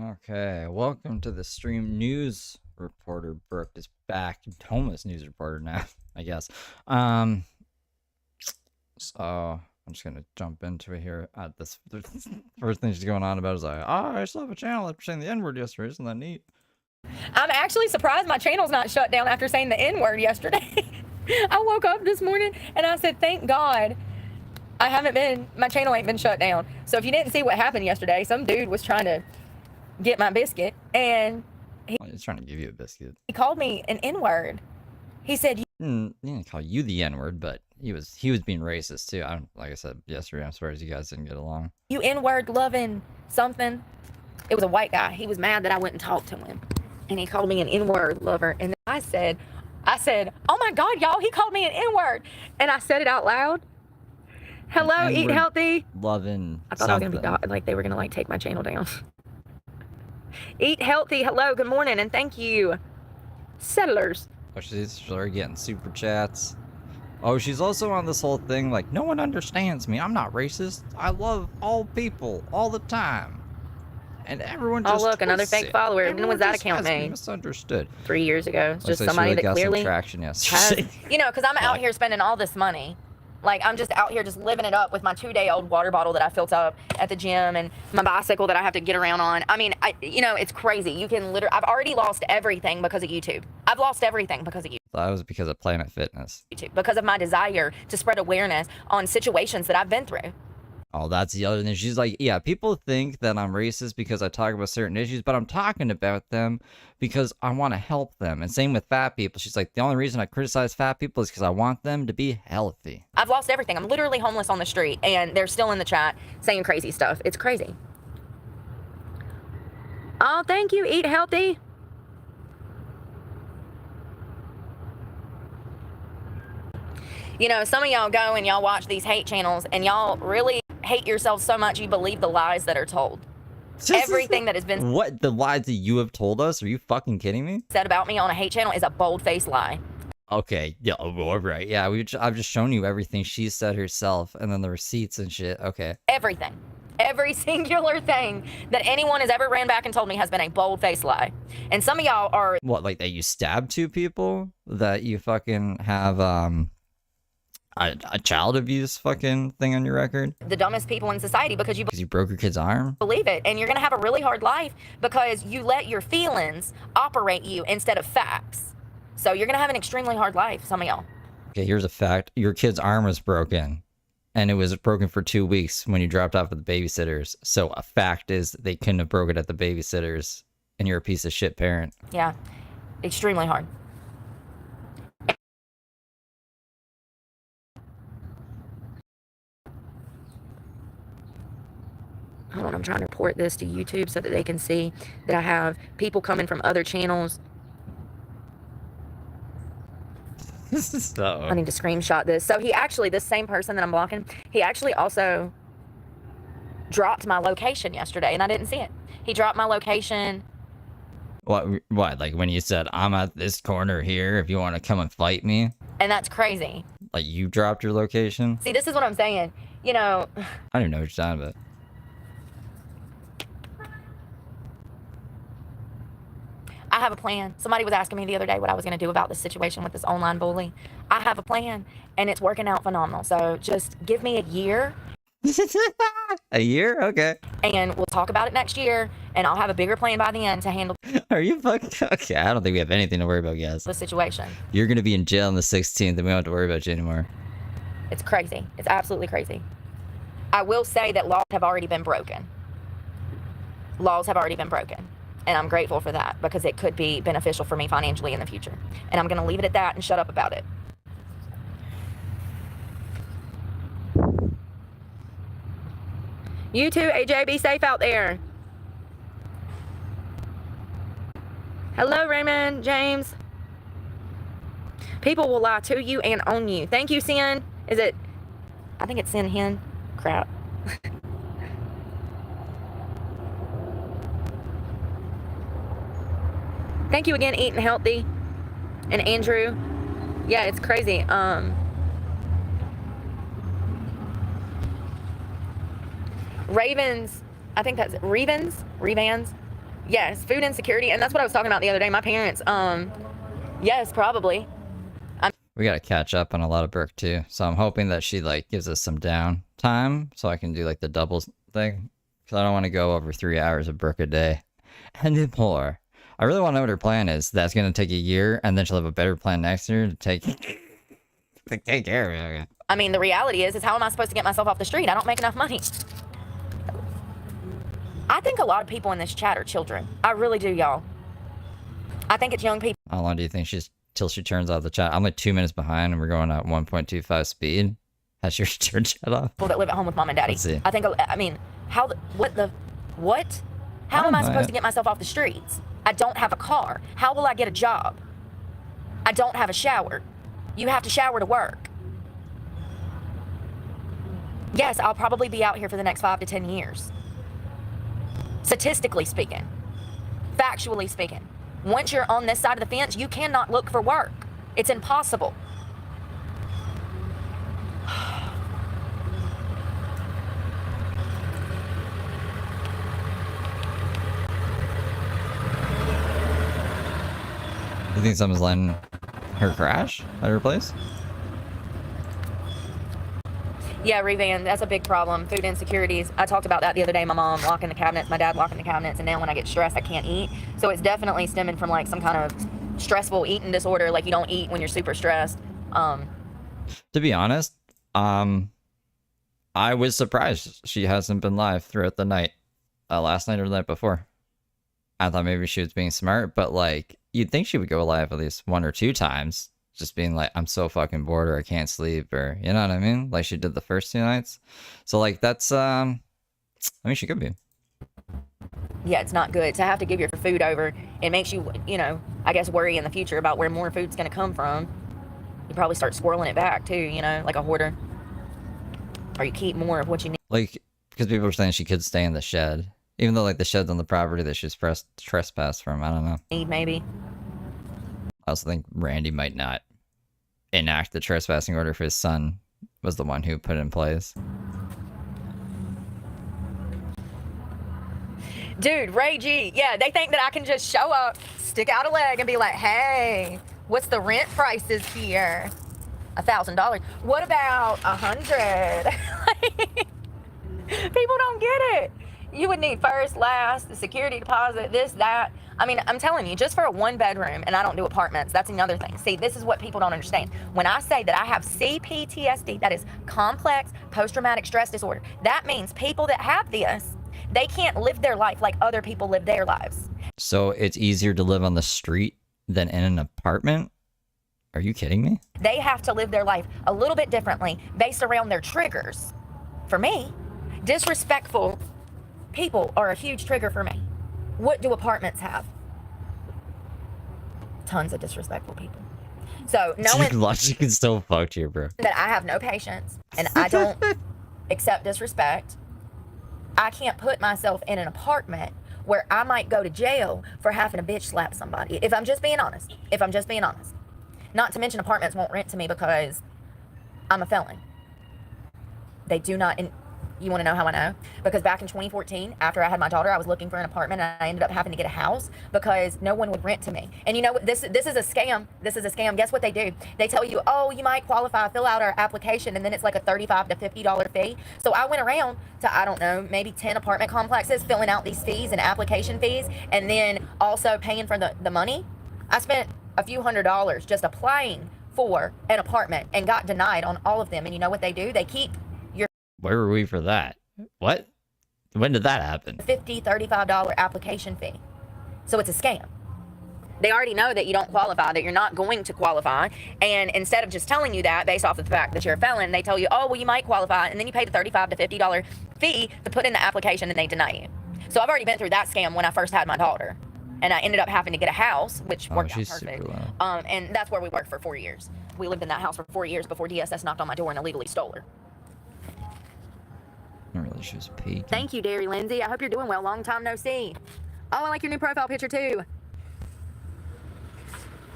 Okay, welcome to the stream. News reporter Brooke is back. Homeless news reporter now, I guess. So I'm just gonna jump into it here. This first thing she's going on about is like, I still have a channel after saying the N-word yesterday. Isn't that neat? I'm actually surprised my channel's not shut down after saying the N-word yesterday. I woke up this morning and I said, thank God my channel ain't been shut down. So if you didn't see what happened yesterday, some dude was trying to get my biscuit and He's trying to give you a biscuit. he called me an N-word. He said, He didn't call you the N-word, but he was being racist too. Like I said yesterday, I'm surprised you guys didn't get along. you N-word loving something. It was a white guy. He was mad that I wouldn't talk to him. And he called me an N-word lover. And I said, oh my God, y'all, he called me an N-word. And I said it out loud. Hello, eat healthy. Loving. I thought I was going to be like they were going to like take my channel down. Eat healthy. Hello, good morning, and thank you. Settlers. Oh, she's already getting super chats. Oh, she's also on this whole thing like, no one understands me. I'm not racist. I love all people all the time. And everyone just look, another fake follower. When was that account made? Misunderstood. 3 years ago. It's just somebody that clearly traction, yes. has, because I'm out here spending all this money. Like, I'm just out here just living it up with my 2-day-old water bottle that I filled up at the gym and my bicycle that I have to get around on. I mean, it's crazy. You can literally, I've already lost everything because of YouTube. I've lost everything because of YouTube. That was because of Planet Fitness. Because of my desire to spread awareness on situations that I've been through. Oh, that's the other thing. She's like, yeah, people think that I'm racist because I talk about certain issues, but I'm talking about them because I want to help them. And same with fat people. She's like, the only reason I criticize fat people is because I want them to be healthy. I've lost everything. I'm literally homeless on the street, and they're still in the chat saying crazy stuff. It's crazy. Oh, thank you. Eat healthy. Some of y'all go and y'all watch these hate channels, and y'all really hate yourselves so much you believe the lies that are told. Everything that has been what the lies that you have told us? Are you fucking kidding me? Said about me on a hate channel is a bold-faced lie. Okay, yeah, all right, yeah. I've just shown you everything she said herself, and then the receipts and shit. Okay. Everything, every singular thing that anyone has ever ran back and told me has been a bold-faced lie. And some of y'all are what, like that you stabbed 2 people? That you fucking have a child abuse fucking thing on your record? The dumbest people in society because you broke your kid's arm? Believe it. And you're going to have a really hard life because you let your feelings operate you instead of facts. So you're going to have an extremely hard life, some of y'all. Okay, here's a fact. Your kid's arm was broken. And it was broken for 2 weeks when you dropped off at the babysitters. So a fact is they couldn't have broke it at the babysitters. And you're a piece of shit parent. Yeah, extremely hard. Hold on, I'm trying to report this to YouTube so that they can see that I have people coming from other channels. I need to screenshot this. So this same person that I'm blocking, he actually also dropped my location yesterday, and I didn't see it. He dropped my location. What? Like when you said, I'm at this corner here if you want to come and fight me? And that's crazy. Like you dropped your location? See, this is what I'm saying. I don't know what you're talking about. I have a plan. Somebody was asking me the other day what I was going to do about this situation with this online bully. I have a plan, and it's working out phenomenal. So just give me a year. A year? Okay. And we'll talk about it next year, and I'll have a bigger plan by the end to handle. Are you fucking okay? I don't think we have anything to worry about, guys. The situation. You're going to be in jail on the 16th, and we don't have to worry about you anymore. It's crazy. It's absolutely crazy. I will say that laws have already been broken. Laws have already been broken. And I'm grateful for that because it could be beneficial for me financially in the future. And I'm going to leave it at that and shut up about it. You too, AJ. Be safe out there. Hello, Raymond, James. People will lie to you and on you. Thank you, Sin. I think it's Sin Hen. Crap. Thank you again, Eating Healthy. And Andrew. Yeah, it's crazy. Ravens, I think that's Revans. Yes, food insecurity, and that's what I was talking about the other day. My parents, yes, probably. We gotta catch up on a lot of Brooke too, so I'm hoping that she like gives us some down time so I can do like the doubles thing, because I don't want to go over 3 hours of Brooke a day anymore. I really want to know what her plan is. That's gonna take a year, and then she'll have a better plan next year to take care of it. I mean, the reality is how am I supposed to get myself off the street? I don't make enough money. I think a lot of people in this chat are children. I really do, y'all. I think it's young people. How long do you think she's till she turns off the chat? I'm like 2 minutes behind, and we're going at 1.25 speed. Has she turned chat off? People that live at home with mom and daddy. Let's see. I think. I mean, how? What? How am I supposed to get myself off the streets? I don't have a car. How will I get a job? I don't have a shower. You have to shower to work. Yes, I'll probably be out here for the next 5 to 10 years. Statistically speaking, factually speaking, once you're on this side of the fence, you cannot look for work. It's impossible. You think someone's letting her crash at her place? Yeah, Revan, that's a big problem. Food insecurities. I talked about that the other day. My mom locking the cabinets, my dad locking the cabinets, and now when I get stressed, I can't eat. So it's definitely stemming from like some kind of stressful eating disorder. Like you don't eat when you're super stressed. To be honest, I was surprised she hasn't been live throughout the night. Last night or the night before. I thought maybe she was being smart, but like you'd think she would go live at least 1 or 2 times. Just being like, I'm so fucking bored or I can't sleep or, you know what I mean? Like she did the first 2 nights. So like that's, I mean, she could be. Yeah, it's not good to have to give your food over. It makes you, you know, I guess worry in the future about where more food's going to come from. You probably start squirreling it back too, you know, like a hoarder. Or you keep more of what you need. Like, because people are saying she could stay in the shed. Even though like the shed's on the property that she's trespassed from. I don't know. Maybe. I also think Randy might not enact the trespassing order for his son. Was the one who put it in place. Dude, Ray G, yeah, they think that I can just show up, stick out a leg, and be like, hey, what's the rent prices here? $1,000. What about 100? People don't get it. You would need first, last, the security deposit, this, that. I mean, I'm telling you, just for a 1-bedroom, and I don't do apartments, that's another thing. See, this is what people don't understand. When I say that I have CPTSD, that is complex post-traumatic stress disorder, that means people that have this, they can't live their life like other people live their lives. So it's easier to live on the street than in an apartment? Are you kidding me? They have to live their life a little bit differently based around their triggers. For me, disrespectful people are a huge trigger for me. What do apartments have? Tons of disrespectful people. So knowing logic is so fucked here, bro. that I have no patience and I don't accept disrespect, I can't put myself in an apartment where I might go to jail for having a bitch slap somebody. If I'm just being honest. Not to mention apartments won't rent to me because I'm a felon. They do not. And you want to know how I know? Because back in 2014, after I had my daughter, I was looking for an apartment and I ended up having to get a house because no one would rent to me. And you know what? This is a scam. This is a scam. Guess what they do? They tell you, oh, you might qualify, fill out our application, and then it's like a $35 to $50 fee. So I went around to, I don't know, maybe 10 apartment complexes filling out these fees and application fees and then also paying for the money. I spent a few $100s just applying for an apartment and got denied on all of them. And you know what they do? They keep your Where were we for that? What? When did that happen? $50, $35 application fee. So it's a scam. They already know that you don't qualify, that you're not going to qualify. And instead of just telling you that based off of the fact that you're a felon, they tell you, oh, well, you might qualify. And then you pay the $35 to $50 fee to put in the application and they deny you. So I've already been through that scam when I first had my daughter. And I ended up having to get a house, which worked out perfect. And that's where we worked for 4 years. We lived in that house for 4 years before DSS knocked on my door and illegally stole her. I really she was peaking. Thank you, Derry Lindsay. I hope you're doing well. Long time no see. Oh, I like your new profile picture too.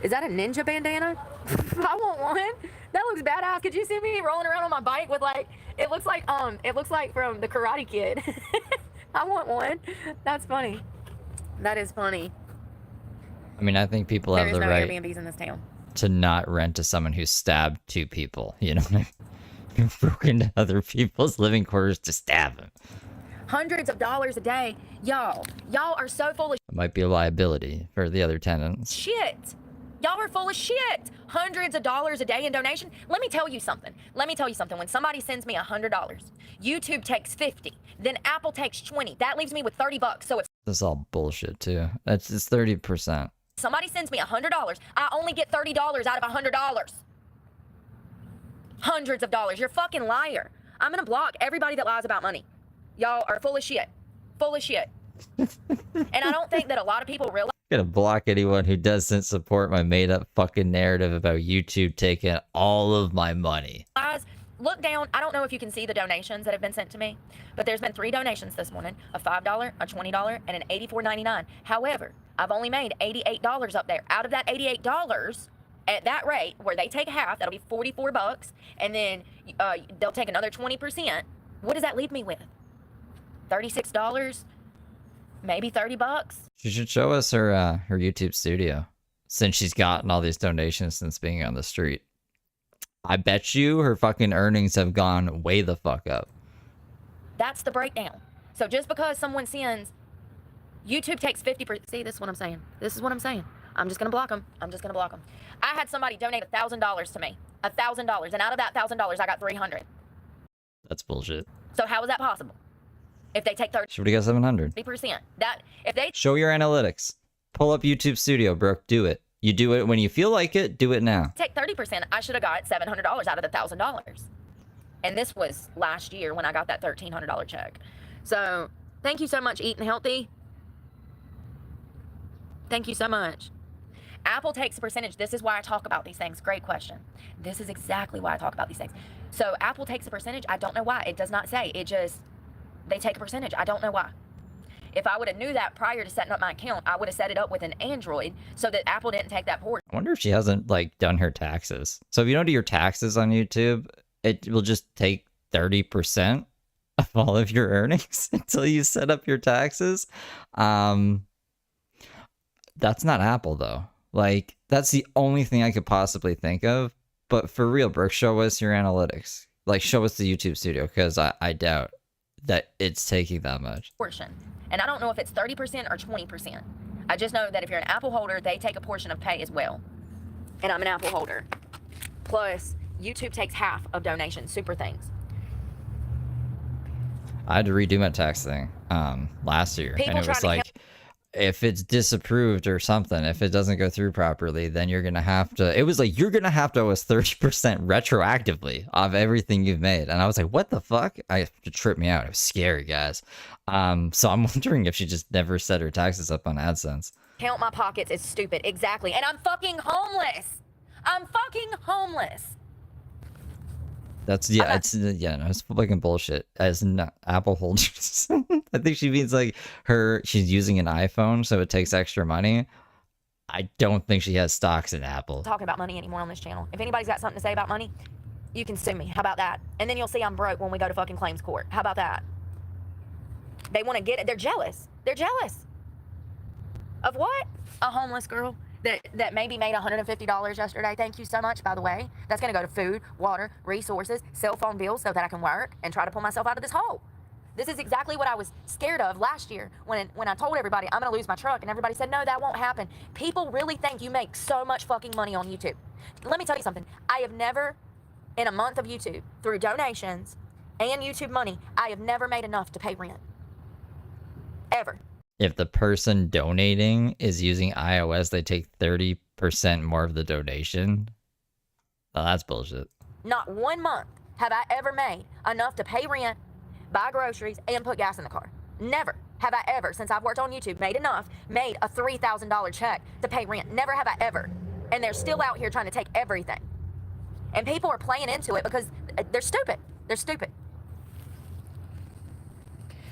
Is that a ninja bandana? I want one. That looks badass. Could you see me rolling around on my bike with like, it looks like from the Karate Kid. I want one. That's funny. That is funny. I mean, I think people There have is the no right Airbnbs in this town. to not rent to someone who stabbed 2 people. You know what I mean? Who broke into other people's living quarters to stab them. Hundreds of dollars a day. Y'all are so full of It might be a liability for the other tenants. shit. Y'all are full of shit. Hundreds of dollars a day in donation. Let me tell you something. When somebody sends me $100, YouTube takes 50, then Apple takes 20. That leaves me with $30. So if This is all bullshit too. It's 30%. somebody sends me $100, I only get $30 out of $100. Hundreds of dollars. You're a fucking liar. I'm gonna block everybody that lies about money. Y'all are full of shit. Full of shit. And I don't think that a lot of people realize. I'm gonna block anyone who doesn't support my made-up fucking narrative about YouTube taking all of my money. Look down. I don't know if you can see the donations that have been sent to me, but there's been 3 donations this morning: a $5, a $20, and an $84.99. However, I've only made $88 up there. Out of that $88, at that rate, where they take half, that'll be $44, and then they'll take another 20%. What does that leave me with? $36, maybe $30. She should show us her YouTube studio, since she's gotten all these donations since being on the street. I bet you her fucking earnings have gone way the fuck up. That's the breakdown. So just because someone sends, YouTube takes 50%. See, this is what I'm saying. I'm just gonna block them. I had somebody donate $1,000 to me. $1,000, and out of that $1,000, I got $300. That's bullshit. So how is that possible? If they take She would have got 700. 30%, if they Show your analytics. Pull up YouTube Studio, Brooke. Do it. You do it when you feel like it. Do it now. take 30%, I should have got $700 out of the $1,000. And this was last year when I got that $1,300 check. So thank you so much, Eating Healthy. Thank you so much. Apple takes a percentage. This is why I talk about these things. Great question. This is exactly why I talk about these things. So Apple takes a percentage. I don't know why. It does not say. It just, they take a percentage. I don't know why. If I would have knew that prior to setting up my account, I would have set it up with an Android so that Apple didn't take that portion. I wonder if she hasn't like done her taxes. So if you don't do your taxes on YouTube, it will just take 30% of all of your earnings until you set up your taxes. That's not Apple though. Like that's the only thing I could possibly think of. But for real, Brooke, show us your analytics. Like show us the YouTube studio, because I doubt that it's taking that much. And I don't know if it's 30% or 20%. I just know that if you're an Apple holder, they take a portion of pay as well. And I'm an Apple holder. Plus, YouTube takes half of donations. Super things. I had to redo my tax thing last year. People and it was trying to like, if it's disapproved or something, if it doesn't go through properly, then you're going to have to, it was like, you're going to have to owe us 30% retroactively of everything you've made. And I was like, what the fuck? It tripped me out. It was scary, guys. So I'm wondering if she just never set her taxes up on AdSense. Count my pockets is stupid. Exactly. And I'm fucking homeless. That's it's fucking bullshit. As not Apple holders, I think she means like she's using an iPhone, so it takes extra money. I don't think she has stocks in Apple. Talking about money anymore on this channel. If anybody's got something to say about money, you can sue me. How about that? And then you'll see I'm broke when we go to fucking claims court. How about that? They want to get it. They're jealous. Of what? A homeless girl that maybe made $150 yesterday. Thank you so much, by the way. That's going to go to food, water, resources, cell phone bills so that I can work and try to pull myself out of this hole. This is exactly what I was scared of last year when I told everybody I'm going to lose my truck, and everybody said, no, that won't happen. People really think you make so much fucking money on YouTube. Let me tell you something. I have never, in a month of YouTube, through donations and YouTube money, I have never made enough to pay rent. Ever. If the person donating is using iOS, they take 30% more of the donation. Oh, that's bullshit. Not 1 month have I ever made enough to pay rent, buy groceries, and put gas in the car. Never have I ever, since I've worked on YouTube, made a $3,000 check to pay rent. Never have I ever. And they're still out here trying to take everything. And people are playing into it because they're stupid.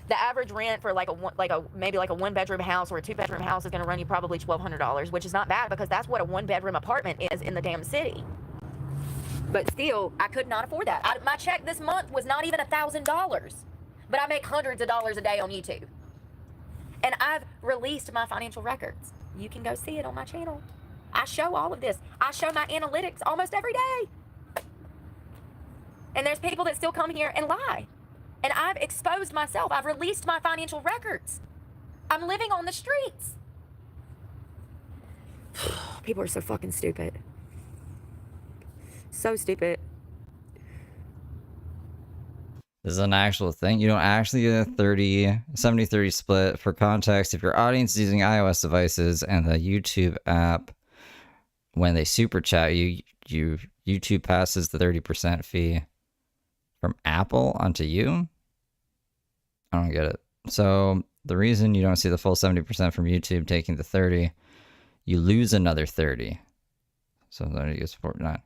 The average rent for maybe a 1-bedroom house or a 2-bedroom house is going to run you probably $1,200, which is not bad because that's what a 1-bedroom apartment is in the damn city. But still, I could not afford that. My check this month was not even $1,000, but I make hundreds of dollars a day on YouTube. And I've released my financial records. You can go see it on my channel. I show all of this. I show my analytics almost every day. And there's people that still come here and lie. And I've exposed myself. I've released my financial records. I'm living on the streets. People are so fucking stupid. So stupid. This is an actual thing. You don't actually get a 70-30 split. For context, if your audience is using iOS devices and the YouTube app, when they super chat you, YouTube passes the 30% fee from Apple onto you. I don't get it. So the reason you don't see the full 70% from YouTube taking the 30, you lose another 30. So then you get 49.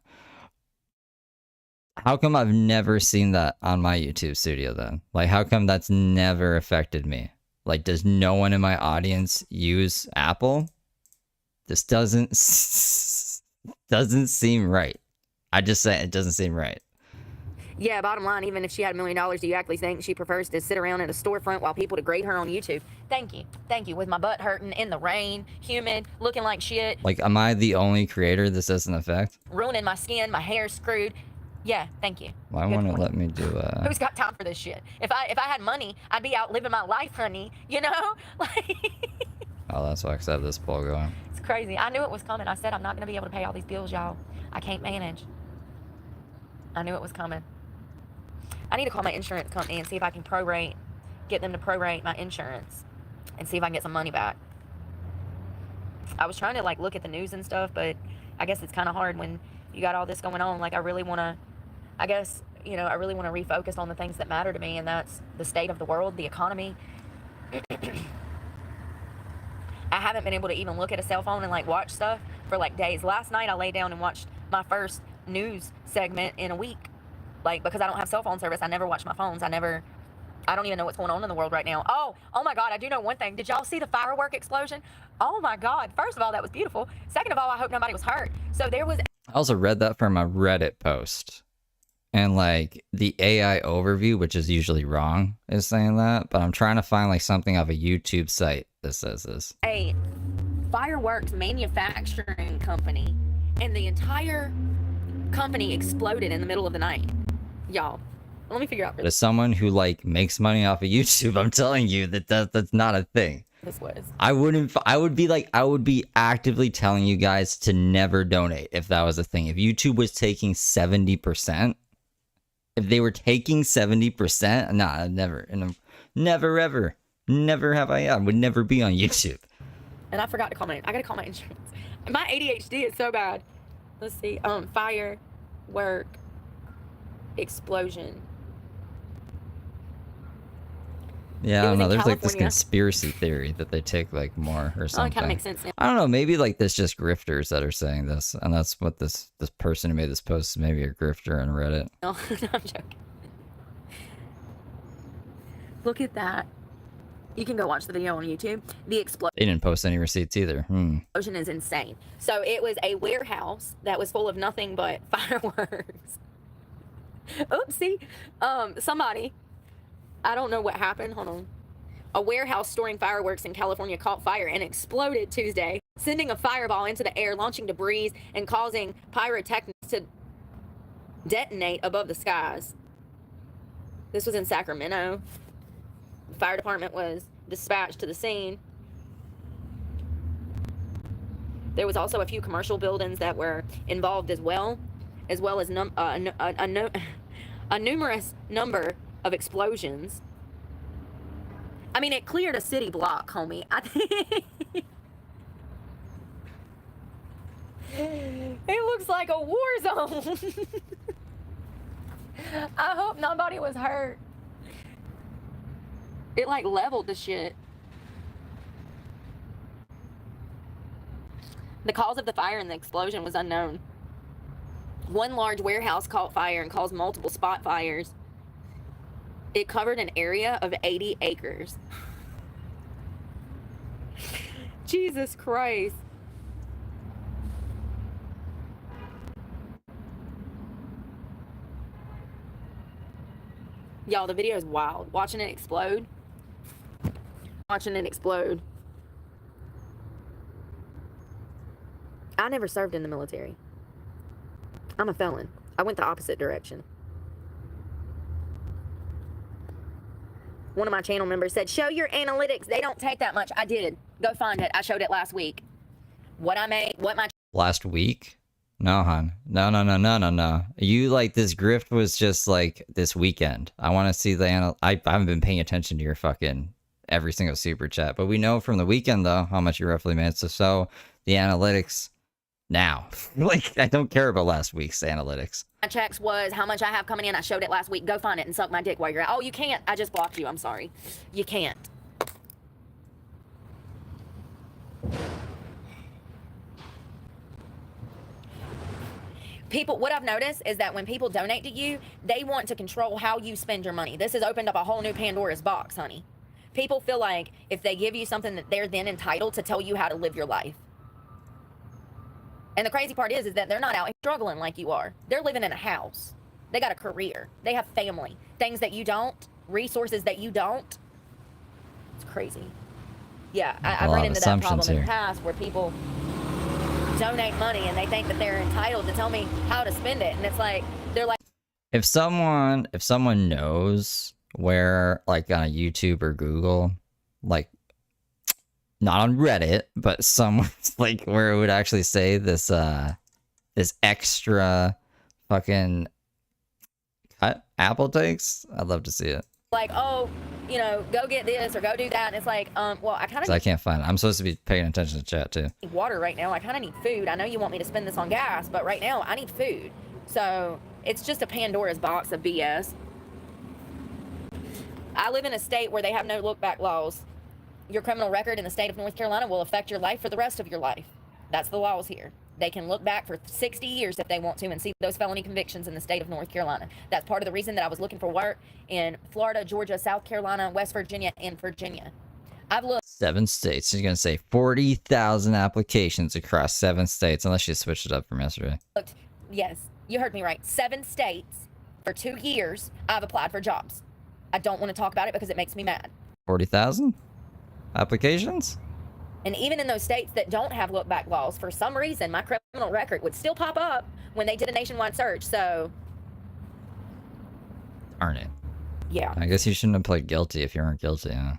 How come I've never seen that on my YouTube studio then? Like, how come that's never affected me? Like, does no one in my audience use Apple? This doesn't seem right. I just say it doesn't seem right. Yeah, bottom line, even if she had $1 million, do you actually think she prefers to sit around at a storefront while people degrade her on YouTube? Thank you. Thank you. With my butt hurting, in the rain, humid, looking like shit. Like, am I the only creator this doesn't affect? Ruining my skin, my hair screwed. Yeah, thank you. Why won't it let me do Who's got time for this shit? If I had money, I'd be out living my life, honey. You know? Like... Oh, that's why I have this poll going. It's crazy. I knew it was coming. I said I'm not going to be able to pay all these bills, y'all. I can't manage. I knew it was coming. I need to call my insurance company and see if I can get them to prorate my insurance and see if I can get some money back. I was trying to like look at the news and stuff, but I guess it's kind of hard when you got all this going on. Like I really want to, I guess, you know, I really want to refocus on the things that matter to me, and that's the state of the world, the economy. I haven't been able to even look at a cell phone and like watch stuff for like days. Last night I lay down and watched my first news segment in a week. Like, because I don't have cell phone service, I never watch my phones. I don't even know what's going on in the world right now. Oh my God, I do know one thing. Did y'all see the firework explosion? Oh my God. First of all, that was beautiful. Second of all, I hope nobody was hurt. So there was... I also read that from a Reddit post. And like the AI overview, which is usually wrong, is saying that. But I'm trying to find like something off a YouTube site that says this. A fireworks manufacturing company, and the entire company exploded in the middle of the night. Y'all, let me figure out. As someone who like makes money off of YouTube, I'm telling you that's not a thing. This was. I would be actively telling you guys to never donate if that was a thing. If YouTube was taking 70%, if they were taking 70%, nah, never ever, never have I would never be on YouTube. And I forgot to call I gotta call my insurance. My ADHD is so bad. Let's see. Firework explosion. Yeah, I don't know. There's like this conspiracy theory that they take like more or something. Oh, it kind of makes sense now. I don't know. Maybe like there's just grifters that are saying this, and that's what this person who made this post is maybe a grifter on Reddit. No, I'm joking. Look at that. You can go watch the video on YouTube. The explosion. They didn't post any receipts either. Explosion is insane. So it was a warehouse that was full of nothing but fireworks. Oopsie. Somebody, I don't know what happened. Hold on. A warehouse storing fireworks in California caught fire and exploded Tuesday, sending a fireball into the air, launching debris, and causing pyrotechnics to detonate above the skies. This was in Sacramento. The fire department was dispatched to the scene. There was also a few commercial buildings that were involved as well as a numerous number of explosions. I mean, it cleared a city block, homie. It looks like a war zone. I hope nobody was hurt. It like leveled the shit. The cause of the fire and the explosion was unknown. One large warehouse caught fire and caused multiple spot fires. It covered an area of 80 acres. Jesus Christ. Y'all, the video is wild. Watching it explode. I never served in the military. I'm a felon. I went the opposite direction. One of my channel members said, show your analytics. They don't take that much. I did. Go find it. I showed it last week. What I made, what my... Last week? No, hon. No. You, like, this grift was just, like, this weekend. I want to see the I haven't been paying attention to your fucking every single super chat. But we know from the weekend, though, how much you roughly made. So the analytics now. Like, I don't care about last week's analytics. My checks was how much I have coming in. I showed it last week. Go find it and suck my dick while you're out. Oh, you can't. I just blocked you. I'm sorry. You can't. People, what I've noticed is that when people donate to you, they want to control how you spend your money. This has opened up a whole new Pandora's box, honey. People feel like if they give you something that they're then entitled to tell you how to live your life. And the crazy part is that they're not out struggling like you are. They're living in a house. They got a career. They have family. Things that you don't. Resources that you don't. It's crazy. Yeah, I've run into that problem in the past where people donate money and they think that they're entitled to tell me how to spend it. And it's like, they're like... If someone knows where, like on a YouTube or Google, like, not on Reddit, but someone's like where it would actually say this this extra fucking cut Apple takes, I'd love to see it. Like, oh, you know, go get this or go do that. And it's like, well, I kind of... I can't find it. I'm supposed to be paying attention to chat too. Need water right now. I kind of need food. I know you want me to spend this on gas, but right now I need food. So it's just a Pandora's box of BS. I live in a state where they have no look-back laws. Your criminal record in the state of North Carolina will affect your life for the rest of your life. That's the laws here. They can look back for 60 years if they want to and see those felony convictions in the state of North Carolina. That's part of the reason that I was looking for work in Florida, Georgia, South Carolina, West Virginia, and Virginia. I've looked... 7 states. She's going to say 40,000 applications across 7 states, unless you switched it up from yesterday. Yes, you heard me right. 7 states for 2 years I've applied for jobs. I don't want to talk about it because it makes me mad. 40,000 applications? And even in those states that don't have look-back laws, for some reason, my criminal record would still pop up when they did a nationwide search, so... Darn it. Yeah. I guess you shouldn't have pled guilty if you weren't guilty, huh?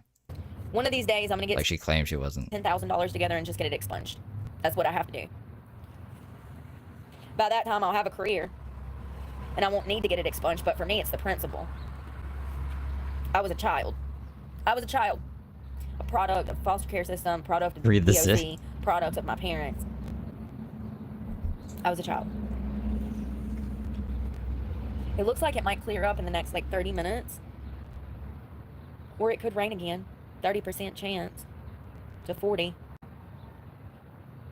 One of these days, I'm going to get... Like she claimed she wasn't. $10,000 together and just get it expunged. That's what I have to do. By that time, I'll have a career. And I won't need to get it expunged, but for me, it's the principle. I was a child. A product of foster care system, product of the DOC, product of my parents. I was a child. It looks like it might clear up in the next like 30 minutes. Or it could rain again. 30% chance to 40.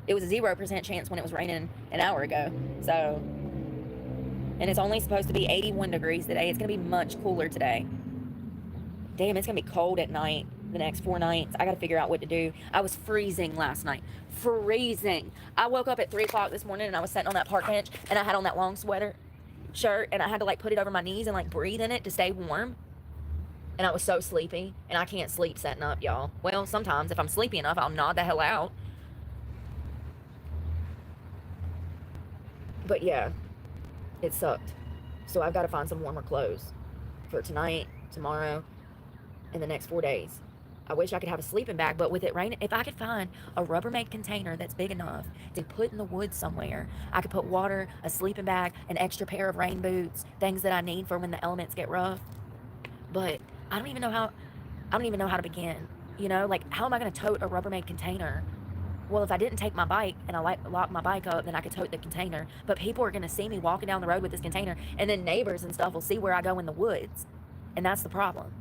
It was a 0% chance when it was raining an hour ago. So, and it's only supposed to be 81 degrees today. It's going to be much cooler today. Damn, it's going to be cold at night. The next 4 nights. I got to figure out what to do. I was freezing last night. Freezing. I woke up at 3 o'clock this morning and I was sitting on that park bench and I had on that long sweater shirt and I had to like put it over my knees and like breathe in it to stay warm. And I was so sleepy and I can't sleep setting up, y'all. Well, sometimes if I'm sleepy enough, I'll nod the hell out. But yeah, it sucked. So I've got to find some warmer clothes for tonight, tomorrow, and the next 4 days. I wish I could have a sleeping bag, but with it raining, if I could find a Rubbermaid container that's big enough to put in the woods somewhere, I could put water, a sleeping bag, an extra pair of rain boots, things that I need for when the elements get rough. But I don't even know how to begin. You know, like how am I going to tote a Rubbermaid container? Well, if I didn't take my bike and I lock my bike up, then I could tote the container. But people are going to see me walking down the road with this container, and then neighbors and stuff will see where I go in the woods, and that's the problem.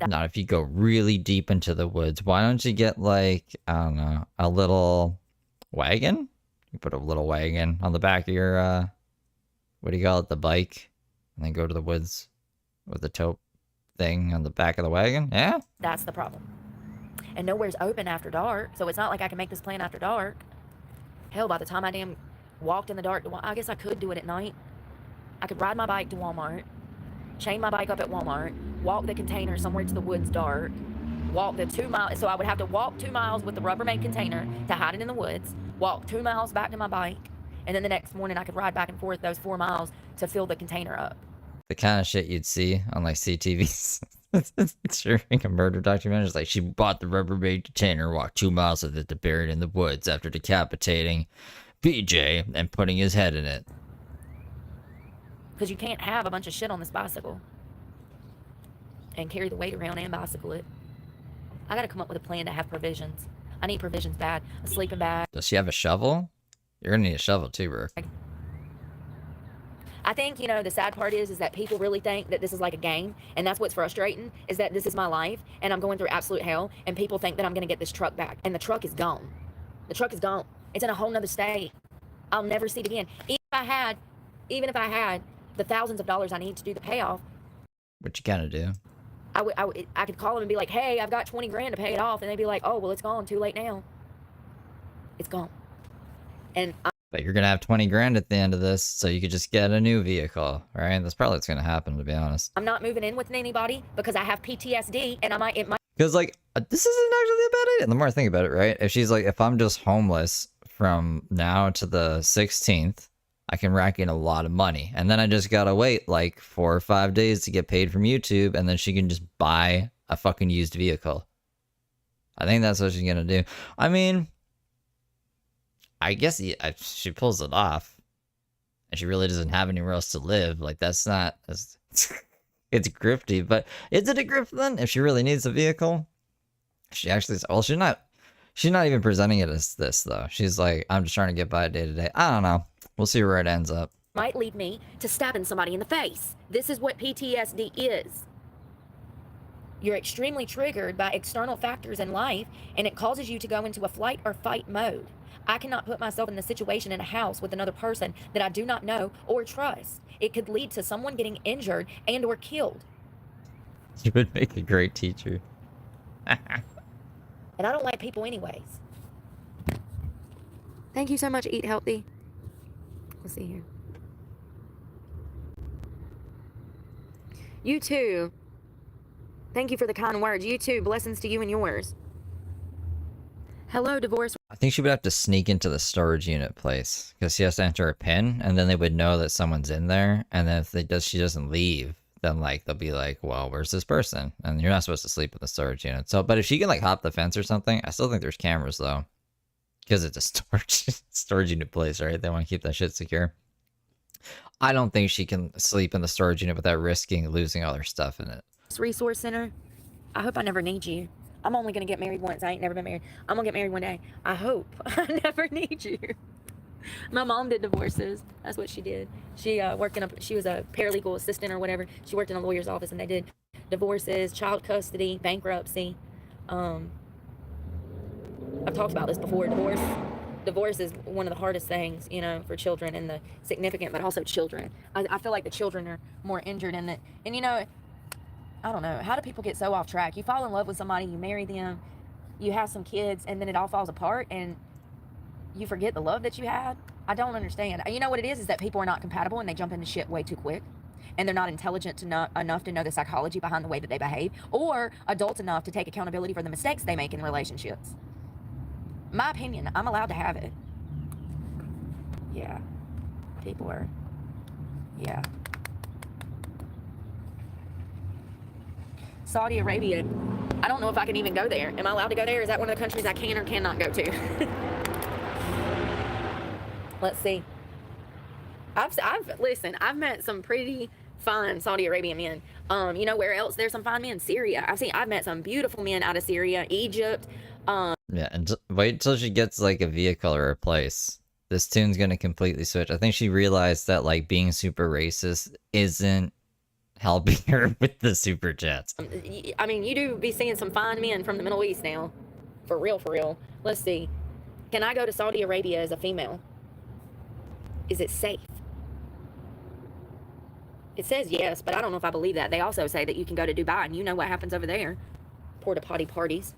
Not if you go really deep into the woods. Why don't you get like, I don't know, a little wagon? You put a little wagon on the back of your, what do you call it, the bike? And then go to the woods with the tote thing on the back of the wagon? Yeah? That's the problem. And nowhere's open after dark, so it's not like I can make this plan after dark. Hell, by the time I damn walked in the dark, I guess I could do it at night. I could ride my bike to Walmart, chain my bike up at Walmart, walk the container somewhere to the woods dark, walk the 2 miles. So I would have to walk 2 miles with the Rubbermaid container to hide it in the woods, walk 2 miles back to my bike, and then the next morning I could ride back and forth those 4 miles to fill the container up. The kind of shit you'd see on like CTVs. It's sure like a murder documentary. It's like she bought the Rubbermaid container, walked 2 miles with it to bury it in the woods after decapitating BJ and putting his head in it. Because you can't have a bunch of shit on this bicycle and carry the weight around and bicycle it. I gotta come up with a plan to have provisions. I need provisions bad. A sleeping bag. Does she have a shovel? You're gonna need a shovel too, Brooke. I think, you know, the sad part is that people really think that this is like a game, and that's what's frustrating, is that this is my life, and I'm going through absolute hell, and people think that I'm gonna get this truck back, and the truck is gone. The truck is gone. It's in a whole nother state. I'll never see it again. Even if I had the thousands of dollars I need to do the payoff. What you gotta do? I could call them and be like, hey, I've got 20 grand to pay it off, and they'd be like, oh, well, it's gone, too late now. It's gone. And But you're gonna have 20 grand at the end of this, so you could just get a new vehicle, right? That's probably what's gonna happen, to be honest. I'm not moving in with anybody because I have PTSD, and it might. Because like this isn't actually a bad idea. The more I think about it, right? If she's like, if I'm just homeless from now to the 16th, I can rack in a lot of money, and then I just gotta wait like 4 or 5 days to get paid from YouTube, and then she can just buy a fucking used vehicle. I think that's what she's gonna do. I mean, I guess she pulls it off, and she really doesn't have anywhere else to live. Like, that's not... It's grifty, but is it a grift then? If she really needs a vehicle? She actually... Well, she's not even presenting it as this, though. She's like, I'm just trying to get by day to day. I don't know. We'll see where it ends up. Might lead me to stabbing somebody in the face. This is what PTSD is. You're extremely triggered by external factors in life, and it causes you to go into a flight or fight mode. I cannot put myself in the situation in a house with another person that I do not know or trust. It could lead to someone getting injured and or killed. You would make a great teacher. And I don't like people anyways. Thank you so much, Eat Healthy. Let's see here. You too. Thank you for the kind words. You too. Blessings to you and yours. Hello, divorce. I think she would have to sneak into the storage unit place because she has to enter a PIN, and then they would know that someone's in there. And then if she doesn't leave, then like they'll be like, "Well, where's this person?" And you're not supposed to sleep in the storage unit. So, but if she can like hop the fence or something, I still think there's cameras though, because it's a storage unit place, right? They want to keep that shit secure. I don't think she can sleep in the storage unit without risking losing all her stuff in it. Resource Center. I hope I never need you. I'm only going to get married once. I ain't never been married. I'm going to get married one day. I hope I never need you. My mom did divorces. That's what she did. She she was a paralegal assistant or whatever. She worked in a lawyer's office, and they did divorces, child custody, bankruptcy. I've talked about this before. Divorce is one of the hardest things, you know, for children, and the significant, but also children. I feel like the children are more injured in it. And, you know, I don't know. How do people get so off track? You fall in love with somebody, you marry them, you have some kids, and then it all falls apart, and you forget the love that you had? I don't understand. You know what it is that people are not compatible, and they jump into shit way too quick, and they're not intelligent enough to know the psychology behind the way that they behave, or adults enough to take accountability for the mistakes they make in relationships. My opinion, I'm allowed to have it. Yeah. People are... Yeah. Saudi Arabia. I don't know if I can even go there. Am I allowed to go there? Is that one of the countries I can or cannot go to? Let's see. Listen, I've met some pretty fine Saudi Arabian men. You know where else there's some fine men? Syria. I've met some beautiful men out of Syria, Egypt. Yeah, and wait till she gets like a vehicle or a place. This tune's gonna completely switch. I think she realized that like being super racist isn't helping her with the super chats. I mean, you do be seeing some fine men from the Middle East now. For real, for real. Let's see. Can I go to Saudi Arabia as a female? Is it safe? It says yes, but I don't know if I believe that. They also say that you can go to Dubai, and you know what happens over there. Porta potty parties.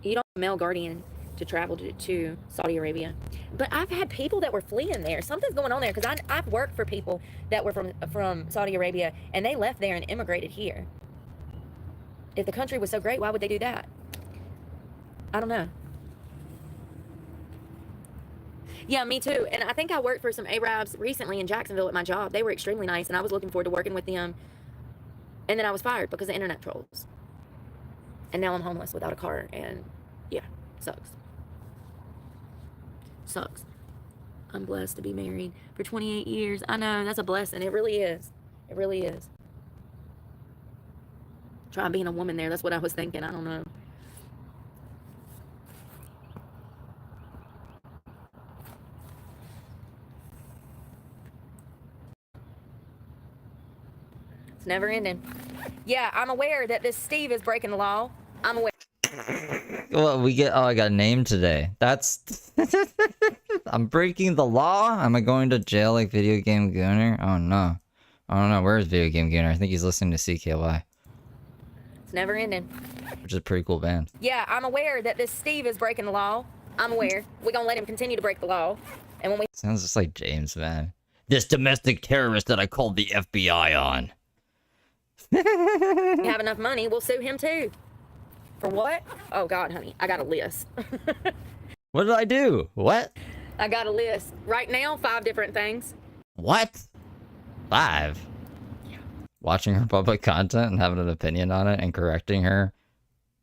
You don't have a male guardian to travel to Saudi Arabia. But I've had people that were fleeing there. Something's going on there, because I've worked for people that were from Saudi Arabia, and they left there and immigrated here. If the country was so great, why would they do that? I don't know. Yeah, me too. And I think I worked for some Arabs recently in Jacksonville at my job. They were extremely nice, and I was looking forward to working with them. And then I was fired because of internet trolls. And now I'm homeless without a car, and yeah, sucks. Sucks. I'm blessed to be married for 28 years. I know, that's a blessing. It really is. It really is. Try being a woman there. That's what I was thinking. I don't know. It's never ending. Yeah, I'm aware that this Steve is breaking the law. I'm aware. Well, I got a name today. That's... I'm breaking the law? Am I going to jail like Video Game Gooner? Oh no. I don't know. Where is Video Game Gooner? I think he's listening to CKY. It's never ending. Which is a pretty cool band. Yeah, I'm aware that this Steve is breaking the law. I'm aware. We're gonna let him continue to break the law. And when we... Sounds just like James, man. This domestic terrorist that I called the FBI on. have enough money, we'll sue him too. For what? Oh God, honey, I got a list. What did I do? What? I got a list. Right now, 5 different things. What? 5? Yeah. Watching her public content and having an opinion on it and correcting her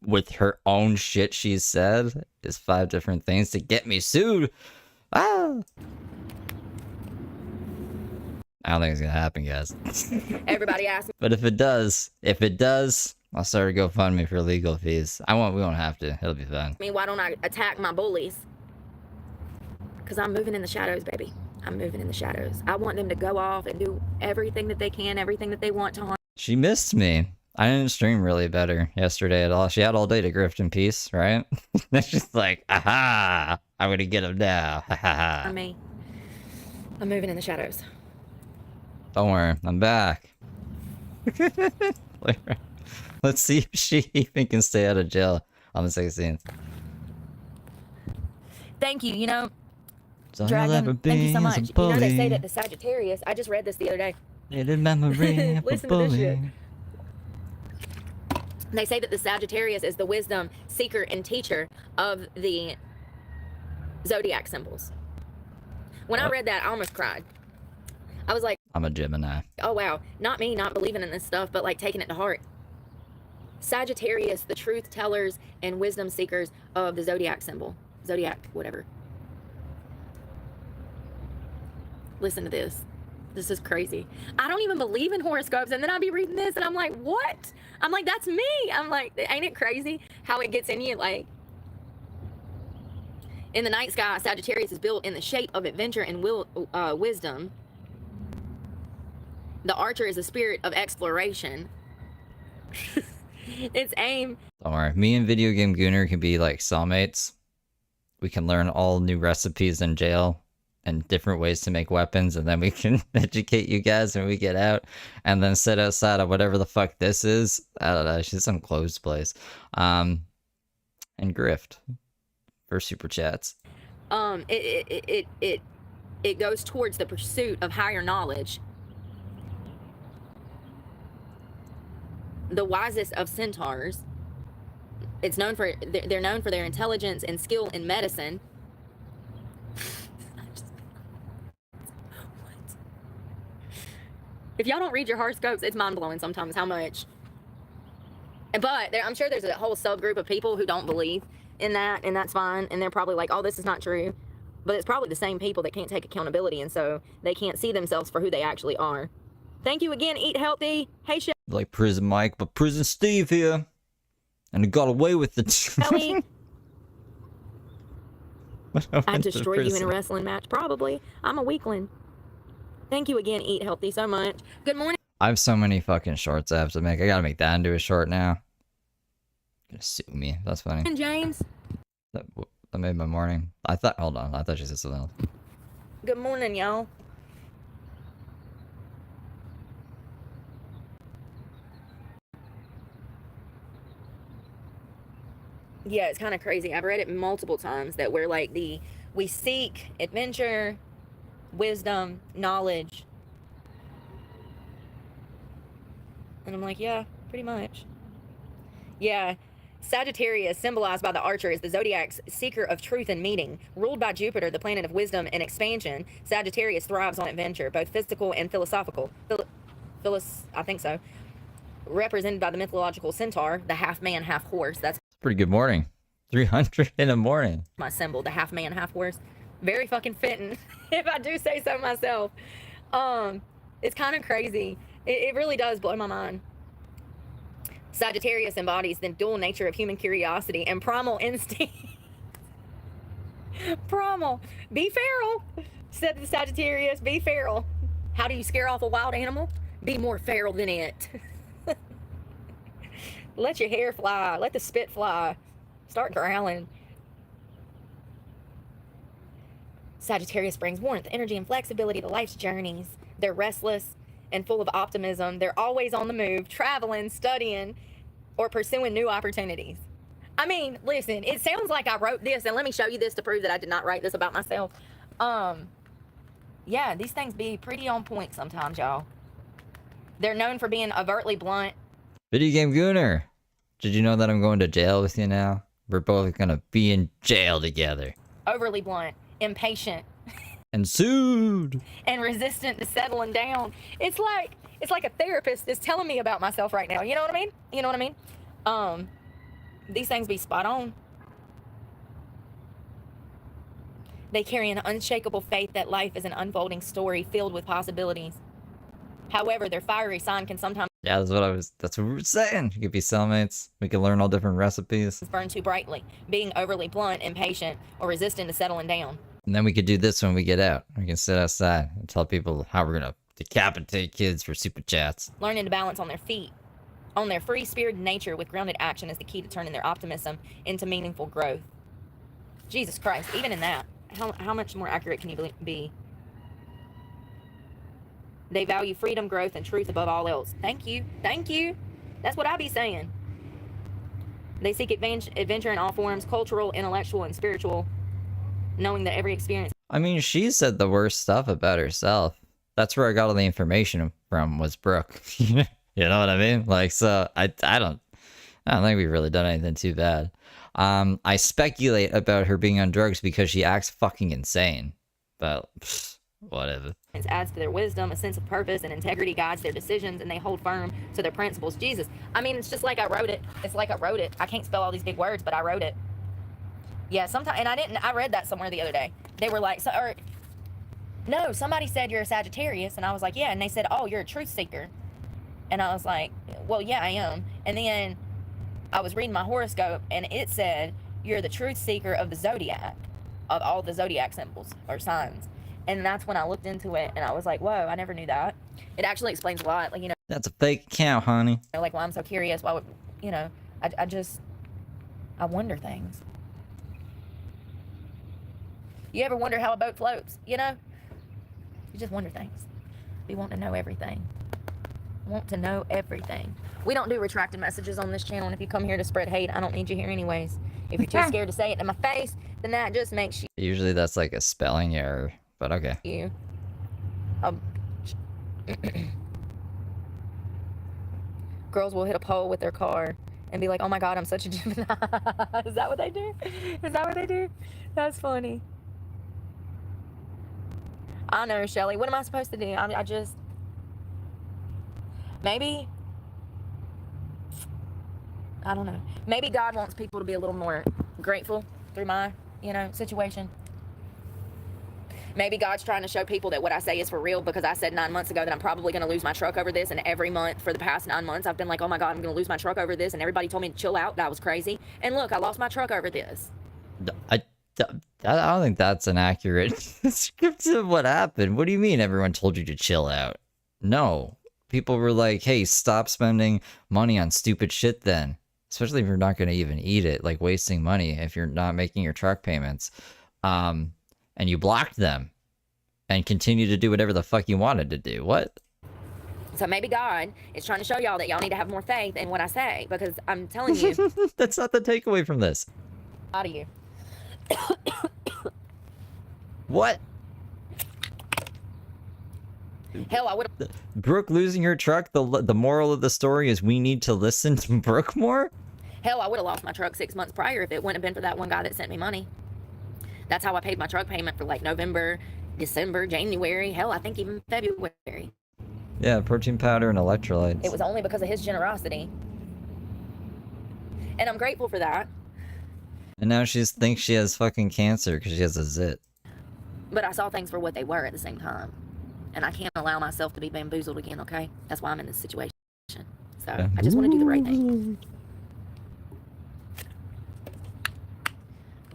with her own shit she said is 5 different things to get me sued. Ah! I don't think it's gonna happen, guys. Everybody asked me. But if it does, I'll start a GoFundMe for legal fees. We won't have to. It'll be fun. Why don't I attack my bullies? Because I'm moving in the shadows, baby. I'm moving in the shadows. I want them to go off and do everything that they can, everything that they want to harm. She missed me. I didn't stream really better yesterday at all. She had all day to grift in peace, right? That's just like, aha! I'm gonna get him now. Ha ha ha. For me. I'm moving in the shadows. Don't worry, I'm back. Let's see if she even can stay out of jail on the 16th. Thank you, you know, All Dragon, thank you so much. You know, they say that the Sagittarius, I just read this the other day. Listen to this shit. They say that the Sagittarius is the wisdom seeker and teacher of the zodiac symbols. When I read that, I almost cried. I was like, I'm a Gemini. oh wow, not me not believing in this stuff, but like taking it to heart. Sagittarius, the truth tellers and wisdom seekers of the zodiac symbol. Zodiac, whatever. Listen to this. This is crazy. I don't even believe in horoscopes, and then I'll be reading this and I'm like, what? I'm like, that's me. I'm like, ain't it crazy how it gets in you? Like, in the night sky, Sagittarius is built in the shape of adventure and wisdom. The archer is a spirit of exploration. Its aim. Don't worry. Me and Video Game Gooner can be like soulmates. We can learn all new recipes in jail and different ways to make weapons, and then we can educate you guys when we get out, and then sit outside of whatever the fuck this is. I don't know. She's some closed place. And grift for super chats. It goes towards the pursuit of higher knowledge. The wisest of centaurs. It's known for they're known for their intelligence and skill in medicine. What? If y'all don't read your horoscopes, it's mind-blowing sometimes how much. But I'm sure there's a whole subgroup of people who don't believe in that, and that's fine, and they're probably like, oh, this is not true. But it's probably the same people that can't take accountability, and so they can't see themselves for who they actually are. Thank you again. Eat healthy. Hey, like Prison Mike, but Prison Steve here. And he got away with it. Kelly. I'd destroy you in a wrestling match, probably. I'm a weakling. Thank you again. Eat healthy so much. Good morning. I have so many fucking shorts I have to make. I gotta make that into a short now. Gonna sue me. That's funny. And James. That made my morning. Hold on. I thought you said something else. Good morning, y'all. Yeah, it's kind of crazy. I've read it multiple times that we're like we seek adventure, wisdom, knowledge. And I'm like, yeah, pretty much. Yeah. Sagittarius, symbolized by the archer, is the zodiac's seeker of truth and meaning. Ruled by Jupiter, the planet of wisdom and expansion, Sagittarius thrives on adventure, both physical and philosophical. I think so. Represented by the mythological centaur, the half man, half horse. That's Pretty good morning. 300 in the morning. my symbol, the half man, half horse. Very fucking fitting, if I do say so myself. It's kind of crazy. It really does blow my mind. Sagittarius embodies the dual nature of human curiosity and primal instinct. Primal. Be feral, said the Sagittarius. Be feral. How do you scare off a wild animal? Be more feral than it. Let your hair fly. Let the spit fly. Start growling. Sagittarius brings warmth, energy, and flexibility to life's journeys. They're restless and full of optimism. They're always on the move, traveling, studying, or pursuing new opportunities. I mean, listen, it sounds like I wrote this, and let me show you this to prove that I did not write this about myself. Yeah, these things be pretty on point sometimes, y'all. They're known for being overtly blunt. Video game Gooner. Did you know that I'm going to jail with you now? We're both gonna be in jail together. Overly blunt, impatient, and sued, and resistant to settling down. It's like a therapist is telling me about myself right now. You know what I mean? You know what I mean? These things be spot on. They carry an unshakable faith that life is an unfolding story filled with possibilities. However, their fiery sign can sometimes Yeah, that's what we were saying. You could be cellmates. We could learn all different recipes. burn too brightly, being overly blunt, impatient, or resistant to settling down. And then we could do this when we get out. We can sit outside and tell people how we're gonna decapitate kids for super chats. Learning to balance on their feet. On their free-spirited nature with grounded action is the key to turning their optimism into meaningful growth. Jesus Christ, even in that, how much more accurate can you be? They value freedom, growth, and truth above all else. Thank you. Thank you. That's what I be saying. They seek adventure in all forms, cultural, intellectual, and spiritual, knowing that every experience... I mean, she said the worst stuff about herself. That's where I got all the information from, was Brooke. You know what I mean? Like, so I don't think we've really done anything too bad. I speculate about her being on drugs because she acts fucking insane. But whatever. It adds to their wisdom, a sense of purpose and integrity guides their decisions, and they hold firm to their principles. Jesus, I mean, it's just like I wrote it. It's like I wrote it. I can't spell all these big words, but I wrote it. Yeah, sometimes, and I read that somewhere the other day. They were like, no, somebody said you're a Sagittarius, and I was like, yeah, and they said, oh, you're a truth seeker. And I was like, well, yeah, I am. And then I was reading my horoscope, and it said, you're the truth seeker of the zodiac, of all the zodiac symbols or signs. And that's when I looked into it, and I was like, whoa, I never knew that. It actually explains a lot. Like, that's a fake account, honey. Like, why I'm so curious. Why would, I wonder things. You ever wonder how a boat floats, You just wonder things. We want to know everything. Want to know everything. We don't do retracted messages on this channel, and if you come here to spread hate, I don't need you here anyways. If you're too scared to say it in my face, then that just makes you... Usually that's like a spelling error, but okay. You. Girls will hit a pole with their car and be like, oh my God, I'm such a Gemini. Is that what they do? Is that what they do? That's funny. I know, Shelly. What am I supposed to do? I just... Maybe... I don't know. Maybe God wants people to be a little more grateful through my, situation. Maybe God's trying to show people that what I say is for real, because I said 9 months ago that I'm probably going to lose my truck over this, and every month for the past 9 months I've been like, oh my God, I'm going to lose my truck over this, and everybody told me to chill out, that I was crazy. And look, I lost my truck over this. I don't think that's an accurate description of what happened. What do you mean everyone told you to chill out? No. People were like, hey, stop spending money on stupid shit then. Especially if you're not going to even eat it, like wasting money if you're not making your truck payments. And you blocked them and continue to do whatever the fuck you wanted to do. What? So maybe God is trying to show y'all that y'all need to have more faith in what I say, because I'm telling you. That's not the takeaway from this. Out of you. What? Hell, I would have... Brooke losing her truck, the moral of the story is we need to listen to Brooke more? Hell, I would have lost my truck 6 months prior if it wouldn't have been for that one guy that sent me money. That's how I paid my truck payment for like November, December, January. Hell, I think even February. Yeah, protein powder and electrolytes. It was only because of his generosity. And I'm grateful for that. And now she thinks she has fucking cancer because she has a zit. But I saw things for what they were at the same time. And I can't allow myself to be bamboozled again, okay? That's why I'm in this situation. So I just want to do the right thing.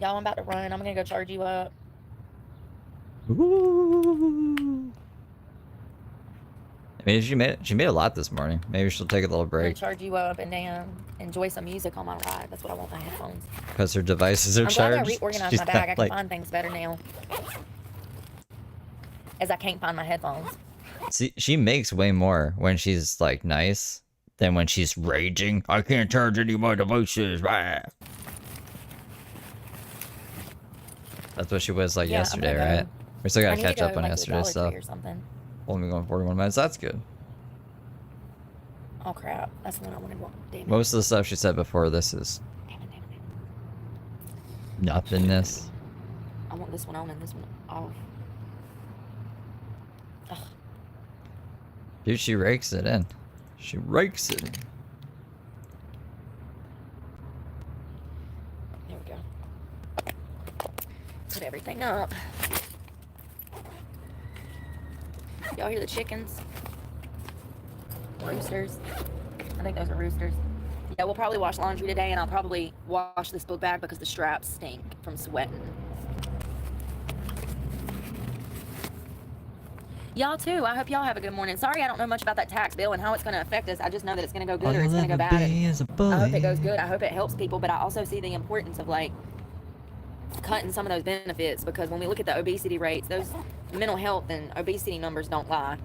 Y'all, I'm about to run. I'm going to go charge you up. Ooh. I mean, she made a lot this morning. Maybe she'll take a little break. Charge you up and then enjoy some music on my ride. That's what I want, my headphones. Because her devices are I'm charged. glad I reorganized my bag. I can find things better now. As I can't find my headphones. See, she makes way more when she's like nice than when she's raging. I can't charge any of my devices. Rah. That's what she was like yesterday, right? We still gotta catch up on yesterday's stuff. Only going 41 minutes. That's good. Oh crap! That's the one I wanted. Damn it. Most of the stuff she said before this is nothingness. I want this one on and this one off. Ugh. Dude, she rakes it in. She rakes it in. There we go. Put everything up. Y'all hear the chickens? Roosters. I think those are roosters. Yeah, we'll probably wash laundry today, and I'll probably wash this book bag because the straps stink from sweating. Y'all too. I hope y'all have a good morning. Sorry I don't know much about that tax bill and how it's going to affect us. I just know that it's going to go good or it's going to go bad. I hope it goes good. I hope it helps people, but I also see the importance of like cutting some of those benefits, because when we look at the obesity rates, those mental health and obesity numbers don't lie.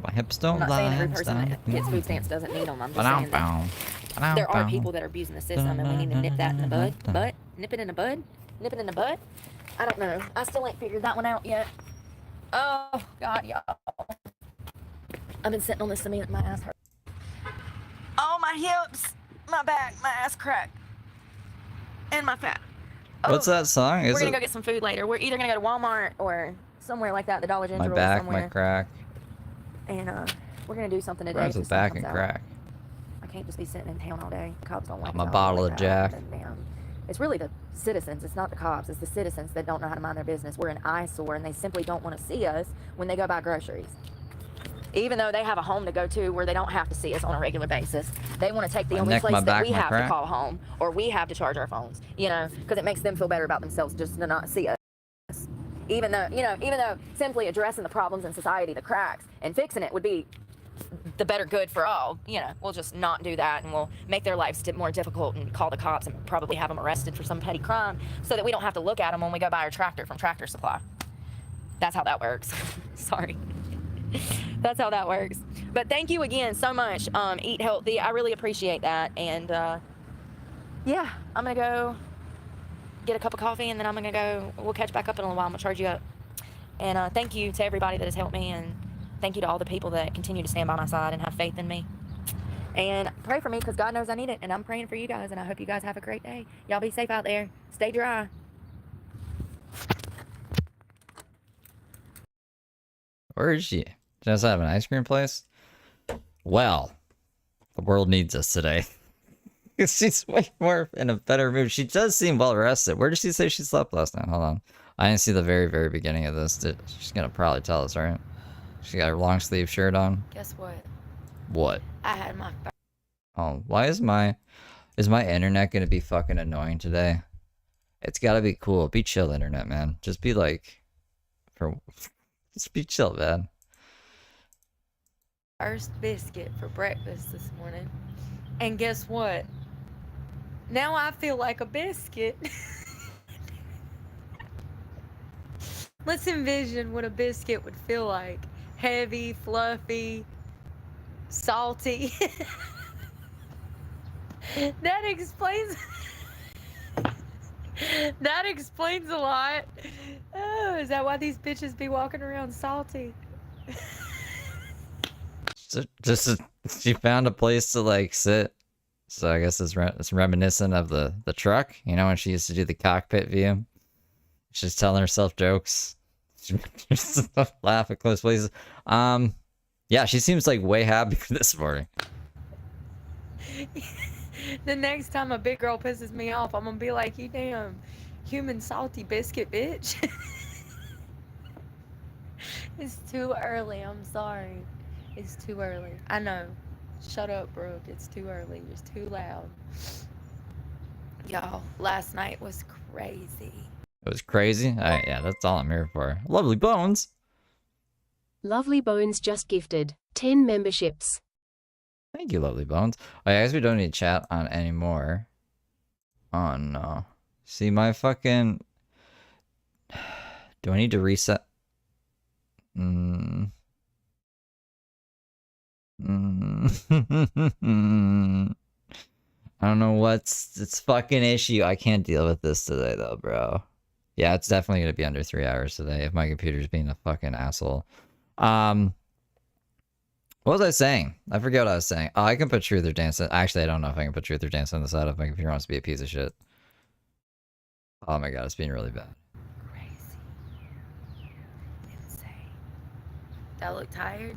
My hips don't lie. I'm not saying every person that gets food stamps doesn't need them. I'm just saying that there are people that are abusing the system, and we need to nip that in the bud. Nip it in the bud. Nip it in the bud. I don't know. I still ain't figured that one out yet. Oh God, y'all. I've been sitting on this cement, my ass hurts. Oh, my hips, my back, my ass crack, and my fat. Oh, what's that song? We're gonna go get some food later. We're either gonna go to Walmart or somewhere like that, the Dollar General. My back, somewhere. my crack. And we're gonna do something today. Rhymes with back and crack. I can't just be sitting in town all day. The cops don't like. I'm a bottle of Jack. It's really the citizens. It's not the cops. It's the citizens that don't know how to mind their business. We're an eyesore, and they simply don't want to see us when they go buy groceries. Even though they have a home to go to where they don't have to see us on a regular basis, they want to take the only place that we have to call home, or we have to charge our phones. You know, because it makes them feel better about themselves just to not see us. Even though simply addressing the problems in society, the cracks, and fixing it would be the better good for all. You know, we'll just not do that, and we'll make their lives more difficult and call the cops and probably have them arrested for some petty crime, so that we don't have to look at them when we go buy our tractor from Tractor Supply. That's how that works. Sorry. That's how that works. But thank you again so much. Eat healthy. I really appreciate that. And yeah, I'm gonna go get a cup of coffee, and then I'm gonna go. We'll catch back up in a little while. I'm gonna charge you up. And thank you to everybody that has helped me, and thank you to all the people that continue to stand by my side and have faith in me. And pray for me, because God knows I need it, and I'm praying for you guys, and I hope you guys have a great day. Y'all be safe out there. Stay dry. Where is she? Does have an ice cream place? Well, the world needs us today. She's way more in a better mood. She does seem well rested. Where did she say she slept last night? Hold on. I didn't see the very, very beginning of this. She's gonna probably tell us, right? She got her long sleeve shirt on. Guess what? What? I had my... Oh, why is my internet gonna be fucking annoying today? It's gotta be cool. Be chill, internet, man. Just be like, just be chill, man. First biscuit for breakfast this morning, and guess what? Now I feel like a biscuit. Let's envision what a biscuit would feel like. Heavy, fluffy, salty. That explains a lot. Oh, is that why these bitches be walking around salty? She found a place to like sit So I guess it's reminiscent of the truck. You know, when she used to do the cockpit view. She's telling herself jokes. Laugh at close places. Yeah, she seems like way happy this morning. The next time a big girl pisses me off, I'm gonna be like, you damn human salty biscuit bitch. It's too early. I'm sorry. It's too early. I know. Shut up, Brooke. It's too early. It's too loud. Y'all, last night was crazy. It was crazy. Yeah, that's all I'm here for. Lovely Bones. Lovely Bones just gifted 10 memberships. Thank you, Lovely Bones. Oh, yeah, I guess we don't need chat on anymore. Oh, no. See, my fucking... Do I need to reset? I don't know what's its fucking issue. I can't deal with this today, though, bro. Yeah, it's definitely going to be under 3 hours today if my computer's being a fucking asshole. What was I saying? I forget what I was saying. Oh, I can put Truth or Dance. Actually, I don't know if I can put Truth or Dance on the side if my computer wants to be a piece of shit. Oh my god, it's being really bad. Crazy. Insane. Do I look tired?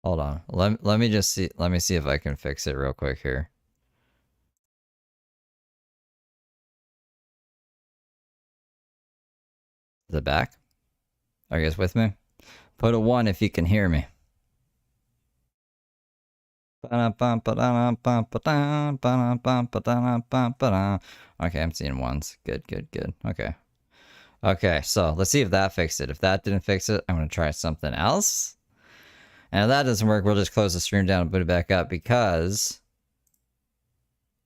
Hold on. Let me just see. Let me see if I can fix it real quick here. Is it back? Are you guys with me? Put a 1 if you can hear me. Okay, I'm seeing 1s. Good. Okay, so let's see if that fixed it. If that didn't fix it, I'm going to try something else. And if that doesn't work, we'll just close the stream down and put it back up because...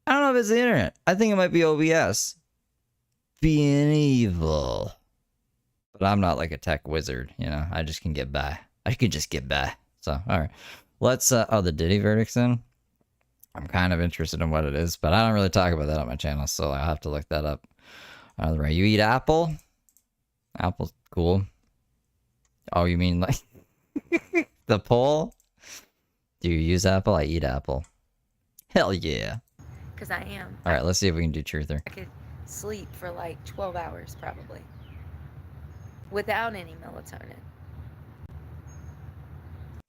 I don't know if it's the internet. I think it might be OBS. Being evil. But I'm not like a tech wizard, you know? I just can get by. I could just get by. So, alright. Let's, oh, the Diddy verdict's in? I'm kind of interested in what it is, but I don't really talk about that on my channel, so I'll have to look that up. Alright, you eat apple? Apple's cool. Oh, you mean like... the poll? Do you use apple? I eat apple. Hell yeah. Because I am. Alright, let's see if we can do truther. I could sleep for like 12 hours probably. Without any melatonin.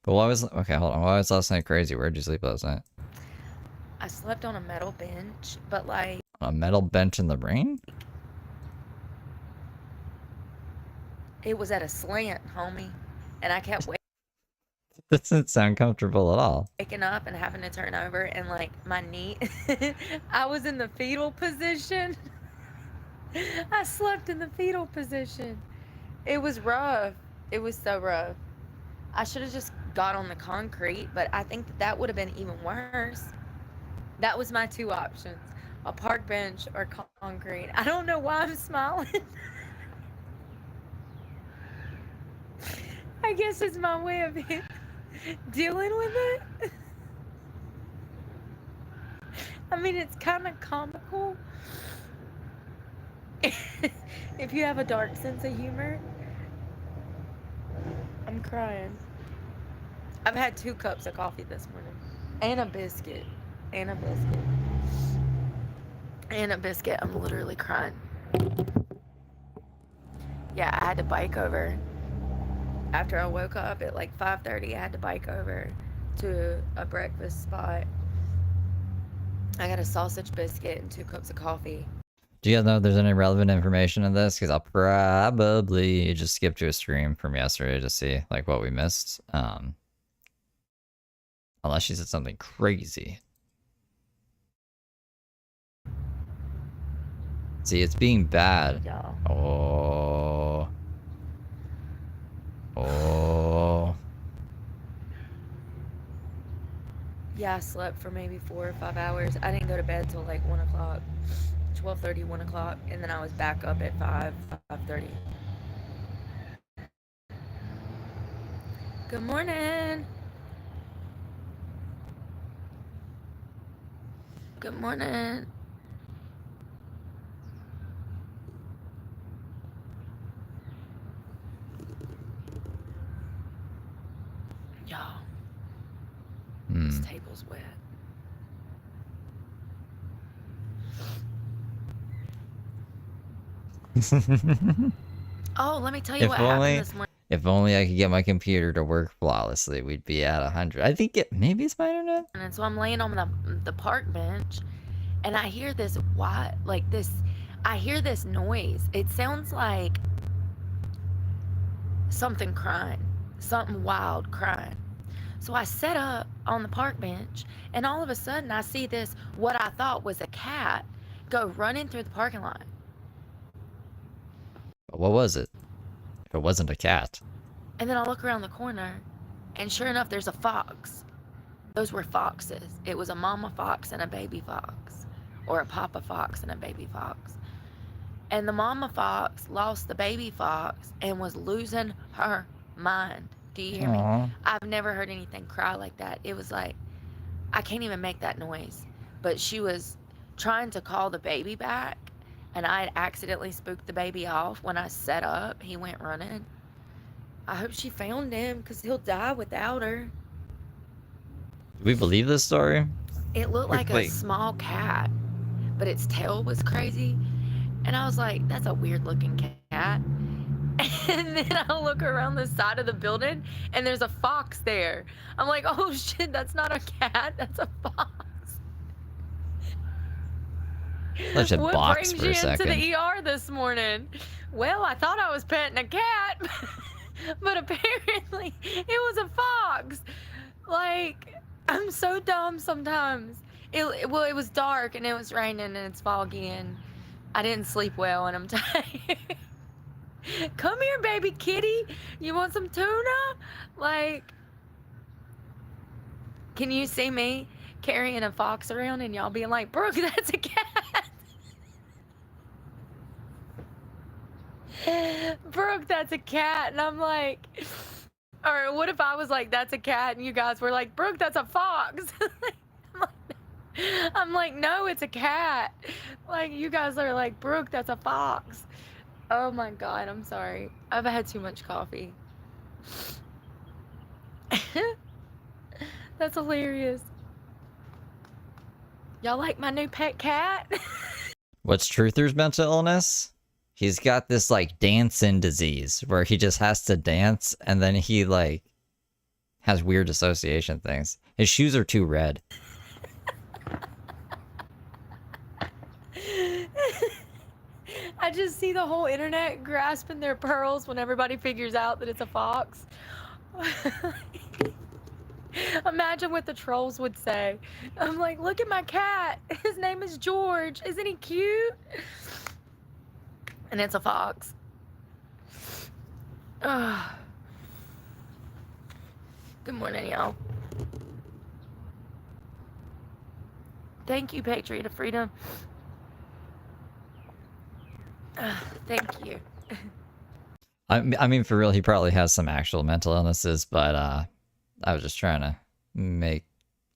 But why was... Okay, hold on. Why was last night crazy? Where'd you sleep last night? I slept on a metal bench, but like... On a metal bench in the rain? It was at a slant, homie. And I kept Doesn't sound comfortable at all. waking up and having to turn over and like my knee... I was in the fetal position. I slept in the fetal position. It was rough. It was so rough. I should have just got on the concrete, but I think that would have been even worse. That was my 2 options. A park bench or concrete. I don't know why I'm smiling. I guess it's my way of dealing with it. I mean, it's kind of comical. If you have a dark sense of humor. I'm crying. I've had 2 cups of coffee this morning. And a biscuit. And a biscuit. I'm literally crying. Yeah, I had to bike over. After I woke up at like 5:30, I had to bike over to a breakfast spot. I got a sausage biscuit and 2 cups of coffee. Do you guys know if there's any relevant information in this? Because I'll probably just skip to a stream from yesterday to see like what we missed. Unless she said something crazy. See, it's being bad. Y'all. Oh. Yeah, I slept for maybe 4 or 5 hours. I didn't go to bed till like 1 o'clock. 12:30, 1 o'clock, and then I was back up at 5:30. Good morning. Good morning. Y'all, this table's wet. Oh, let me tell you If what only, happened this morning. if only I could get my computer to work flawlessly, we'd be at 100. I think maybe it's my internet. And so I'm laying on the park bench, and I hear this I hear this noise. It sounds like something crying, something wild crying. So I set up on the park bench, and all of a sudden I see this, what I thought was a cat, go running through the parking lot. What was it? If it wasn't a cat. And then I look around the corner, and sure enough, there's a fox. Those were foxes. It was a mama fox and a baby fox, or a papa fox and a baby fox. And the mama fox lost the baby fox and was losing her mind. Do you hear Aww. me? I've never heard anything cry like that. It was like, I can't even make that noise. But she was trying to call the baby back, and I had accidentally spooked the baby off. When I set up, he went running. I hope she found him, because he'll die without her. Do we believe this story? It looked like a Wait. small cat, but its tail was crazy. And I was like, that's a weird looking cat. And then I look around the side of the building, and there's a fox there. I'm like, oh shit, that's not a cat, that's a fox. Let's just What box brings for a you into second. the ER this morning? Well, I thought I was petting a cat, but apparently it was a fox. Like, I'm so dumb sometimes. It was dark, and it was raining, and it's foggy, and I didn't sleep well, and I'm tired. Come here, baby kitty. You want some tuna? Like, can you see me carrying a fox around and y'all being like, Brooke, that's a cat. Brooke, that's a cat. And I'm like, or what if I was like, that's a cat, and you guys were like, Brooke, that's a fox. I'm like, no, it's a cat. Like, you guys are like, Brooke, that's a fox. Oh my God, I'm sorry. I've had too much coffee. That's hilarious. Y'all like my new pet cat? What's Truther's mental illness? He's got this like dancing disease where he just has to dance, and then he like has weird association things. His shoes are too red. I just see the whole internet grasping their pearls when everybody figures out that it's a fox. Imagine what the trolls would say. I'm like, look at my cat. His name is George. Isn't he cute? And it's a fox. Ugh. Good morning, y'all. Thank you, Patriot of Freedom. Thank you. I mean, for real, he probably has some actual mental illnesses, but I was just trying to make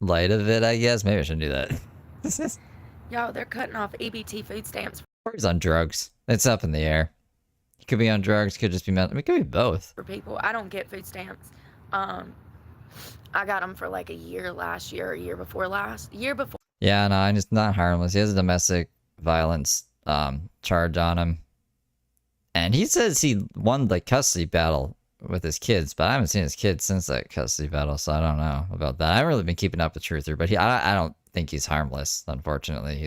light of it, I guess. Maybe I shouldn't do that. Y'all, they're cutting off EBT food stamps Or he's on drugs. It's up in the air. He could be on drugs, could just be mental. I mean, it could be both. for people. I don't get food stamps. I got them for like a year last year, or a year before last. Year before. Yeah, no, and it's not harmless. He has a domestic violence charge on him. And he says he won the custody battle with his kids, but I haven't seen his kids since that custody battle, so I don't know about that. I haven't really been keeping up with Truther, but I don't think he's harmless, unfortunately.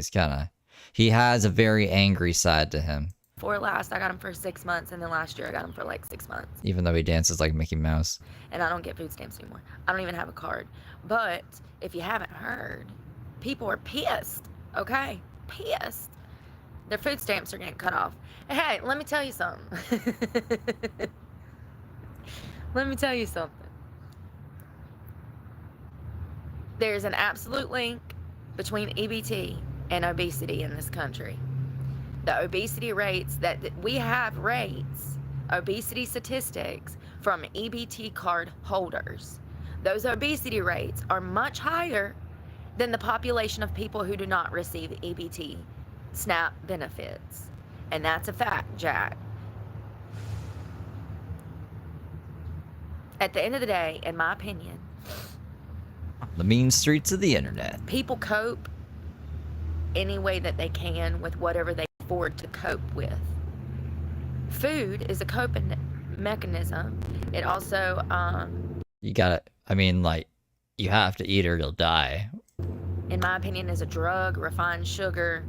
He has a very angry side to him. Before last, I got them for 6 months, and then last year I got them for like 6 months. Even though he dances like Mickey Mouse. And I don't get food stamps anymore. I don't even have a card. But if you haven't heard, people are pissed, okay? Pissed. Their food stamps are getting cut off. Hey, let me tell you something. Let me tell you something. There's an absolute link between EBT and obesity in this country. The obesity rates that we have obesity statistics from EBT card holders. Those obesity rates are much higher than the population of people who do not receive EBT SNAP benefits. And that's a fact, Jack. At the end of the day, in my opinion, The mean streets of the internet. people cope any way that they can with whatever they afford to cope with. Food is a coping mechanism. It also, You gotta, I mean, like, you have to eat or you'll die. in my opinion, is a drug, refined sugar,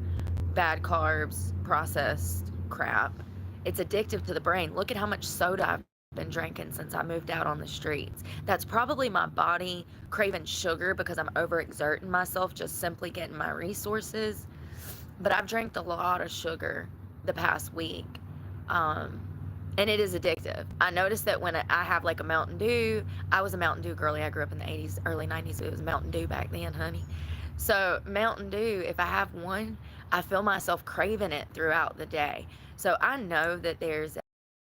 bad carbs, processed crap. It's addictive to the brain. Look at how much soda I've been drinking since I moved out on the streets. That's probably my body craving sugar because I'm overexerting myself, just simply getting my resources. But I've drank a lot of sugar the past week. And it is addictive. I noticed that when I have like a Mountain Dew, I was a Mountain Dew girly. I grew up in the 80s, early 90s. It was Mountain Dew back then, honey. So Mountain Dew, if I have one, I feel myself craving it throughout the day. So I know that there's... You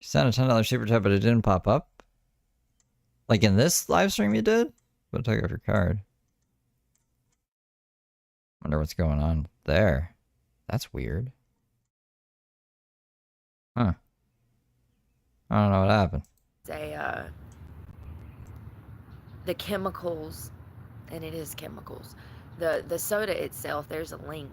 sent a $10 super chat, but it didn't pop up? Like in this live stream you did? But take off your card. Wonder what's going on there. That's weird. Huh. I don't know what happened. The chemicals, and it is chemicals. The soda itself, there's a link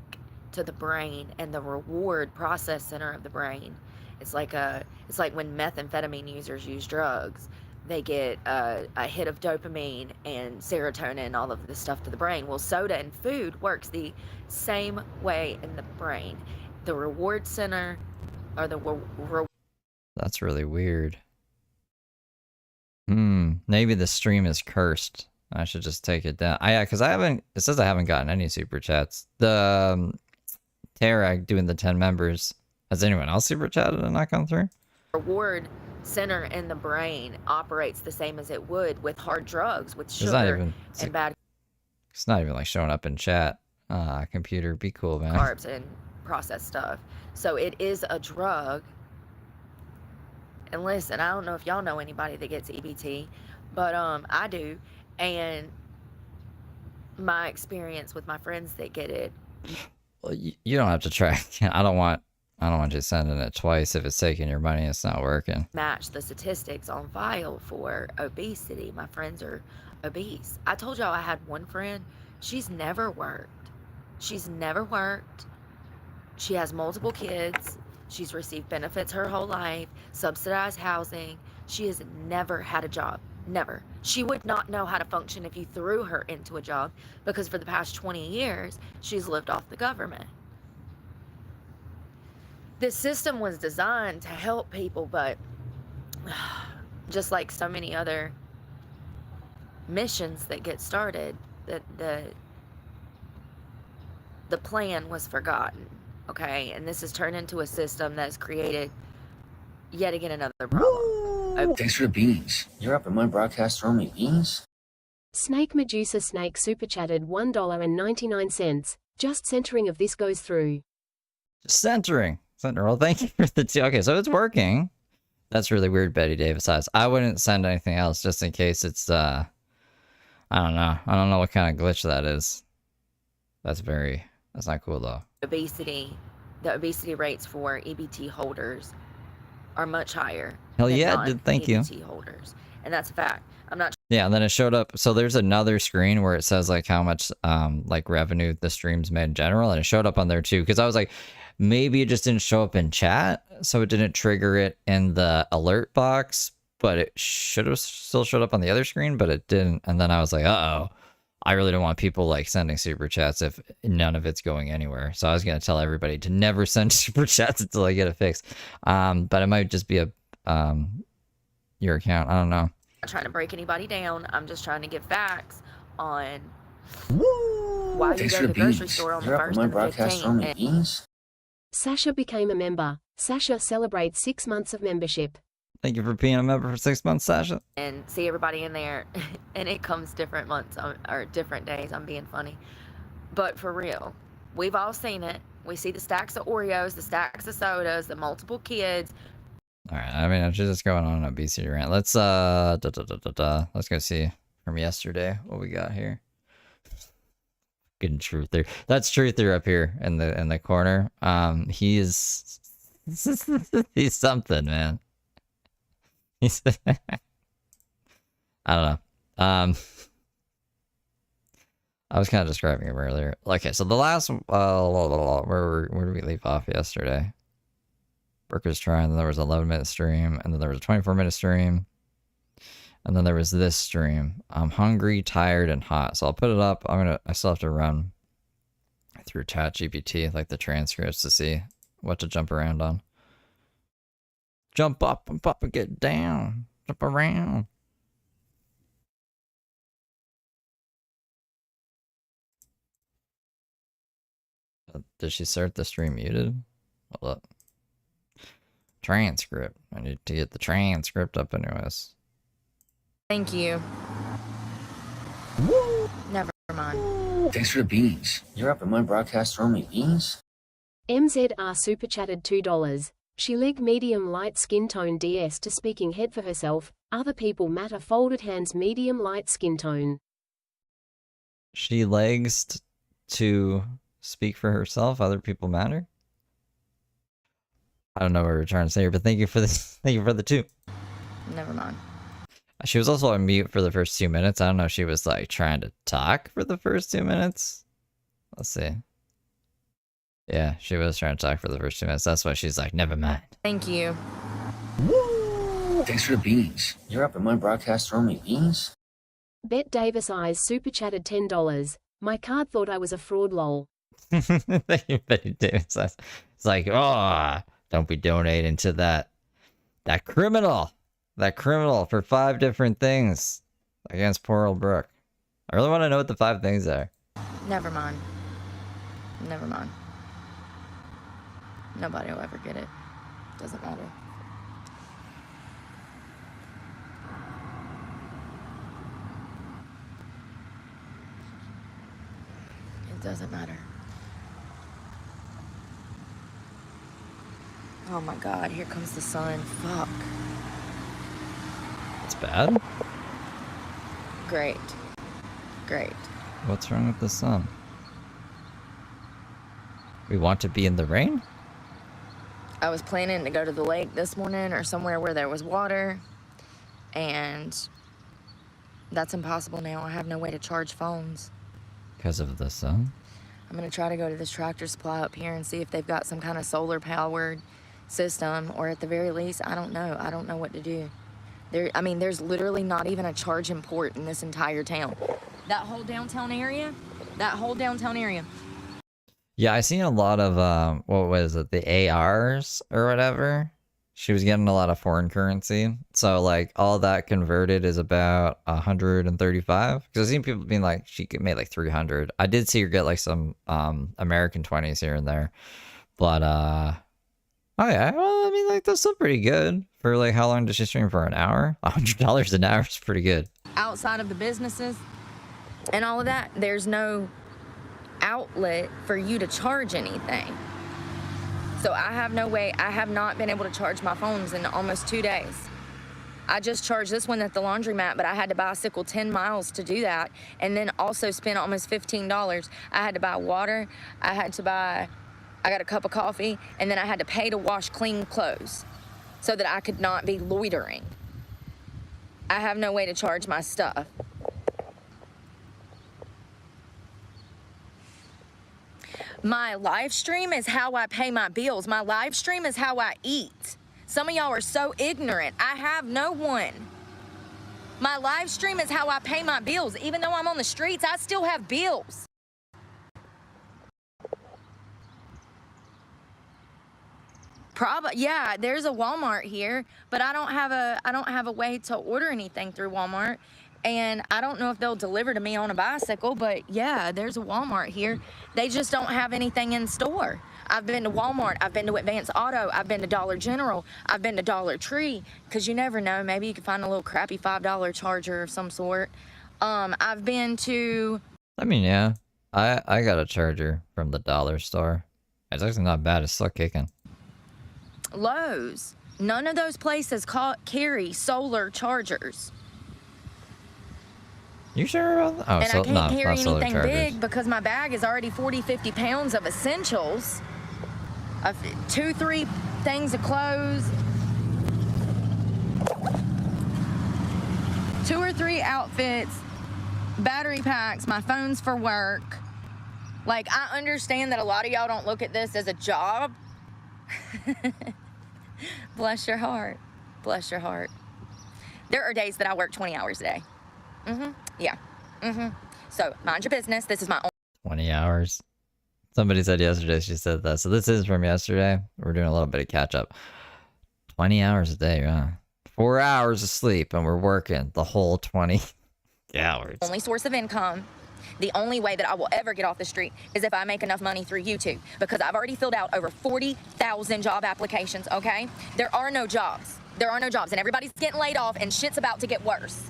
to the brain and the reward process center of the brain. It's like when methamphetamine users use drugs. They get a hit of dopamine and serotonin and all of this stuff to the brain. Well, soda and food works the same way in the brain. The reward center, or the That's really weird. Maybe the stream is cursed. I should just take it down. Because it says I haven't gotten any super chats. The Tara doing the 10 members. Has anyone else super chatted and not gone through? reward center in the brain operates the same as it would with hard drugs, with sugar and bad It's not even like showing up in chat. Computer, be cool, man. carbs and processed stuff. So it is a drug. And listen, I don't know if y'all know anybody that gets EBT, but I do. And my experience with my friends that get it. Well, you don't have to track. I don't want you sending it twice. If it's taking your money, it's not working. Match the statistics on file for obesity. My friends are obese. I told y'all I had one friend. She's never worked. She's never worked. She has multiple kids. She's received benefits her whole life, subsidized housing. She has never had a job. Never. She would not know how to function if you threw her into a job, because for the past 20 years, she's lived off the government. This system was designed to help people, but just like so many other missions that get started, the plan was forgotten, okay? And this has turned into a system that's created yet again another problem. Thanks for the beans. You're up in my broadcast throwing me beans? Snake Medusa Snake super chatted $1.99. Just centering of this goes through. Just centering. Well, thank you for the two. Okay, so it's working. That's really weird, Betty Davis eyes. I wouldn't send anything else just in case it's I don't know. I don't know what kind of glitch that is. That's not cool though. Obesity, the obesity rates for EBT holders are much higher. Hell than yeah, dude, thank you. non-EBT holders, and that's a fact. I'm not. Yeah, and then it showed up. So there's another screen where it says like how much like revenue the stream's made in general, and it showed up on there too. Because I was like, maybe it just didn't show up in chat, so it didn't trigger it in the alert box, but it should have still showed up on the other screen, but it didn't. And then I was like, uh-oh, I really don't want people like sending super chats if none of it's going anywhere. So I was gonna tell everybody to never send super chats until I get it fixed. But it might just be a your account. I don't know. Not trying to break anybody down. I'm just trying to give facts on why you go to the grocery store on the You're up in 1st my and the broadcast throwing 15th. me beans? Sasha became a member. Sasha celebrates 6 months of membership. Thank you for being a member for 6 months, Sasha. And see everybody in there, and it comes different months or different days. I'm being funny, but for real, we've all seen it. We see the stacks of Oreos, the stacks of sodas, the multiple kids. All right, I mean, I'm just going on an obesity rant. Let's let's go see from yesterday what we got here. Good Truther. That's Truther up here in the corner. He's he's something, man. He's I don't know. I was kind of describing him earlier. Okay, so the last where did we leave off yesterday? Brooke was trying, then there was an 11-minute stream, and then there was a 24-minute stream, and then there was this stream. I'm hungry, tired, and hot, so I'll put it up. I still have to run through ChatGPT, like the transcripts, to see what to jump around on. Jump up and get down. Jump around. Did she start the stream muted? Hold up. Transcript. I need to get the transcript up anyways. Thank you. Woo! Never mind. Thanks for the beans. You're up in my broadcast for me. Beans? MZR super chatted $2. She leg medium light skin tone DS to speaking head for herself. Other people matter folded hands medium light skin tone. She legs to speak for herself. Other people matter. I don't know what we're trying to say here, but thank you for this. Thank you for the 2. Never mind. She was also on mute for the first 2 minutes. I don't know if she was like trying to talk for the first 2 minutes. Let's see. Yeah, she was trying to talk for the first 2 minutes. That's why she's like, never mind. Thank you. Woo! Thanks for the beans. You're up in my broadcast for me. Beans? Bet Davis Eyes super chatted $10. My card thought I was a fraud lol. Thank you, Betty Davis. It's like, oh, don't be donating to that criminal. That criminal for 5 different things against poor old Brooke. I really want to know what the 5 things are. Never mind. Never mind. Nobody will ever get it. Doesn't matter. It doesn't matter. Oh my God, here comes the sun. Fuck. It's bad? Great. Great. What's wrong with the sun? We want to be in the rain? I was planning to go to the lake this morning or somewhere where there was water, and that's impossible now. I have no way to charge phones. Because of the sun? I'm gonna try to go to this Tractor Supply up here and see if they've got some kind of solar powered system, or at the very least, I don't know. I don't know what to do. There's literally not even a charging port in this entire town. That whole downtown area. Yeah, I seen a lot of, what was it, the ARs or whatever. She was getting a lot of foreign currency. So, like, all that converted is about 135. Because I've seen people being like, she made like 300. I did see her get like some American 20s here and there. But, oh yeah, well, I mean, like, that's still pretty good. For, like, how long does she stream for? An hour? $100 an hour is pretty good. Outside of the businesses and all of that, there's no outlet for you to charge anything. So I have no way. I have not been able to charge my phones in almost 2 days. I just charged this one at the laundromat, but I had to bicycle 10 miles to do that, and then also spend almost $15. I had to buy water. I got a cup of coffee, and then I had to pay to wash clean clothes so that I could not be loitering. I have no way to charge my stuff. My live stream is how I pay my bills. My live stream is how I eat. Some of y'all are so ignorant. I have no one. My live stream is how I pay my bills. Even though I'm on the streets, I still have bills. Yeah, there's a Walmart here, but I don't have a way to order anything through Walmart. And I don't know if they'll deliver to me on a bicycle, but yeah, there's a Walmart here. They just don't have anything in store. I've been to Walmart, I've been to Advance Auto, I've been to Dollar General, I've been to Dollar Tree, because you never know, maybe you can find a little crappy $5 charger of some sort. I've been to... I mean, yeah, I got a charger from the dollar store. It's actually not bad, it's still kicking. Lowe's. None of those places carry solar chargers. You sure about that? Oh, and so, I can't no, carry not solar anything chargers. big because my bag is already 40, 50 pounds of essentials. 2, 3 things of clothes. 2 or 3 outfits, battery packs, my phone's for work. Like, I understand that a lot of y'all don't look at this as a job. Bless your heart. Bless your heart. There are days that I work 20 hours a day. Yeah. So mind your business. This is my own 20 hours. Somebody said yesterday she said that. So this is from yesterday. We're doing a little bit of catch up. 20 hours a day, yeah. 4 hours of sleep and we're working the whole 20 hours. only source of income. The only way that I will ever get off the street is if I make enough money through YouTube, because I've already filled out over 40,000 job applications, okay? There are no jobs. There are no jobs, and everybody's getting laid off, and shit's about to get worse.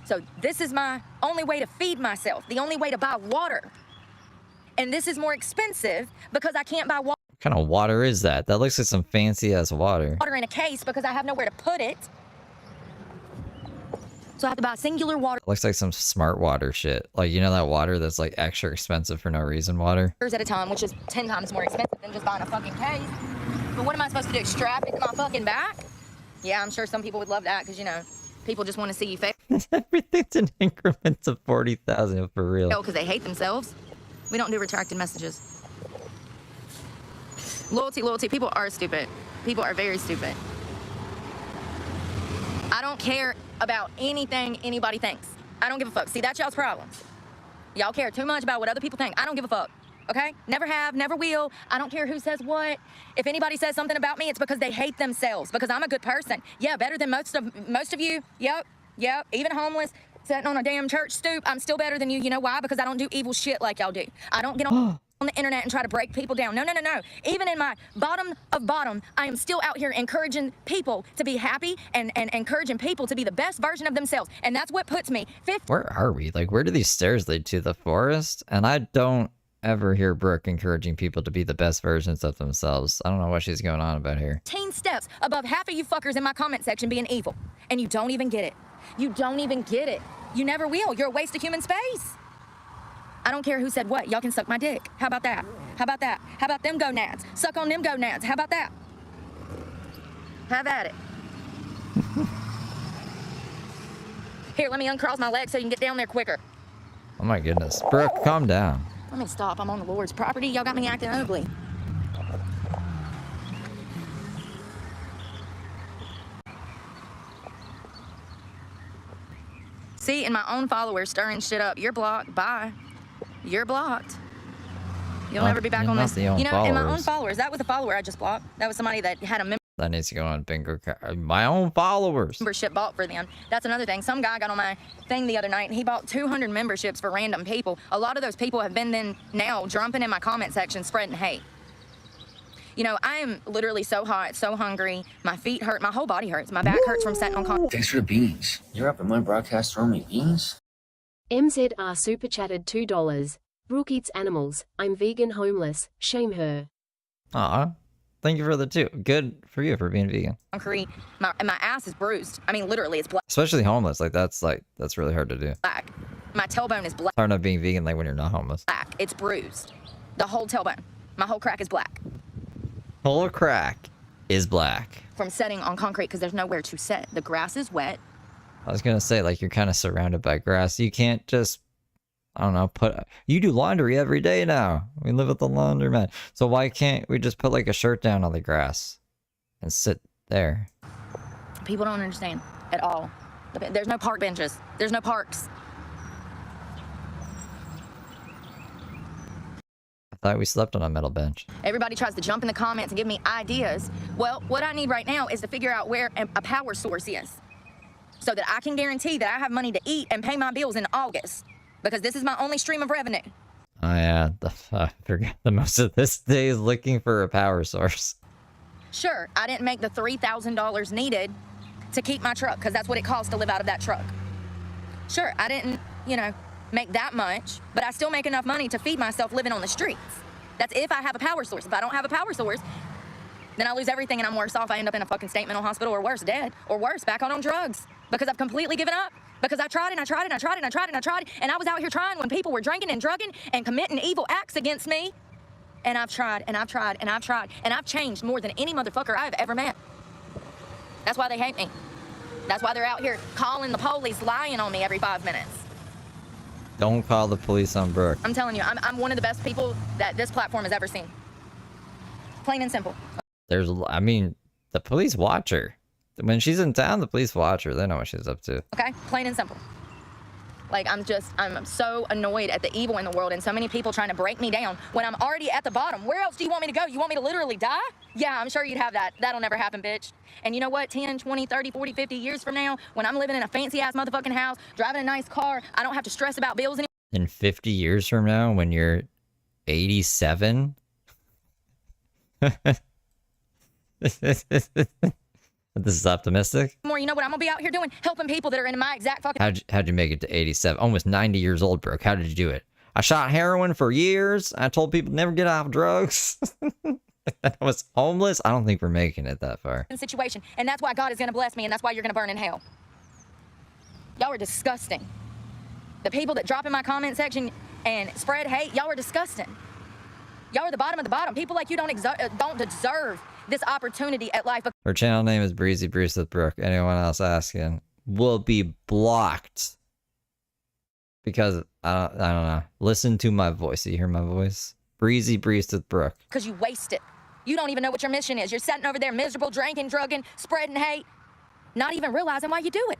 So this is my only way to feed myself, the only way to buy water. And this is more expensive because I can't buy water. What kind of water is that? That looks like some fancy ass water. Water in a case because I have nowhere to put it. So I have to buy singular water. Looks like some smart water shit. Like, you know that water that's like extra expensive for no reason water? At a time, which is 10 times more expensive than just buying a fucking case. But what am I supposed to do? Strap it to my fucking back? Yeah, I'm sure some people would love that because, you know, people just want to see you fail Everything's in increments of 40,000 for real. because they hate themselves. We don't do retracted messages. Loyalty, loyalty. People are stupid. People are very stupid. I don't care about anything anybody thinks. I don't give a fuck. See, that's y'all's problem. Y'all care too much about what other people think. I don't give a fuck. Okay? Never have, never will. I don't care who says what. If anybody says something about me, it's because they hate themselves. Because I'm a good person. Yeah, better than most of you. Yep. Even homeless, sitting on a damn church stoop. I'm still better than you. You know why? Because I don't do evil shit like y'all do. I don't get on the internet and try to break people down. No. Even in my bottom of bottom, I am still out here encouraging people to be happy and encouraging people to be the best version of themselves. And that's what puts me 50. Where are we? Like, where do these stairs lead to? The forest? And I don't ever hear Brooke encouraging people to be the best versions of themselves. I don't know what she's going on about here. 10 steps above half of you fuckers in my comment section being evil. And you don't even get it. You don't even get it. You never will. You're a waste of human space. I don't care who said what. Y'all can suck my dick. How about that? How about that? How about them gonads? Suck on them gonads. How about that? Have at it. Here, let me uncross my legs so you can get down there quicker. Oh my goodness. Brooke, calm down. Let me stop. I'm on the Lord's property. Y'all got me acting ugly. See, and my own followers stirring shit up. You're blocked. Bye. You're blocked. You'll never be back on this. You know, and my own followers. That was a follower I just blocked. That was somebody that had a That needs to go on bingo card. My own followers. membership bought for them. That's another thing. Some guy got on my thing the other night and he bought 200 memberships for random people. A lot of those people have been then now jumping in my comment section spreading hate. You know, I am literally so hot, so hungry. My feet hurt. My whole body hurts. My back hurts from sitting on comment. Thanks for the beans. You're up at my broadcast throwing me beans? MZR super chatted $2. Brooke eats animals. I'm vegan homeless. Shame her. Aw. Thank you for the 2. Good for you for being vegan. Concrete. My ass is bruised. I mean, literally, it's Especially homeless. That's really hard to do. black. My tailbone is black. It's hard not being vegan like when you're not homeless. It's bruised. The whole tailbone. My whole crack is black. Whole crack is black. From sitting on concrete because there's nowhere to sit. The grass is wet. I was gonna say, like, you're kind of surrounded by grass. You can't just, I don't know, you do laundry every day now. We live at the laundromat. So why can't we just put like a shirt down on the grass and sit there? People don't understand at all. There's no park benches. There's no parks. I thought we slept on a metal bench. Everybody tries to jump in the comments and give me ideas. Well, what I need right now is to figure out where a power source is so that I can guarantee that I have money to eat and pay my bills in August, because this is my only stream of revenue. Oh yeah, I forgot the most of this day is looking for a power source. Sure, I didn't make the $3,000 needed to keep my truck, because that's what it costs to live out of that truck. Sure, I didn't, make that much, but I still make enough money to feed myself living on the streets. That's if I have a power source. If I don't have a power source, then I lose everything and I'm worse off. I end up in a fucking state mental hospital, or worse, dead, or worse, back on drugs, because I've completely given up. Because I tried and I tried and I tried and I tried and I tried, and I was out here trying when people were drinking and drugging and committing evil acts against me. And I've tried and I've tried and I've tried, and I've changed more than any motherfucker I've ever met. That's why they hate me. That's why they're out here calling the police, lying on me every 5 minutes. Don't call the police on Brooke. I'm telling you, I'm one of the best people that this platform has ever seen. Plain and simple. The police watch her. When she's in town, the police watch her. They know what she's up to. Okay, plain and simple. Like, I'm so annoyed at the evil in the world and so many people trying to break me down when I'm already at the bottom. Where else do you want me to go? You want me to literally die? Yeah, I'm sure you'd have that. That'll never happen, bitch. And you know what? 10, 20, 30, 40, 50 years from now, when I'm living in a fancy-ass motherfucking house, driving a nice car, I don't have to stress about bills anymore. In 50 years from now, when you're 87? This is optimistic. You know what I'm gonna be out here doing? Helping people that are in my exact fucking... How'd you make it to 87? Almost 90 years old, Brooke. How did you do it? I shot heroin for years. I told people never get off drugs. I was homeless. I don't think we're making it that far. Situation, and that's why God is gonna bless me, and that's why you're gonna burn in hell. Y'all are disgusting. The people that drop in my comment section and spread hate, y'all are disgusting. Y'all are the bottom of the bottom. People like you don't deserve this opportunity at life. Her channel name is Breezy Breeze with Brooke. Anyone else asking will be blocked because I don't know. Listen to my voice. You hear my voice? Breezy Breeze with Brooke. Because you waste it. You don't even know what your mission is. You're sitting over there miserable, drinking, drugging, spreading hate, not even realizing why you do it.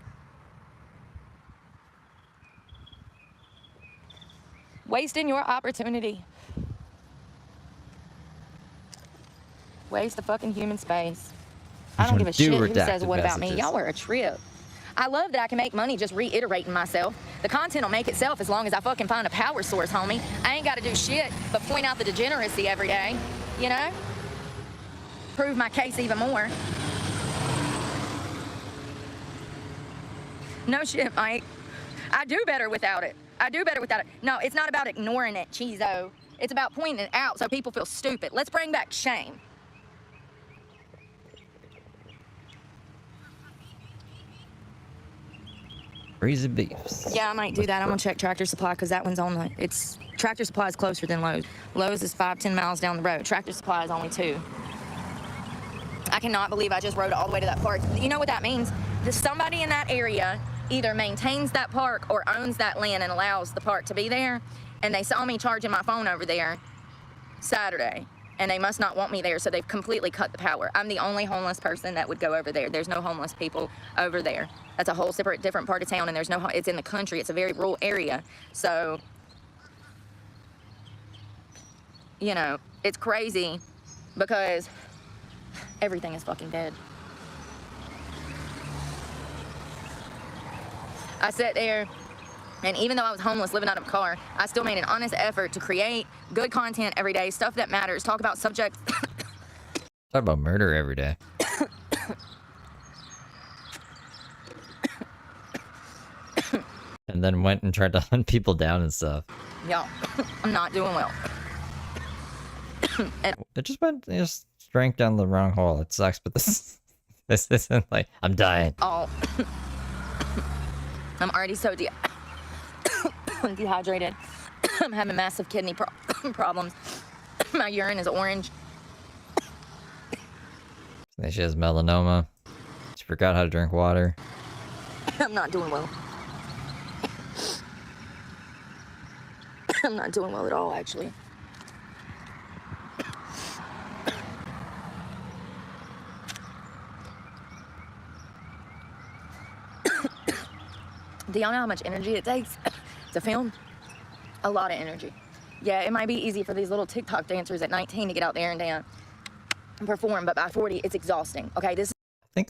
Wasting your opportunity. Waste the fucking human space. I don't give a shit who says what about me. Y'all are a trip. I love that I can make money just reiterating myself. The content will make itself as long as I fucking find a power source, homie. I ain't got to do shit but point out the degeneracy every day, you know? Prove my case even more. No shit, Mike. I do better without it. I do better without it. No, it's not about ignoring it, Chizo. It's about pointing it out so people feel stupid. Let's bring back shame. Breezy Beefs. Yeah, I might do that. I'm gonna check Tractor Supply because that one's on the. It's Tractor Supply is closer than Lowe's. Lowe's is 5-10 miles down the road. Tractor Supply is only 2. I cannot believe I just rode all the way to that park. You know what that means? That somebody in that area either maintains that park or owns that land and allows the park to be there. And they saw me charging my phone over there Saturday. And they must not want me there, so they've completely cut the power. I'm the only homeless person that would go over there. There's no homeless people over there. That's a whole separate, different part of town, and there's no. It's in the country. It's a very rural area. So, you know, it's crazy because everything is fucking dead. I sat there. And even though I was homeless, living out of a car, I still made an honest effort to create good content every day, stuff that matters, talk about subjects. Talk about murder every day. And then went and tried to hunt people down and stuff. Yo, I'm not doing well. It just went, just drank down the wrong hole. It sucks, but this isn't like, I'm dying. Oh, I'm already so dehydrated. I'm having massive kidney problems. My urine is orange. She has melanoma. She forgot how to drink water. I'm not doing well. I'm not doing well at all, actually. Do y'all know how much energy it takes to film? A lot of energy. Yeah, it might be easy for these little TikTok dancers at 19 to get out there and dance and perform, but by 40, it's exhausting. Okay, this. I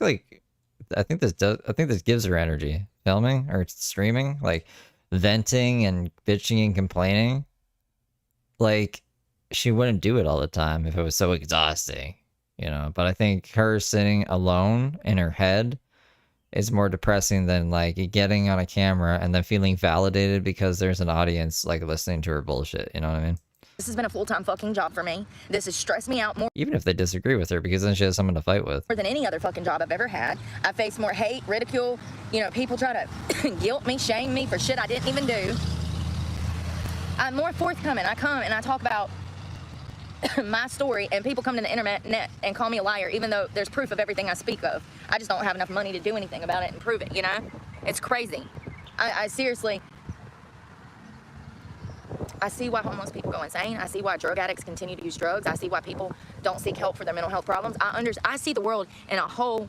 think this gives her energy. Filming or streaming, like venting and bitching and complaining. Like, she wouldn't do it all the time if it was so exhausting, you know. But I think her sitting alone in her head is more depressing than like getting on a camera and then feeling validated because there's an audience like listening to her bullshit. You know what I mean? This has been a full-time fucking job for me. This has stressed me out more. Even if they disagree with her, because then she has someone to fight with. More than any other fucking job I've ever had. I faced more hate, ridicule. You know, people try to guilt me, shame me for shit I didn't even do. I'm more forthcoming. I come and I talk about my story, and people come to the internet and call me a liar, even though there's proof of everything I speak of. I just don't have enough money to do anything about it and prove it, you know? It's crazy. I seriously, I see why homeless people go insane. I see why drug addicts continue to use drugs. I see why people don't seek help for their mental health problems. I see the world in a whole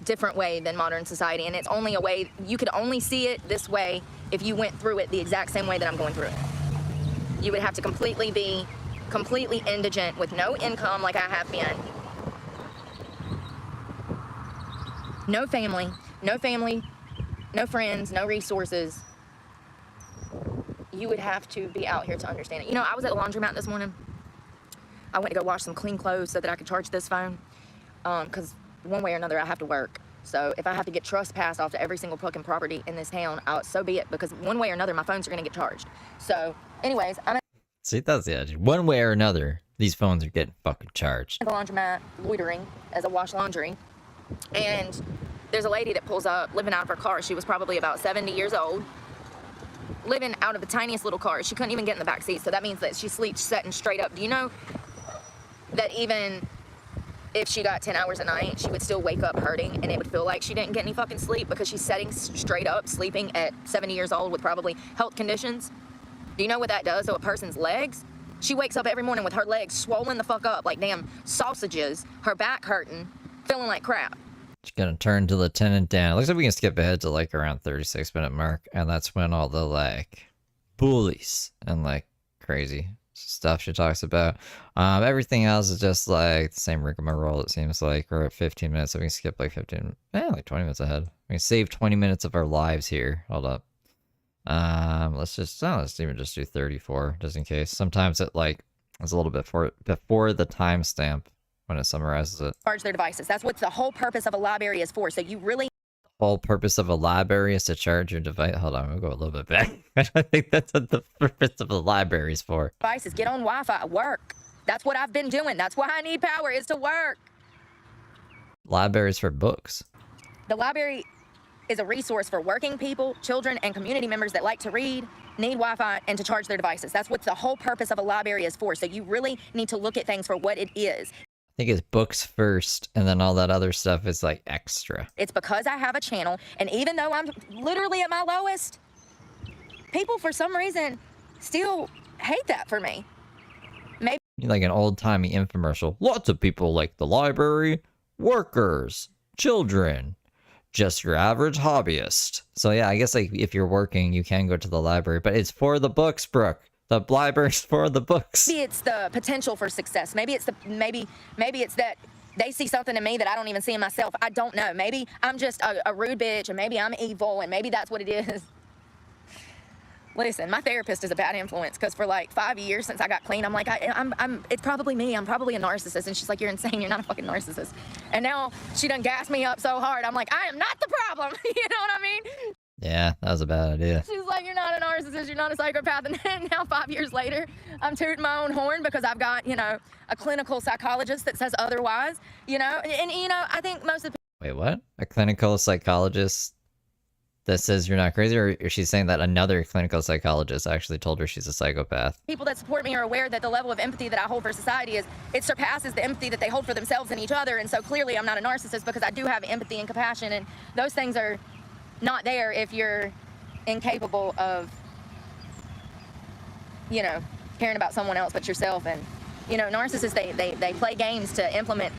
different way than modern society, and it's only a way, you could only see it this way if you went through it the exact same way that I'm going through it. You would have to be completely indigent with no income like I have been. No family, no friends, no resources. You would have to be out here to understand it. You know, I was at the laundromat this morning. I went to go wash some clean clothes so that I could charge this phone. Because one way or another, I have to work. So if I have to get trespassed off to every single fucking property in this town, so be it. Because one way or another, my phones are going to get charged. So anyways, I'm at See, that's the edge. One way or another, these phones are getting fucking charged. the laundromat loitering as I wash laundry. And there's a lady that pulls up, living out of her car. She was probably about 70 years old, living out of the tiniest little car. She couldn't even get in the back seat, so that means that she sleeps sitting straight up. Do you know that even if she got 10 hours a night, she would still wake up hurting, and it would feel like she didn't get any fucking sleep because she's sitting straight up, sleeping at 70 years old with probably health conditions? Do you know what that does to a person's legs? She wakes up every morning with her legs swollen the fuck up like damn sausages, her back hurting, feeling like crap. She's gonna turn to Lieutenant Dan. It looks like we can skip ahead to like around 36-minute mark, and that's when all the like bullies and like crazy stuff she talks about. Everything else is just like the same rigmarole. It seems like we're at 15 minutes, so we can skip like like 20 minutes ahead. We can save 20 minutes of our lives here. Hold up. Let's even just do 34 just in case. Sometimes it like is a little bit before the timestamp when it summarizes it. Charge their devices. That's what the whole purpose of a library is for. So you really Whole purpose of a library is to charge your device. Hold on, we'll go a little bit back. I think that's what the purpose of the library is for. devices, get on Wi-Fi, work. That's what I've been doing. That's why I need power, is to work. Libraries for books. The library is a resource for working people, children, and community members that like to read, need Wi-Fi, and to charge their devices. That's what the whole purpose of a library is for. So you really need to look at things for what it is. I think it's books first, and then all that other stuff is like extra. It's because I have a channel, and even though I'm literally at my lowest, people for some reason still hate that for me. Maybe Like an old-timey infomercial. Lots of people like the library. Workers. Children. Just your average hobbyist. So yeah, I guess like if you're working, you can go to the library, but it's for the books, Brooke. The library's for the books. maybe it's the potential for success. Maybe it's that they see something in me that I don't even see in myself. I don't know. Maybe I'm just a rude bitch, and maybe I'm evil, and maybe that's what it is. Listen, my therapist is a bad influence because for like 5 years since I got clean, I'm like, it's probably me. I'm probably a narcissist. And she's like, you're insane. You're not a fucking narcissist. And now she done gassed me up so hard. I'm like, I am not the problem. You know what I mean? Yeah, that was a bad idea. She's like, you're not a narcissist. You're not a psychopath. And then now 5 years later, I'm tooting my own horn because I've got, a clinical psychologist that says otherwise, and I think most of the Wait, what? A clinical psychologist that says you're not crazy, or is she saying that another clinical psychologist actually told her she's a psychopath? people that support me are aware that the level of empathy that I hold for society it surpasses the empathy that they hold for themselves and each other. And so clearly I'm not a narcissist because I do have empathy and compassion, and those things are not there if you're incapable of, caring about someone else but yourself. And, narcissists, they play games to implement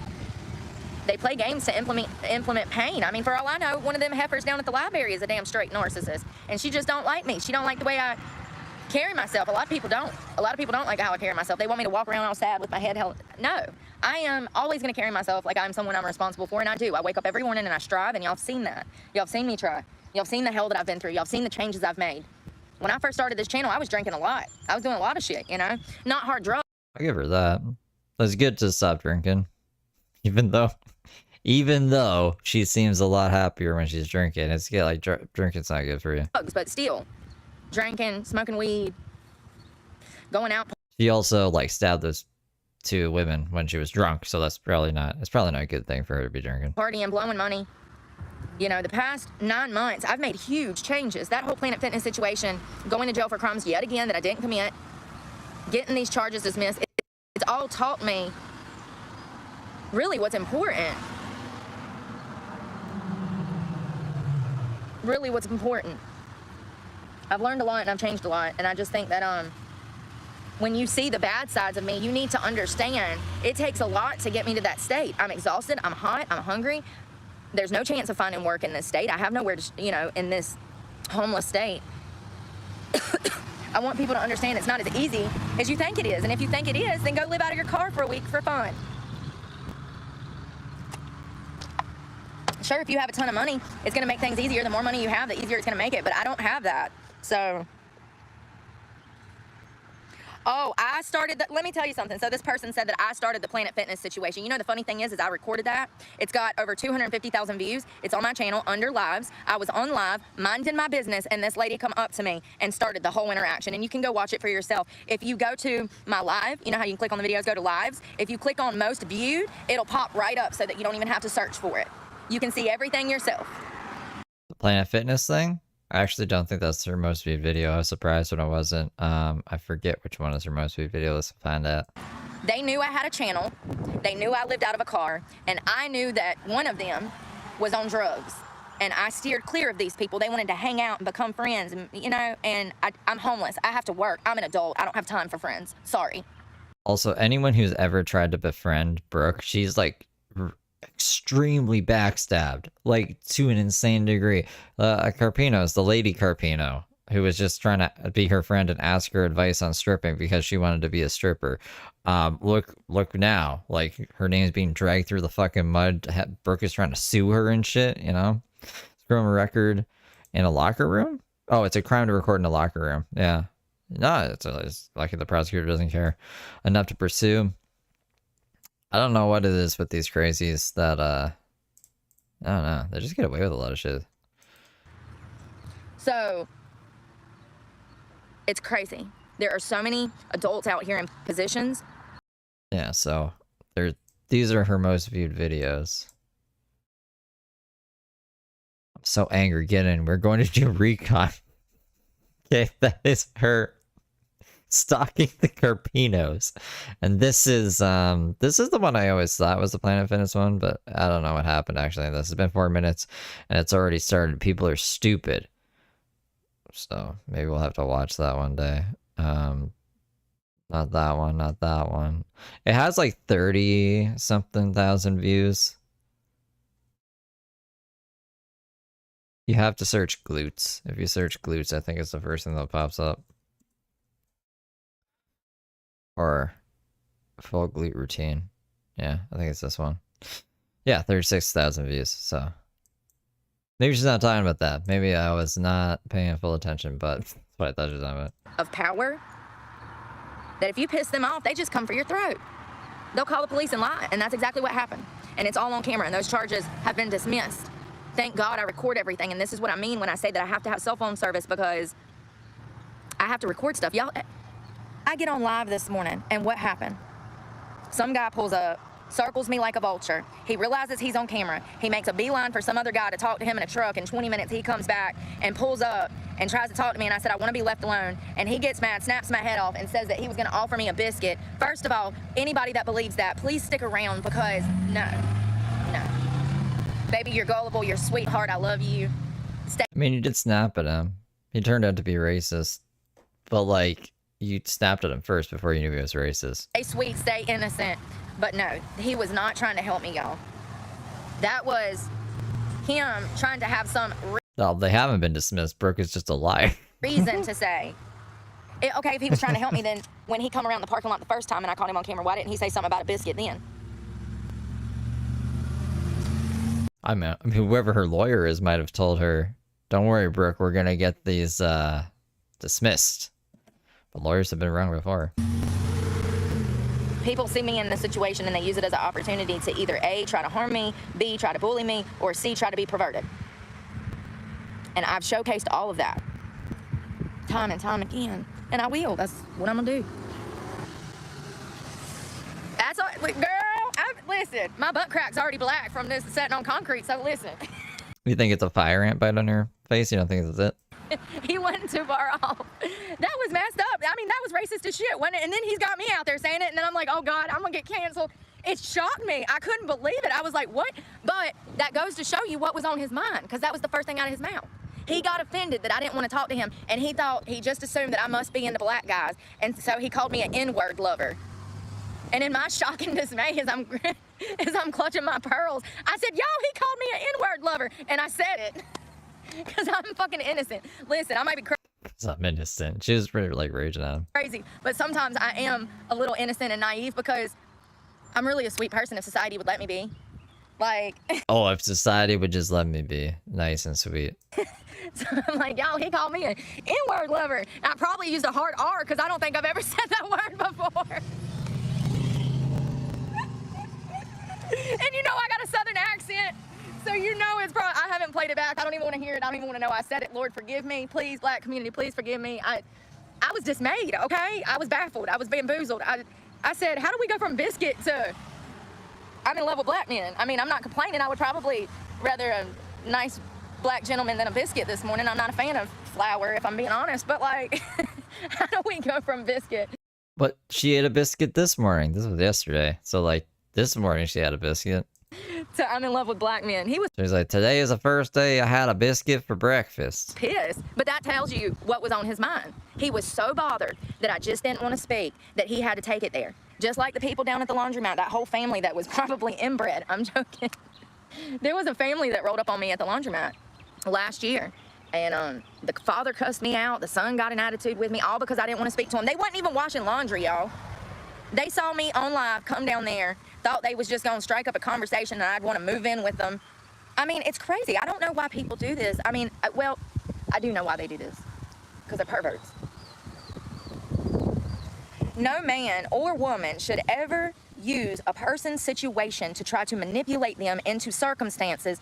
pain. I mean, for all I know, one of them heifers down at the library is a damn straight narcissist, and she just don't like me. She don't like the way I carry myself. A lot of people don't. A lot of people don't like how I carry myself. They want me to walk around all sad with my head held. No, I am always going to carry myself like I'm someone I'm responsible for, and I do. I wake up every morning and I strive, and y'all have seen that. Y'all have seen me try. Y'all have seen the hell that I've been through. Y'all have seen the changes I've made. When I first started this channel, I was drinking a lot. I was doing a lot of shit, not hard drugs. I give her that. It's good to stop drinking. Even though she seems a lot happier when she's drinking. It's good, like drinking's not good for you. But still, drinking, smoking weed, going out. She also like stabbed those 2 women when she was drunk, so it's probably not a good thing for her to be drinking. Partying, blowing money. The past 9 months, I've made huge changes. That whole Planet Fitness situation, going to jail for crimes yet again that I didn't commit, getting these charges dismissed, it's all taught me really what's important. Really what's important. I've learned a lot and I've changed a lot, and I just think that when you see the bad sides of me, you need to understand it takes a lot to get me to that state. I'm exhausted, I'm hot, I'm hungry. There's no chance of finding work in this state. I have nowhere to, in this homeless state. I want people to understand it's not as easy as you think it is. And if you think it is, then go live out of your car for a week for fun. Sure, if you have a ton of money, it's going to make things easier. The more money you have, the easier it's going to make it. But I don't have that. So... Oh, I started, let me tell you something. So this person said that I started the Planet Fitness situation. You know, the funny thing is I recorded that. It's got over 250,000 views. It's on my channel under lives. I was on live, minding my business, and this lady come up to me and started the whole interaction. And you can go watch it for yourself. If you go to my live, you know how you can click on the videos, go to lives. If you click on most viewed, it'll pop right up so that you don't even have to search for it. You can see everything yourself. The Planet Fitness thing? I actually don't think that's her most viewed video. I was surprised when it wasn't. I forget which one is her most viewed video. Let's find out. They knew I had a channel. They knew I lived out of a car. And I knew that one of them was on drugs. And I steered clear of these people. They wanted to hang out and become friends, and, and I'm homeless. I have to work. I'm an adult. I don't have time for friends. Sorry. Also, anyone who's ever tried to befriend Brooke, she's like... extremely backstabbed, like to an insane degree. Carpino's the lady Carpino, who was just trying to be her friend and ask her advice on stripping because she wanted to be a stripper. Look now, like her name's being dragged through the fucking mud. Brooke is trying to sue her and shit. Criminal record in a locker room. Oh, it's a crime to record in a locker room. Yeah, no, it's lucky the prosecutor doesn't care enough to pursue. I don't know what it is with these crazies that, I don't know. They just get away with a lot of shit. So, it's crazy. There are so many adults out here in positions. Yeah, so, these are her most viewed videos. I'm so angry. Get in. We're going to do recon. Okay, that is her stalking the Carpinos, and this is the one I always thought was the Planet Fitness one, but I don't know what happened actually. This has been 4 minutes and it's already started. People are stupid, so maybe we'll have to watch that one day. Not that one. It has like 30 something thousand views. You have to search glutes. If you search glutes, I think it's the first thing that pops up. Or full glute routine. Yeah, I think it's this one. Yeah, 36,000 views, so. Maybe she's not talking about that. Maybe I was not paying full attention, but that's what I thought she was talking about. Of power, that if you piss them off, they just come for your throat. They'll call the police and lie, and that's exactly what happened. And it's all on camera, and those charges have been dismissed. Thank God I record everything, and this is what I mean when I say that I have to have cell phone service, because I have to record stuff. Y'all, I get on live this morning, and what happened? Some guy pulls up, circles me like a vulture. He realizes he's on camera. He makes a beeline for some other guy to talk to him in a truck. In 20 minutes, he comes back and pulls up and tries to talk to me, and I said, I want to be left alone. And he gets mad, snaps my head off, and says that he was going to offer me a biscuit. First of all, anybody that believes that, please stick around, because no. Baby, you're gullible, you're a sweetheart, I love you. I mean, you did snap at him. He turned out to be racist, but like, you snapped at him first before you knew he was racist. Stay sweet, stay innocent. But no, he was not trying to help me, y'all. That was him trying to have some No, they haven't been dismissed. Brooke is just a liar. reason to say. Okay, if he was trying to help me, then when he come around the parking lot the first time and I caught him on camera, why didn't he say something about a biscuit then? I mean, whoever her lawyer is might have told her, don't worry, Brooke, we're going to get these dismissed. But lawyers have been wrong before. People see me in this situation and they use it as an opportunity to either A, try to harm me, B, try to bully me, or C, try to be perverted. And I've showcased all of that time and time again. And I will. That's what I'm going to do. That's all. Girl, listen, my butt crack's already black from this sitting on concrete, so listen. You think it's a fire ant bite on your face? You don't think it's it? He wasn't too far off. That was messed up. I mean, that was racist as shit, wasn't it? And then he's got me out there saying it, and then I'm like, oh God, I'm gonna get canceled. It shocked me. I couldn't believe it. I was like, what? But that goes to show you what was on his mind, because that was the first thing out of his mouth. He got offended that I didn't want to talk to him, and he just assumed that I must be into black guys, and so he called me an N-word lover. And in my shock and dismay, as I'm clutching my pearls, I said, "Yo, he called me an N-word lover," and I said it because I'm fucking innocent. Listen, I might be I'm innocent. She was pretty like raging at him. crazy, but sometimes I am a little innocent and naive because I'm really a sweet person if society would let me be. Like, Oh, if society would just let me be nice and sweet. so I'm like, yo, he called me an N-word lover. And I probably used a hard R because I don't think I've ever said that word before. And you know I got a southern accent, so you know it's probably, I haven't played it back. I don't even want to hear it. I don't even want to know I said it. Lord, forgive me. Please, black community, please forgive me. I was dismayed, okay? I was baffled. I was bamboozled. I said, how do we go from biscuit to I'm in love with black men? I mean, I'm not complaining. I would probably rather a nice black gentleman than a biscuit this morning. I'm not a fan of flour, if I'm being honest, but like, how do we go from biscuit? But she ate a biscuit this morning. This was yesterday. So like this morning she had a biscuit. So I'm in love with black men. He was She's like, today is the first day I had a biscuit for breakfast. pissed, but that tells you what was on his mind. He was so bothered that I just didn't want to speak that he had to take it there. Just like the people down at the laundromat, that whole family that was probably inbred. I'm joking. There was a family that rolled up on me at the laundromat last year, and the father cussed me out. The son got an attitude with me, all because I didn't want to speak to him. They wasn't even washing laundry, y'all. They saw me on live come down there, thought they was just gonna strike up a conversation and I'd want to move in with them. I mean, it's crazy. I don't know why people do this. I mean, well, I do know why they do this, because they're perverts. No man or woman should ever use a person's situation to try to manipulate them into circumstances.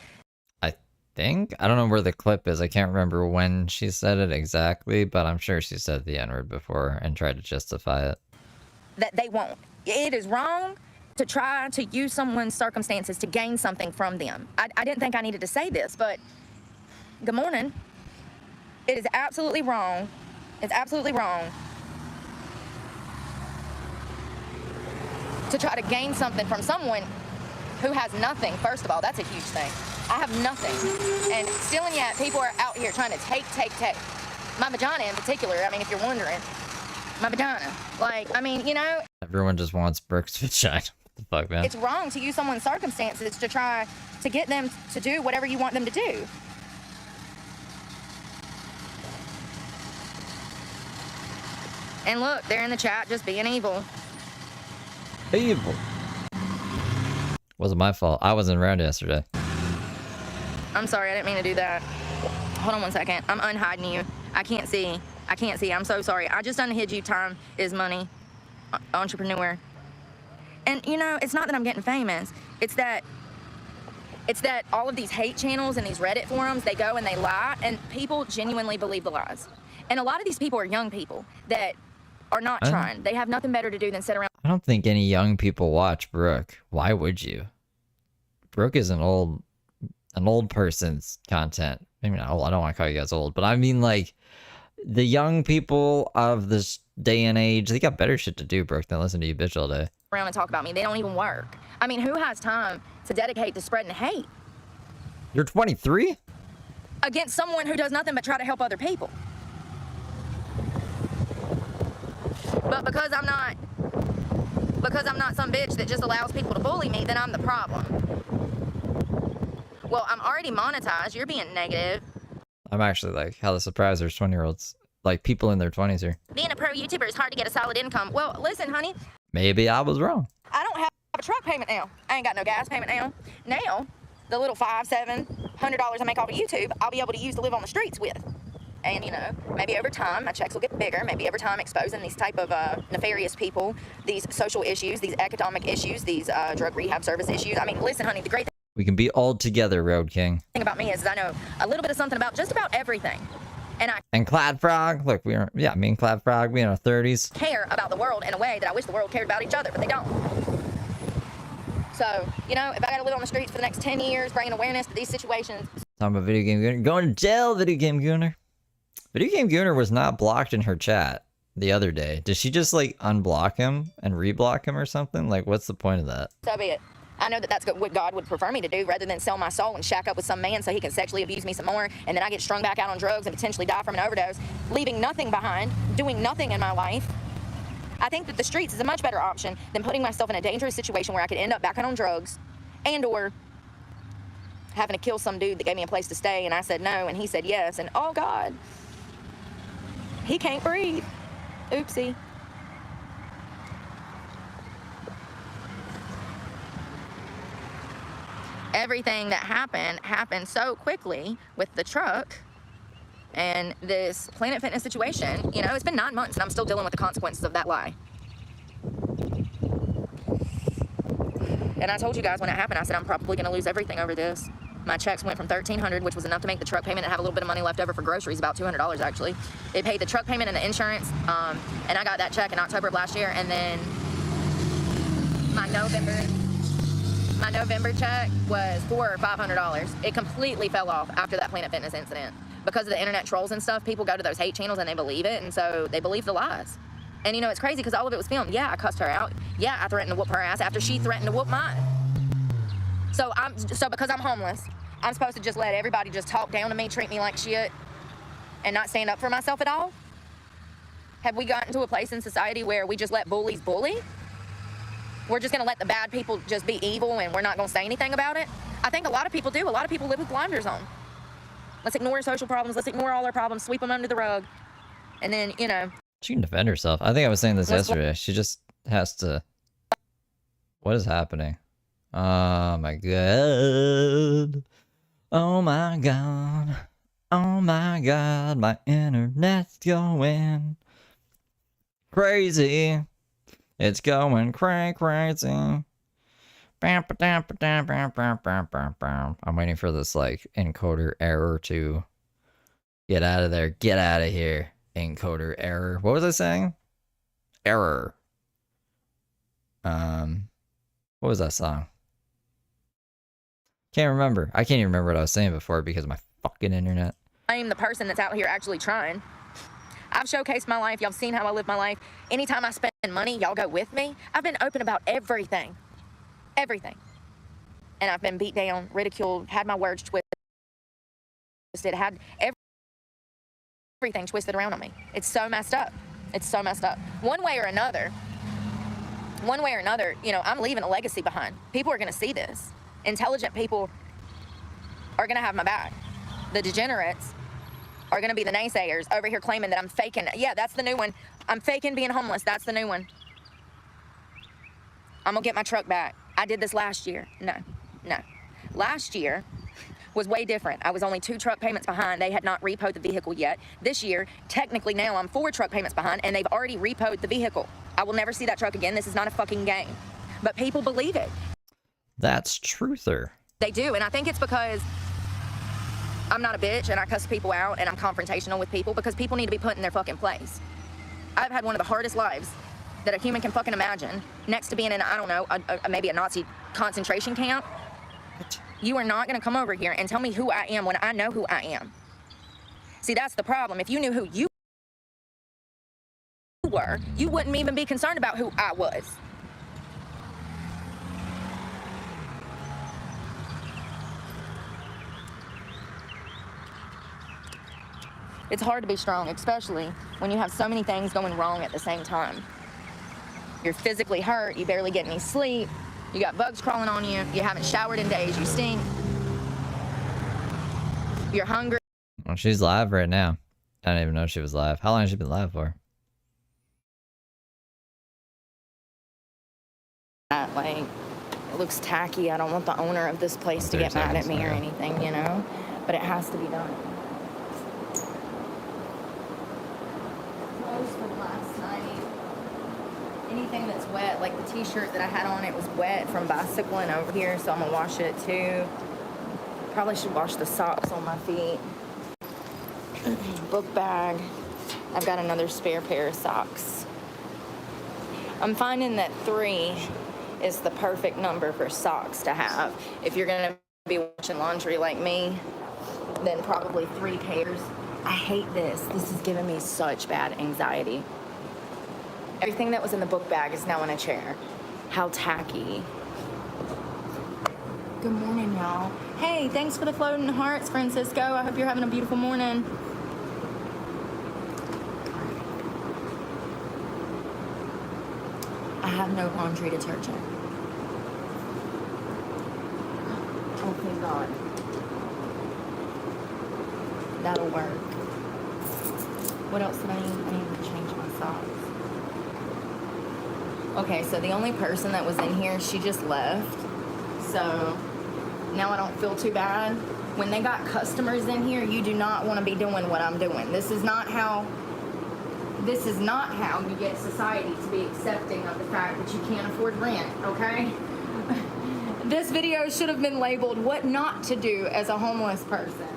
I think. I don't know where the clip is. I can't remember when she said it exactly, but I'm sure she said the N-word before and tried to justify it. That they won't. It is wrong to try to use someone's circumstances to gain something from them. I didn't think I needed to say this, but good morning. It is absolutely wrong. It's absolutely wrong to try to gain something from someone who has nothing. First of all, that's a huge thing. I have nothing. And still and yet, people are out here trying to take. My vagina in particular, I mean, if you're wondering. My vagina. Like, I mean, you know. Everyone just wants Brooke's vagina. What the fuck, man? It's wrong to use someone's circumstances to try to get them to do whatever you want them to do. And look, they're in the chat just being evil. Evil. Wasn't my fault. I wasn't around yesterday. I'm sorry, I didn't mean to do that. Hold on one second. I'm unhiding you. I can't see. I'm so sorry. I just unhid you. Time is money. Entrepreneur. And you know, it's not that I'm getting famous. It's that all of these hate channels and these Reddit forums, they go and they lie, and people genuinely believe the lies. And a lot of these people are young people that are not trying. They have nothing better to do than sit around. I don't think any young people watch Brooke. Why would you? Brooke is an old person's content. Maybe not old. I don't want to call you guys old, but I mean like the young people of this day and age, they got better shit to do, Brooke, than listen to you bitch all day. Around and talk about me. They don't even work. I mean, who has time to dedicate to spreading hate You're 23? against someone who does nothing but try to help other people? But because I'm not some bitch that just allows people to bully me, then I'm the problem. Well, I'm already monetized. You're being negative. I'm actually like hella surprised there's 20-year-olds, like people in their 20s here. Being a pro YouTuber is hard to get a solid income. Well, listen, honey, Maybe I was wrong. I don't have a truck payment now. I ain't got no gas payment now. Now, the little $500, $700 I make off of YouTube, I'll be able to use to live on the streets with. And, you know, maybe over time, my checks will get bigger. Maybe over time, exposing these type of nefarious people, these social issues, these economic issues, these drug rehab service issues. I mean, listen, honey, the great We can be all together, Road King. thing about me is I know a little bit of something about just about everything. And Clad Frog, look, me and Clad Frog, we in our 30s. Care about the world in a way that I wish the world cared about each other, but they don't. So, you know, if I gotta live on the streets for the next 10 years, bringing awareness to these situations. Talking about Video Game Gooner. Going to jail, Video Game Gooner. Video Game Gooner was not blocked in her chat the other day. Did she just, like, unblock him and reblock him or something? Like, what's the point of that? So be it. I know that that's what God would prefer me to do, rather than sell my soul and shack up with some man so he can sexually abuse me some more, and then I get strung back out on drugs and potentially die from an overdose, leaving nothing behind, doing nothing in my life. I think that the streets is a much better option than putting myself in a dangerous situation where I could end up back out on drugs and or having to kill some dude that gave me a place to stay, and I said no, and he said yes, and oh God, he can't breathe. Oopsie. Everything that happened so quickly with the truck and this Planet Fitness situation. You know, it's been 9 months and I'm still dealing with the consequences of that lie. And I told you guys when it happened, I said I'm probably going to lose everything over this. My checks went from $1,300, which was enough to make the truck payment and have a little bit of money left over for groceries, about $200 actually. It paid the truck payment and the insurance, and I got that check in October of last year, and then my November check was $400 or $500. It completely fell off after that Planet Fitness incident. Because of the internet trolls and stuff, people go to those hate channels and they believe it, and so they believe the lies. And you know, it's crazy because all of it was filmed. Yeah, I cussed her out. Yeah, I threatened to whoop her ass after she threatened to whoop mine. So because I'm homeless, I'm supposed to just let everybody just talk down to me, treat me like shit, and not stand up for myself at all? Have we gotten to a place in society where we just let bullies bully? We're just gonna let the bad people just be evil and we're not gonna say anything about it? I think a lot of people do. A lot of people live with blinders on. Let's ignore social problems. Let's ignore all our problems, sweep them under the rug. And then, you know. She can defend herself. I think I was saying this yesterday. She just has to... What is happening? Oh my god. Oh my god. Oh my god. My internet's going crazy. It's going crazy. I'm waiting for this like encoder error to get out of there. Get out of here. Encoder error. What was I saying? Error. What was that song? Can't remember. I can't even remember what I was saying before because of my fucking internet. I am the person that's out here actually trying. I've showcased my life. Y'all seen how I live my life. Anytime I spend money, y'all go with me. I've been open about everything. Everything. And I've been beat down, ridiculed, had my words twisted, had everything twisted around on me. It's so messed up. It's so messed up. One way or another, you know, I'm leaving a legacy behind. People are going to see this. Intelligent people are going to have my back. The degenerates are going to be the naysayers over here claiming that I'm faking. Yeah, that's the new one. I'm faking being homeless. That's the new one. I'm going to get my truck back. I did this last year. No. Last year was way different. I was only 2 truck payments behind. They had not repoed the vehicle yet. This year, technically now I'm 4 truck payments behind, and they've already repoed the vehicle. I will never see that truck again. This is not a fucking game. But people believe it. That's truther. They do, and I think it's because I'm not a bitch and I cuss people out and I'm confrontational with people, because people need to be put in their fucking place. I've had one of the hardest lives that a human can fucking imagine, next to being in, I don't know, maybe a Nazi concentration camp. You are not going to come over here and tell me who I am when I know who I am. See, that's the problem. If you knew who you were, you wouldn't even be concerned about who I was. It's hard to be strong, especially when you have so many things going wrong at the same time. You're physically hurt, you barely get any sleep, you got bugs crawling on you, you haven't showered in days, you stink, you're hungry. Well, she's live right now. I didn't even know she was live. How long has she been live for? Like, it looks tacky. I don't want the owner of this place to get mad at me or anything, you know? But it has to be done. Clothes from last night. Anything that's wet, like the t-shirt that I had on, it was wet from bicycling over here, so I'm gonna wash it too. Probably should wash the socks on my feet. Book bag. I've got another spare pair of socks. I'm finding that 3 is the perfect number for socks to have. If you're gonna be washing laundry like me, then probably 3 pairs. I hate this. This is giving me such bad anxiety. Everything that was in the book bag is now in a chair. How tacky. Good morning, y'all. Hey, thanks for the floating hearts, Francisco. I hope you're having a beautiful morning. I have no laundry detergent. Oh, thank God. That'll work. What else did I need? I need to change my socks. Okay, so the only person that was in here, she just left. So now I don't feel too bad. When they got customers in here, you do not want to be doing what I'm doing. This is not how you get society to be accepting of the fact that you can't afford rent, okay? This video should have been labeled what not to do as a homeless person.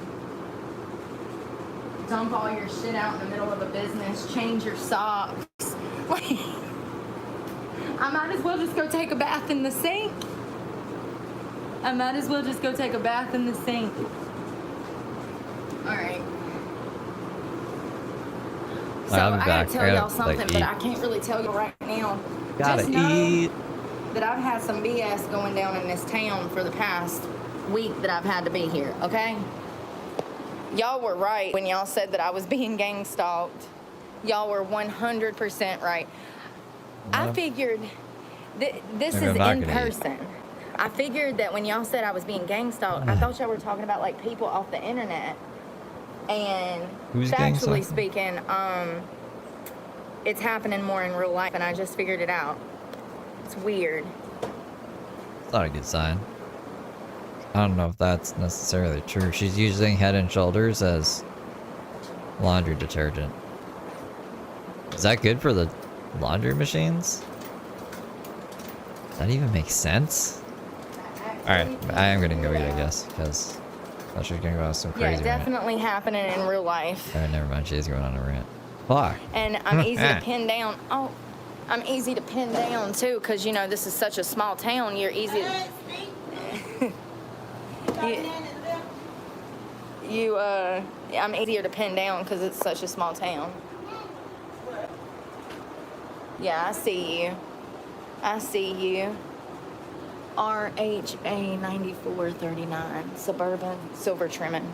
Dump all your shit out in the middle of a business, change your socks. Like, I might as well just go take a bath in the sink. I might as well just go take a bath in the sink. All right. So I'll be I back. gotta tell y'all something, like, but I can't really tell you right now. Gotta Just know eat. that I've had some BS going down in this town for the past week that I've had to be here, okay? Y'all were right when y'all said that I was being gang stalked. Y'all were 100% right. I figured this is in person. I figured that when y'all said I was being gang stalked, I thought y'all were talking about like people off the internet. And Who's gang factually stalking? speaking, it's happening more in real life, and I just figured it out. It's weird. It's not a good sign. I don't know if that's necessarily true. She's using Head and Shoulders as laundry detergent. Is that good for the laundry machines? Does that even make sense? Alright, I am gonna go eat, I guess, because I thought she was gonna go on some Yeah, crazy rant. definitely happening in real life. Alright, never mind. She is going on a rant. Fuck. And I'm easy to pin down. Oh, I'm easy to pin down too, because you know this is such a small town. You're easy to. I'm easier to pin down because it's such a small town. Yeah, I see you. I see you. RHA 9439 Suburban Silver Trimming.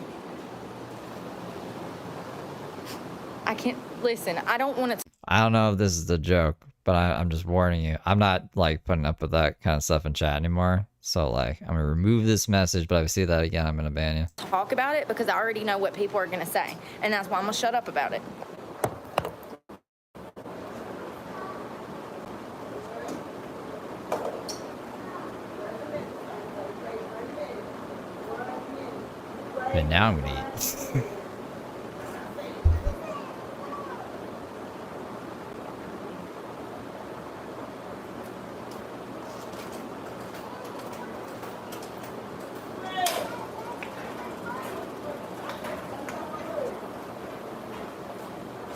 I can't listen. I don't want to. I don't know if this is a joke, but I'm just warning you. I'm not like putting up with that kind of stuff in chat anymore. So like, I'm gonna remove this message, but if I see that again, I'm gonna ban you. Talk about it because I already know what people are gonna say, and that's why I'm gonna shut up about it. And now I'm gonna eat.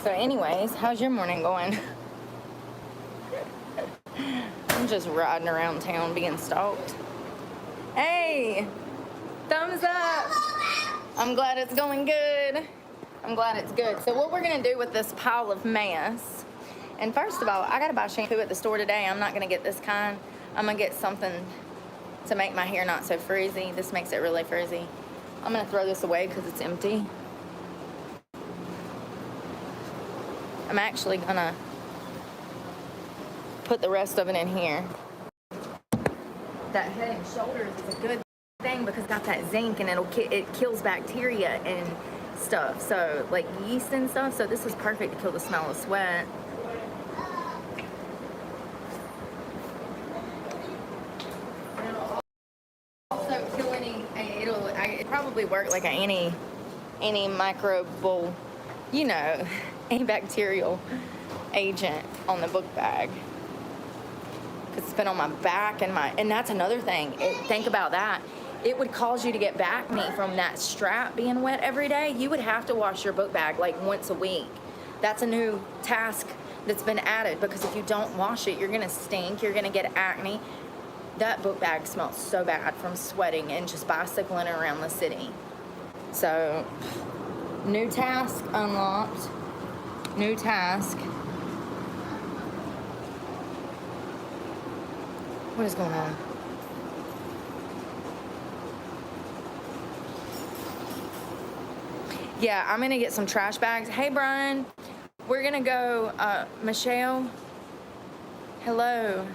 So anyways, how's your morning going? I'm just riding around town being stalked. Hey, thumbs up. I'm glad it's going good. I'm glad it's good. So what we're gonna do with this pile of mess, and first of all, I gotta buy shampoo at the store today. I'm not gonna get this kind. I'm gonna get something to make my hair not so frizzy. This makes it really frizzy. I'm gonna throw this away because it's empty. I'm actually gonna put the rest of it in here. That Head and Shoulders is a good thing because it's got that zinc and it kills bacteria and stuff. So like yeast and stuff. So this is perfect to kill the smell of sweat. It'll also kill it probably work like any microbial, you know, antibacterial agent on the book bag. It's been on my back and that's another thing. Think about that. It would cause you to get back knee from that strap being wet every day. You would have to wash your book bag like once a week. That's a new task that's been added because if you don't wash it, you're gonna stink, you're gonna get acne. That book bag smells so bad from sweating and just bicycling around the city. So, new task unlocked. New task. What is going on? Yeah, I'm gonna get some trash bags. Hey, Brian, we're gonna go, Michelle, hello.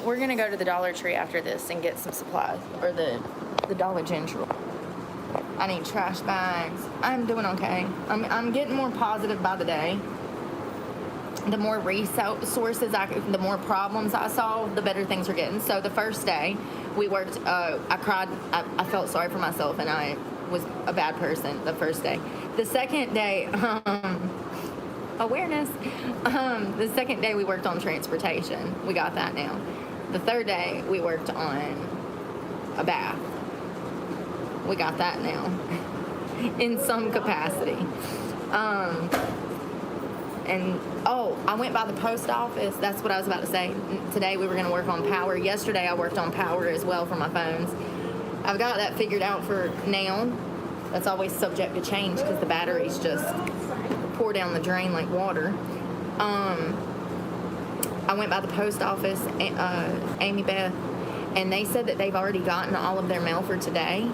We're gonna go to the Dollar Tree after this and get some supplies, or the Dollar General. I need trash bags. I'm doing okay. I'm getting more positive by the day. The more resources the more problems I solve, the better things are getting. So the first day we worked, I cried. I felt sorry for myself, and I was a bad person the first day. The second day, awareness. The second day we worked on transportation. We got that now. The third day we worked on a bath. We got that now in some capacity. And I went by the post office. That's what I was about to say. Today we were going to work on power. Yesterday I worked on power as well for my phones. I've got that figured out for now. That's always subject to change because the batteries just pour down the drain like water. I went by the post office, Amy Beth, and they said that they've already gotten all of their mail for today.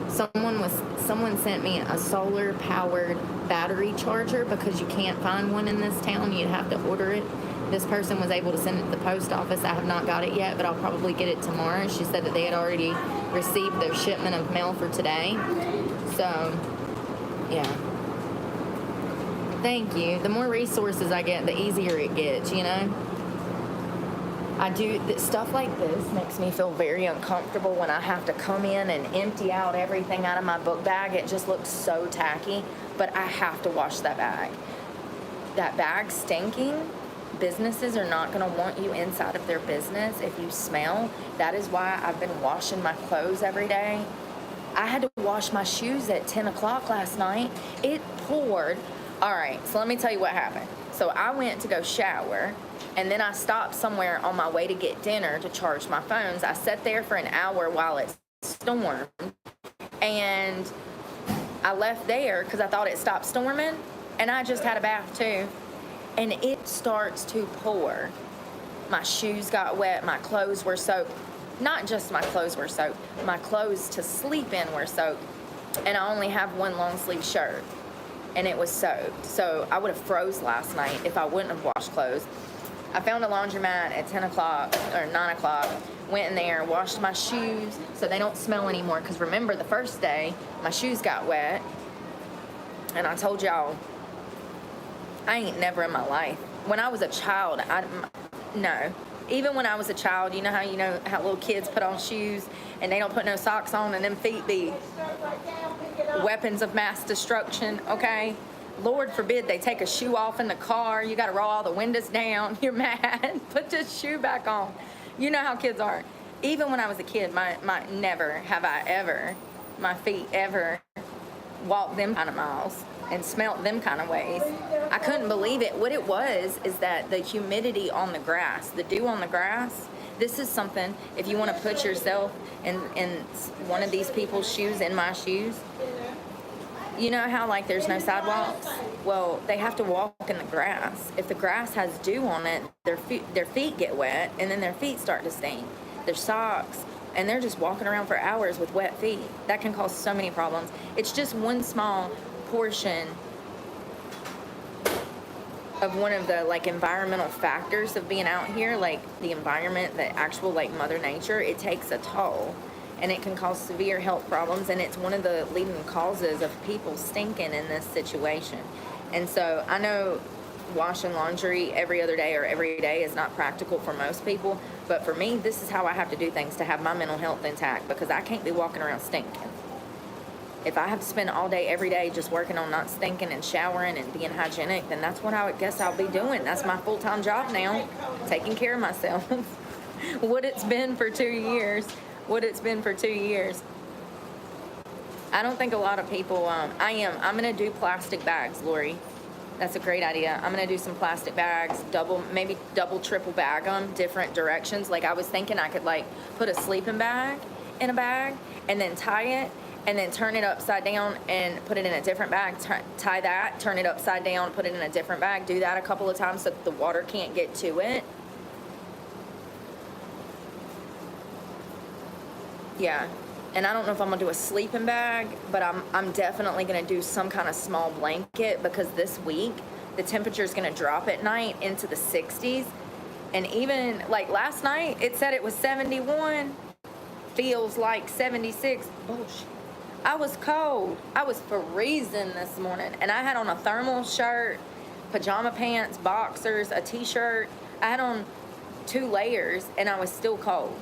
Someone sent me a solar powered battery charger because you can't find one in this town. You'd have to order it. This person was able to send it to the post office. I have not got it yet, but I'll probably get it tomorrow. She said that they had already received their shipment of mail for today. So, yeah. Thank you. The more resources I get, the easier it gets, you know? Stuff like this makes me feel very uncomfortable when I have to come in and empty out everything out of my book bag. It just looks so tacky, but I have to wash that bag. That bag stinking, businesses are not going to want you inside of their business if you smell. That is why I've been washing my clothes every day. I had to wash my shoes at 10 o'clock last night. It poured. All right, so let me tell you what happened. So I went to go shower, and then I stopped somewhere on my way to get dinner to charge my phones. I sat there for an hour while it stormed, and I left there because I thought it stopped storming, and I just had a bath too, and it starts to pour. My shoes got wet, my clothes were soaked. Not just my clothes were soaked, my clothes to sleep in were soaked, and I only have one long sleeve shirt, and it was soaked. So I would have froze last night if I wouldn't have washed clothes. I found a laundromat at 10 o'clock or 9 o'clock, went in there, washed my shoes so they don't smell anymore, because remember the first day my shoes got wet, and I told y'all I ain't never in my life. When I was a child, no. Even when I was a child, you know how little kids put on shoes and they don't put no socks on, and them feet be weapons of mass destruction, okay? Lord forbid they take a shoe off in the car. You got to roll all the windows down. You're mad. Put this shoe back on. You know how kids are. Even when I was a kid, never have I ever, my feet ever walked them kind of miles and smelt them kind of ways. I couldn't believe it. What it was is that the humidity on the grass, the dew on the grass, this is something, if you want to put yourself in one of these people's shoes, in my shoes, you know how like there's no sidewalks? Well, they have to walk in the grass. If the grass has dew on it, their feet get wet, and then their feet start to stain. Their socks, and they're just walking around for hours with wet feet. That can cause so many problems. It's just one small portion of one of the like environmental factors of being out here, like the environment, the actual like Mother Nature. It takes a toll, and it can cause severe health problems, and it's one of the leading causes of people stinking in this situation. And so I know washing laundry every other day or every day is not practical for most people, but for me, this is how I have to do things to have my mental health intact, because I can't be walking around stinking. If I have to spend all day every day just working on not stinking and showering and being hygienic, then that's what I guess I'll be doing. That's my full-time job now, taking care of myself. What it's been for 2 years. I don't think a lot of people, I'm going to do plastic bags, Lori. That's a great idea. I'm going to do some plastic bags, maybe double, triple bag them, different directions. Like I was thinking I could like put a sleeping bag in a bag and then tie it, and then turn it upside down and put it in a different bag. Tie that, turn it upside down, put it in a different bag. Do that a couple of times so that the water can't get to it. Yeah. and I don't know if I'm gonna do a sleeping bag, but I'm definitely gonna do some kind of small blanket, because this week the temperature is gonna drop at night into the 60s. And even like last night, it said it was 71, feels like 76. Bullshit. I was cold. I was freezing this morning, and I had on a thermal shirt, pajama pants, boxers, a t-shirt. I had on 2 layers, and I was still cold.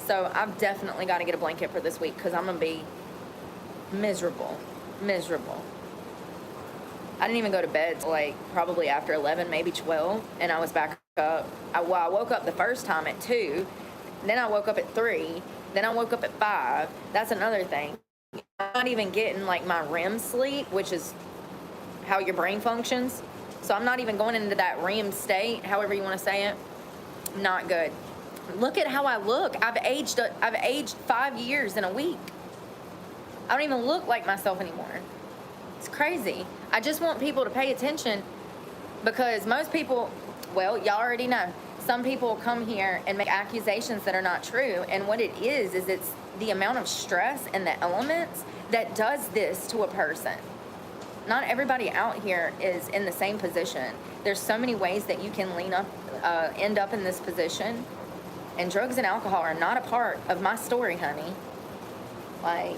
So I've definitely got to get a blanket for this week, because I'm going to be miserable. I didn't even go to bed till like probably after 11, maybe 12, and I was back up. I woke up the first time at 2, then I woke up at 3, then I woke up at 5. That's another thing. I'm not even getting like my REM sleep, which is how your brain functions. So I'm not even going into that REM state, however you want to say it. Not good. Look at how I look. I've aged 5 years in a week. I don't even look like myself anymore. It's crazy. I just want people to pay attention, because most people, well, y'all already know, some people come here and make accusations that are not true. And what it is it's the amount of stress and the elements that does this to a person. Not everybody out here is in the same position. There's so many ways that you can end up in this position. And drugs and alcohol are not a part of my story, honey. Like,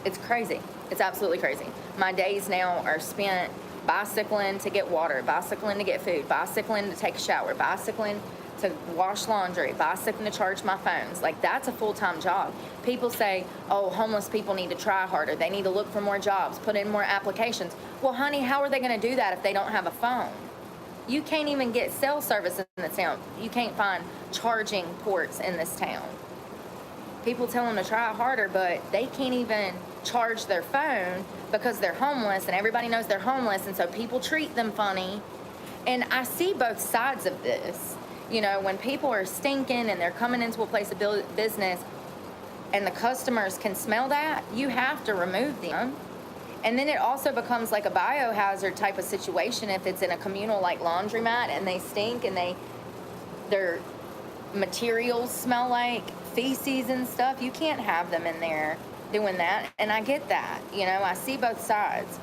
it's crazy. It's absolutely crazy. My days now are spent bicycling to get water, bicycling to get food, bicycling to take a shower, bicycling to wash laundry, bicycling to charge my phones. Like, that's a full-time job. People say, oh, homeless people need to try harder. They need to look for more jobs, put in more applications. Well, honey, how are they going to do that if they don't have a phone? You can't even get cell service in this town. You can't find charging ports in this town. People tell them to try harder, but they can't even charge their phone because they're homeless, and everybody knows they're homeless, and so people treat them funny. And I see both sides of this. You know, when people are stinking and they're coming into a place of business and the customers can smell that, you have to remove them. And then it also becomes like a biohazard type of situation if it's in a communal like laundromat and they stink and their materials smell like feces and stuff. You can't have them in there doing that. And I get that. You know, I see both sides.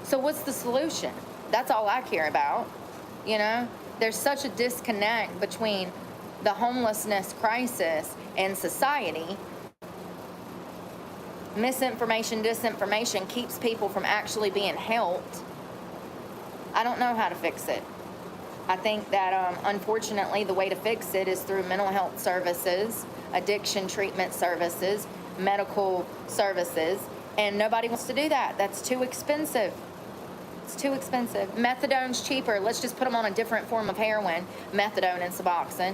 So what's the solution? That's all I care about. You know, there's such a disconnect between the homelessness crisis and society. Misinformation, disinformation keeps people from actually being helped. I don't know how to fix it. I think that, unfortunately, the way to fix it is through mental health services, addiction treatment services, medical services, and nobody wants to do that. That's too expensive. It's too expensive. Methadone's cheaper. Let's just put them on a different form of heroin, methadone and Suboxone.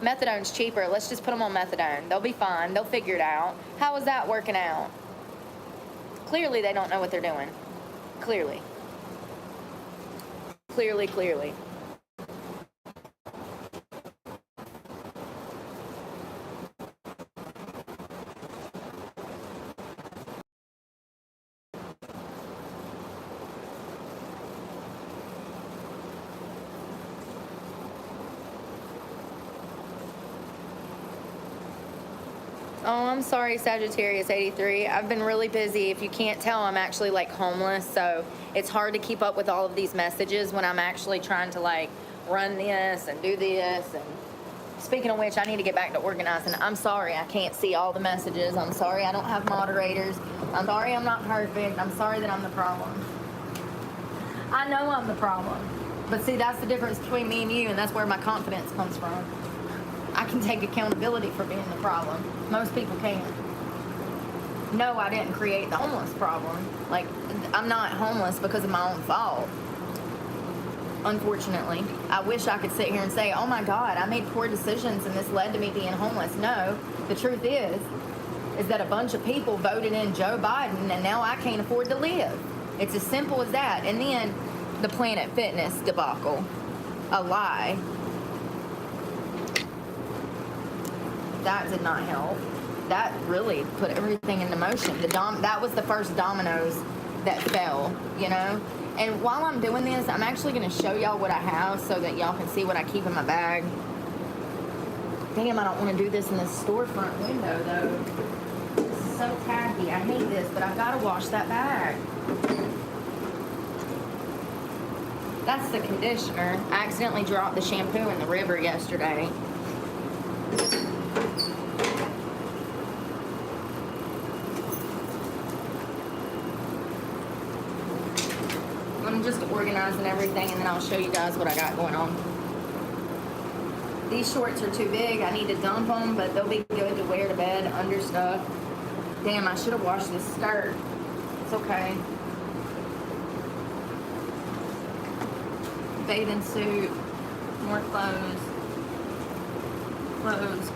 Methadone's cheaper. Let's just put them on methadone. They'll be fine. They'll figure it out. How is that working out? Clearly, they don't know what they're doing. Clearly. Oh, I'm sorry, Sagittarius 83. I've been really busy. If you can't tell, I'm actually like homeless, so it's hard to keep up with all of these messages when I'm actually trying to like run this and do this. And speaking of which, I need to get back to organizing. I'm sorry I can't see all the messages. I'm sorry I don't have moderators. I'm sorry I'm not perfect. I'm sorry that I'm the problem. I know I'm the problem. But see, that's the difference between me and you, and that's where my confidence comes from. I can take accountability for being the problem. Most people can't. No, I didn't create the homeless problem. Like, I'm not homeless because of my own fault. Unfortunately. I wish I could sit here and say, oh my God, I made poor decisions and this led to me being homeless. No, the truth is that a bunch of people voted in Joe Biden and now I can't afford to live. It's as simple as that. And then the Planet Fitness debacle. A lie. That did not help. That really put everything into motion. That was the first dominoes that fell, you know? And while I'm doing this, I'm actually going to show y'all what I have so that y'all can see what I keep in my bag. Damn, I don't want to do this in the storefront window, though. so tacky. I hate this, but I've got to wash that bag. That's the conditioner. I accidentally dropped the shampoo in the river yesterday. I'm just organizing everything, and then I'll show you guys what I got going on. These shorts are too big. I need to dump them, but they'll be good to wear to bed under stuff. Damn, I should have washed this skirt. It's okay. Bathing suit, more clothes. Clothes.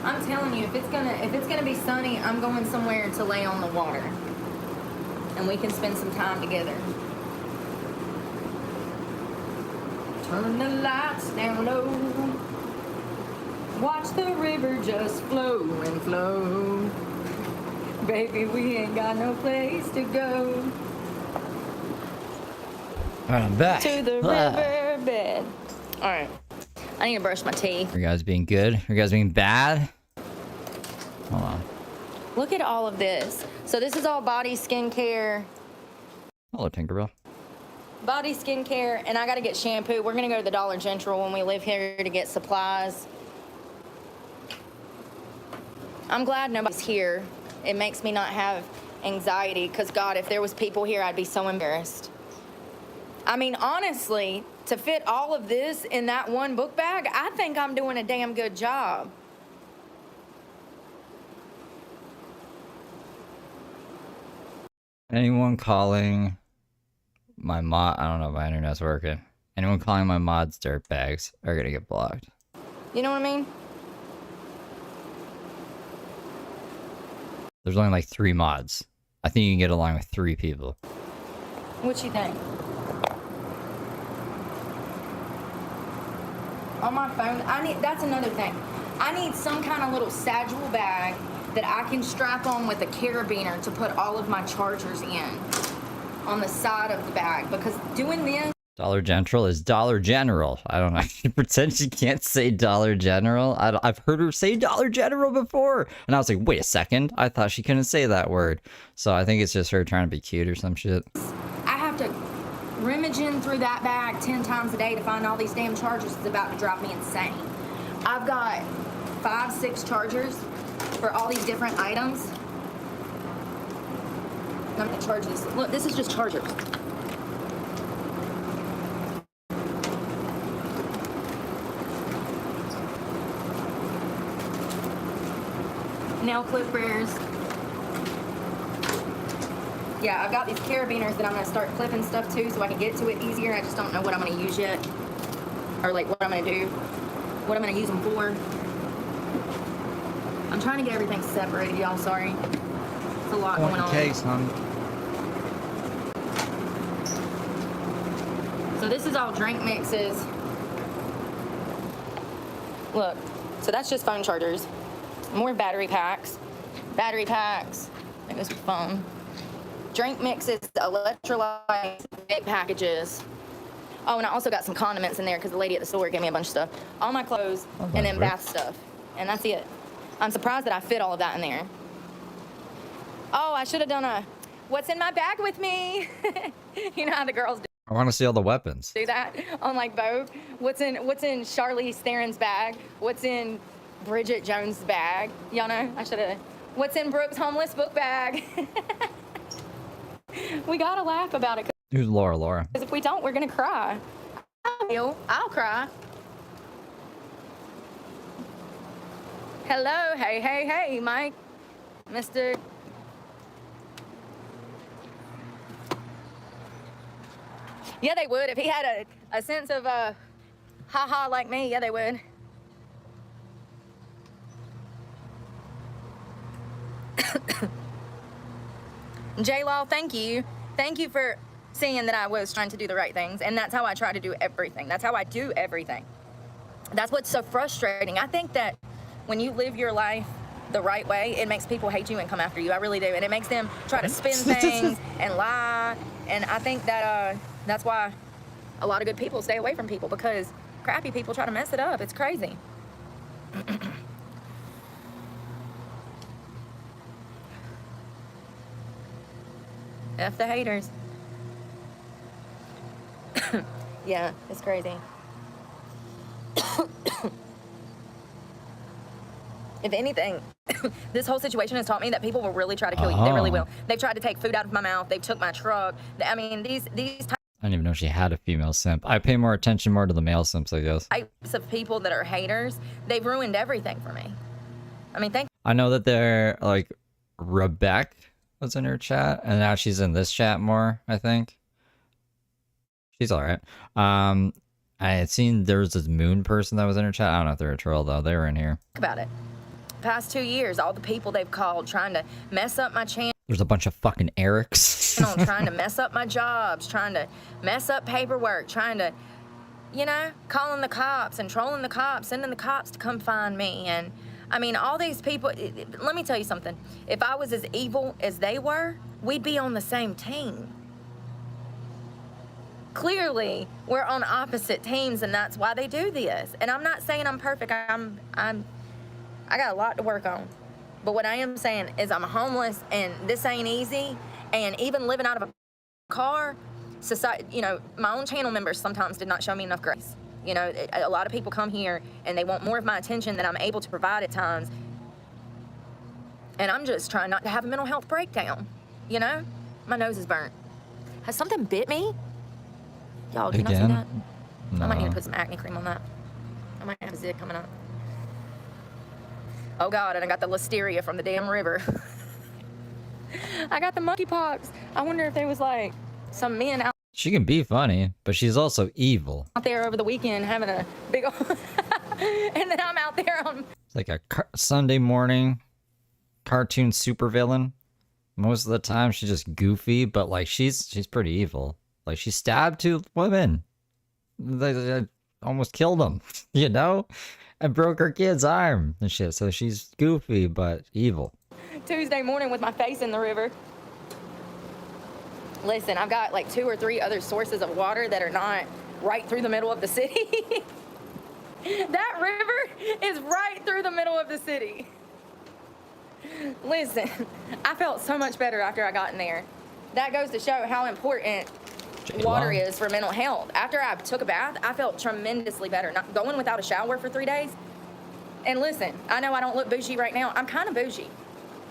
I'm telling you, if it's gonna be sunny, I'm going somewhere to lay on the water. And we can spend some time together. Turn the lights down low. Watch the river just flow and flow. Baby, we ain't got no place to go. Alright, I'm back. To the riverbed. Alright. I need to brush my teeth. Are you guys being good? Are you guys being bad? Hold on. Look at all of this. So this is all body skincare. Hello, Tinkerbell. Body skincare, and I gotta get shampoo. We're gonna go to the Dollar General when we live here to get supplies. I'm glad nobody's here. It makes me not have anxiety, because God, if there was people here, I'd be so embarrassed. I mean, honestly, to fit all of this in that one book bag, I think I'm doing a damn good job. Anyone calling my mod? I don't know if my internet's working. Anyone calling my mods dirtbags are gonna get blocked. You know what I mean? There's only like 3 mods. I think you can get along with 3 people. What you think? On my phone, that's another thing. I need some kind of little sagittal bag that I can strap on with a carabiner to put all of my chargers in on the side of the bag, because doing this... Dollar General is Dollar General. I don't know. She pretends she can't say Dollar General. I've heard her say Dollar General before. And I was like, wait a second. I thought she couldn't say that word. So I think it's just her trying to be cute or some shit. I have to rummaging through that bag 10 times a day to find all these damn chargers. It's about to drive me insane. I've got 5, 6 chargers for all these different items. I'm gonna charge this. Look, this is just chargers. Nail clippers. Yeah, I've got these carabiners that I'm gonna start clipping stuff to so I can get to it easier. I just don't know what I'm gonna use yet. Or like what I'm gonna do. What I'm gonna use them for. I'm trying to get everything separated, y'all. Sorry. It's a lot going on. Okay, son. So this is all drink mixes. Look, so that's just phone chargers. More battery packs. Battery packs. I think this was phone. Drink mixes, electrolytes, big packages. Oh, and I also got some condiments in there because the lady at the store gave me a bunch of stuff. All my clothes, and then bath stuff. And that's it. I'm surprised that I fit all of that in there. Oh, I should have done a, what's in my bag with me? You know how the girls do. I want to see all the weapons. Do that on like Vogue. What's in Charlize Theron's bag? What's in Bridget Jones' bag? Y'all know? I should have. What's in Brooke's homeless book bag? We gotta laugh about it. Who's Laura? Because if we don't, we're gonna cry. I'll cry. Hello, hey, Mike, Mr. Yeah, they would. If he had a sense of ha-ha like me, yeah, they would. J-Law, thank you. Thank you for seeing that I was trying to do the right things, and that's how I try to do everything. That's how I do everything. That's what's so frustrating. I think that when you live your life the right way, it makes people hate you and come after you. I really do. And it makes them try to spin things and lie. And I think that that's why a lot of good people stay away from people, because crappy people try to mess it up. It's crazy. F the haters. Yeah, it's crazy. If anything, this whole situation has taught me that people will really try to kill you. They really will. They've tried to take food out of my mouth. They've took my truck. I mean, these I didn't even know she had a female simp. I pay more attention to the male simps, I guess. types of people that are haters, they've ruined everything for me. I mean, I know that they're like Rebecca was in her chat, and now she's in this chat more, I think. She's alright. I had seen there was this moon person that was in her chat. I don't know if they're a troll though. They were in here. think about it. Past 2 years, all the people they've called trying to mess up my channel. There's a bunch of fucking Erics. Trying to mess up my jobs, trying to mess up paperwork, trying to, you know, calling the cops and trolling the cops, sending the cops to come find me. And I mean, all these people, let me tell you something. If I was as evil as they were, we'd be on the same team. Clearly, we're on opposite teams, and that's why they do this. And I'm not saying I'm perfect. I got a lot to work on. But what I am saying is I'm homeless, and this ain't easy. And even living out of a car, society, you know, my own channel members sometimes did not show me enough grace. You know, a lot of people come here and they want more of my attention than I'm able to provide at times. And I'm just trying not to have a mental health breakdown. You know, my nose is burnt. Has something bit me? Y'all, can I see that? No. I might need to put some acne cream on that. I might have a zit coming up. Oh God, and I got the listeria from the damn river. I got the monkeypox. I wonder if there was like some men out She can be funny, but she's also evil. there over the weekend having a big old and then I'm out there on It's like a Sunday morning cartoon supervillain. Most of the time she's just goofy, but like she's pretty evil. Like she stabbed 2 women. They almost killed them, you know? And broke her kid's arm and shit. So she's goofy, but evil. Tuesday morning with my face in the river. Listen, I've got like 2 or 3 other sources of water that are not right through the middle of the city. That river is right through the middle of the city. Listen, I felt so much better after I got in there. That goes to show how important water is for mental health. After I took a bath, I felt tremendously better. Not going without a shower for 3 days. And listen, I know I don't look bougie right now. I'm kind of bougie.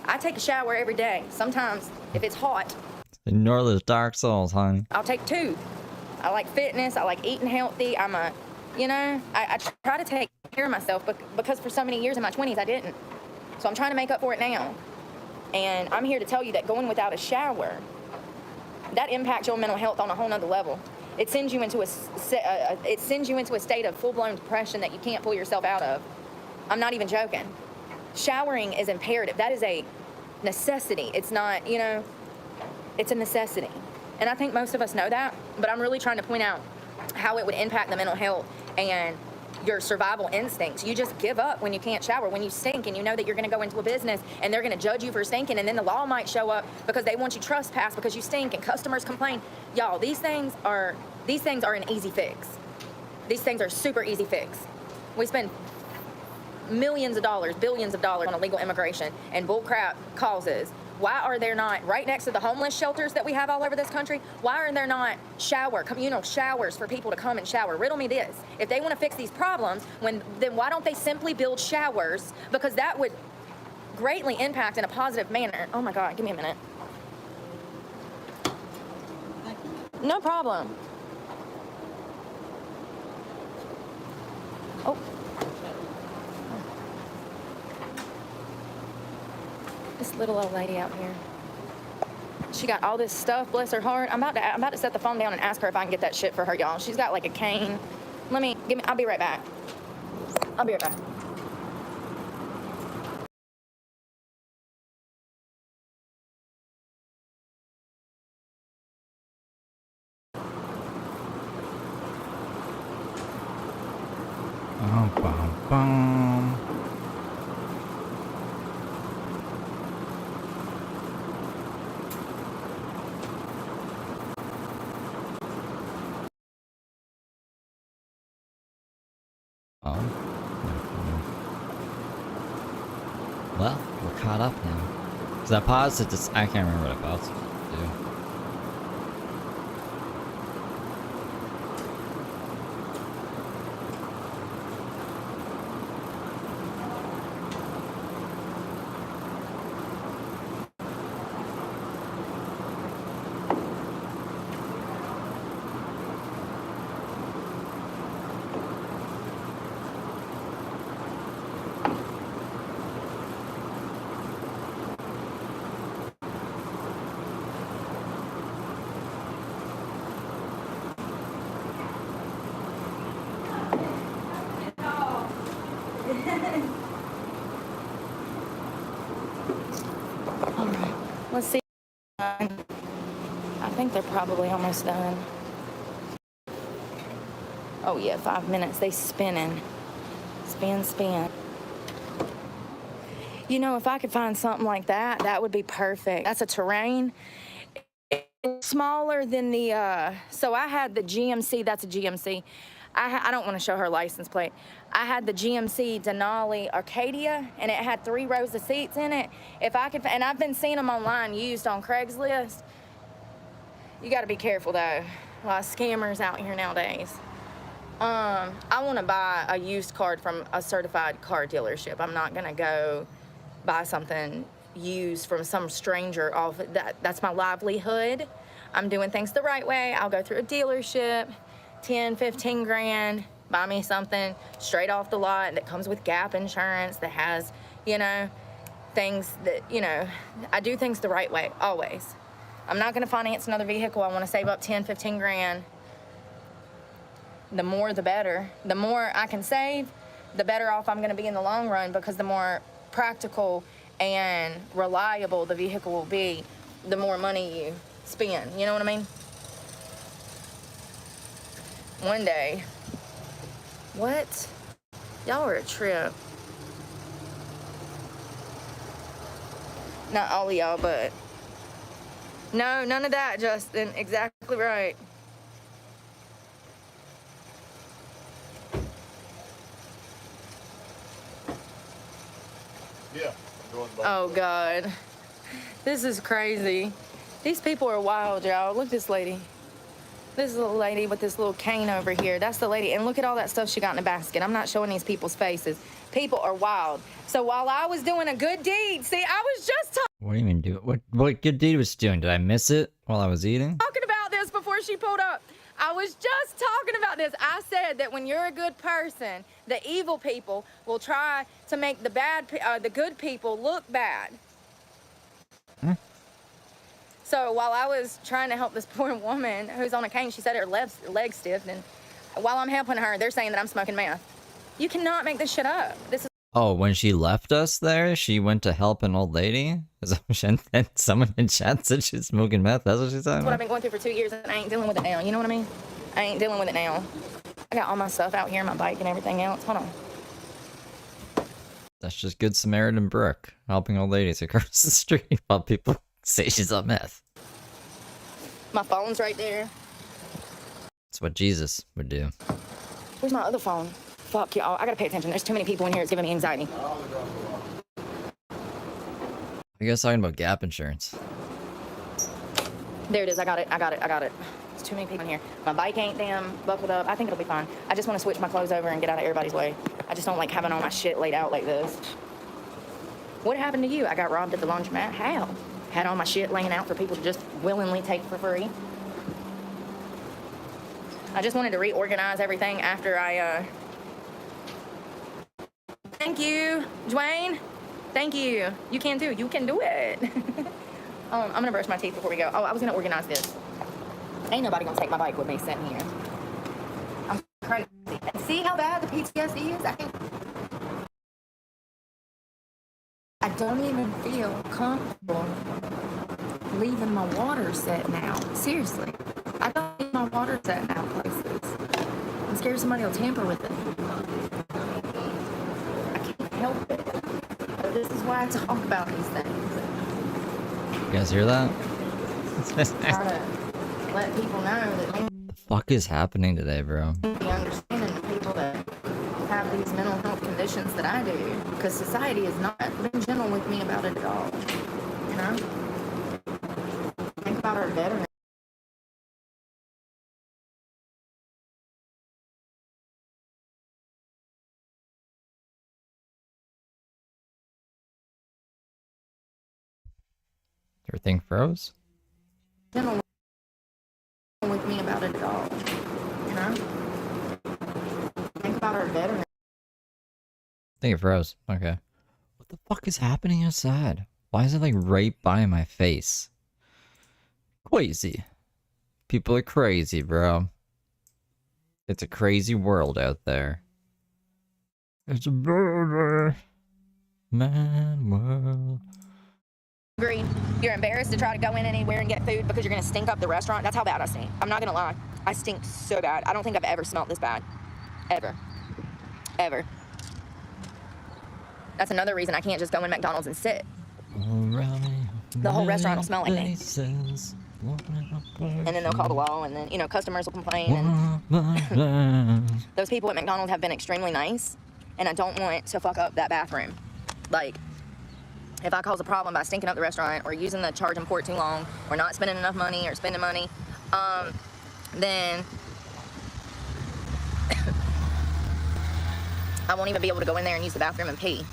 I take a shower every day. Sometimes, if it's hot, Ignore those dark souls, honey. I'll take 2. I like fitness. I like eating healthy. You know, I try to take care of myself because for so many years in my 20s, I didn't. So I'm trying to make up for it now. And I'm here to tell you that going without a shower, that impacts your mental health on a whole nother level. It sends you into a state of full-blown depression that you can't pull yourself out of. I'm not even joking. Showering is imperative. That is a necessity. It's not, you know, it's a necessity. And I think most of us know that, but I'm really trying to point out how it would impact the mental health and your survival instincts. You just give up when you can't shower, when you stink and you know that you're gonna go into a business and they're gonna judge you for stinking, and then the law might show up because they want you trespass because you stink and customers complain. Y'all, these things are an easy fix. These things are super easy fix. We spend millions of dollars, billions of dollars on illegal immigration and bullcrap causes. Why are there not, right next to the homeless shelters that we have all over this country, why are there not communal showers for people to come and shower? Riddle me this. If they want to fix these problems, then why don't they simply build showers? Because that would greatly impact in a positive manner. Oh my God, give me a minute. No problem. Oh. This little old lady out here. She got all this stuff, bless her heart. I'm about to set the phone down and ask her if I can get that shit for her, y'all. She's got like a cane. I'll be right back. I'll be right back. Bum. Well, we're caught up now. Because I paused it, I can't remember what I paused to do. All right, let's see. I think they're probably almost done. Oh yeah, 5 minutes. They spinning. Spin, spin. You know, if I could find something like that, that would be perfect. That's a terrain. It's smaller than the, so I had the GMC, that's a GMC. I don't want to show her license plate. I had the GMC Denali Arcadia, and it had 3 rows of seats in it. If I could, and I've been seeing them online used on Craigslist. You got to be careful though. A lot of scammers out here nowadays. I want to buy a used card from a certified car dealership. I'm not gonna go buy something used from some stranger off. That's my livelihood. I'm doing things the right way. I'll go through a dealership, 10, 15 grand, buy me something straight off the lot that comes with gap insurance, that has, you know, things that, you know, I do things the right way, always. I'm not gonna finance another vehicle. I wanna save up 10, 15 grand. The more, the better. The more I can save, the better off I'm gonna be in the long run, because the more practical and reliable the vehicle will be, the more money you spend. You know what I mean? One day. What? Y'all are a trip. Not all of y'all, but no, none of that, Justin. Exactly right. Yeah. Oh, God. This is crazy. These people are wild, y'all. Look at this lady. This little lady with this little cane over here. That's the lady. And look at all that stuff she got in the basket. I'm not showing these people's faces. People are wild. So while I was doing a good deed, see, I was just What do you mean, do? What good deed was she doing? Did I miss it while I was eating? talking about this before she pulled up. I was just talking about this. I said that when you're a good person, the evil people will try to make the good people look bad. So while I was trying to help this poor woman who's on a cane, she said her leg stiffed, and while I'm helping her, they're saying that I'm smoking meth. You cannot make this shit up. This is Oh, when she left us there, she went to help an old lady? And someone in chat said she's smoking meth? That's what she's talking what I've about? been going through for 2 years, and I ain't dealing with it now. You know what I mean? I ain't dealing with it now. I got all my stuff out here, my bike and everything else. Hold on. That's just good Samaritan Brooke, helping old ladies across the street while people say she's on meth. My phone's right there. That's what Jesus would do. Where's my other phone? Fuck y'all. I gotta pay attention. There's too many people in here. It's giving me anxiety. You guys talking about gap insurance? There it is. I got it. There's too many people in here. My bike ain't damn buckled up. I think it'll be fine. I just want to switch my clothes over and get out of everybody's way. I just don't like having all my shit laid out like this. What happened to you? I got robbed at the laundromat. How? Had all my shit laying out for people to just willingly take for free. I just wanted to reorganize everything after I, Thank you, Dwayne. Thank you. You can do it. I'm gonna brush my teeth before we go. Oh, I was gonna organize this. Ain't nobody gonna take my bike with me sitting here. I'm crazy. And see how bad the PTSD is? I don't even feel comfortable leaving my water set now. Seriously. I don't leave my water set now places. I'm scared somebody will tamper with it. I can't help it. But this is why I talk about these things. You guys hear that? Try to let people know that The fuck is happening today, bro? be understanding the people that have these mental health conditions that I do, because society has not been gentle with me about it at all. You know? Think about our veterans. Everything froze? Gentle with me about it at all. You know? Think about our veterans. I think it froze. Okay. What the fuck is happening outside? Why is it like right by my face? Crazy. People are crazy, bro. It's a crazy world out there. It's a burger man world. Agree. You're embarrassed to try to go in anywhere and get food because you're going to stink up the restaurant. That's how bad I stink. I'm not going to lie. I stink so bad. I don't think I've ever smelled this bad. Ever. Ever. That's another reason I can't just go in McDonald's and sit. The whole restaurant will smell like me. And then they'll call the law, and then, you know, customers will complain. And those people at McDonald's have been extremely nice, and I don't want to fuck up that bathroom. Like, if I cause a problem by stinking up the restaurant or using the charging port too long or not spending enough money or spending money, then I won't even be able to go in there and use the bathroom and pee.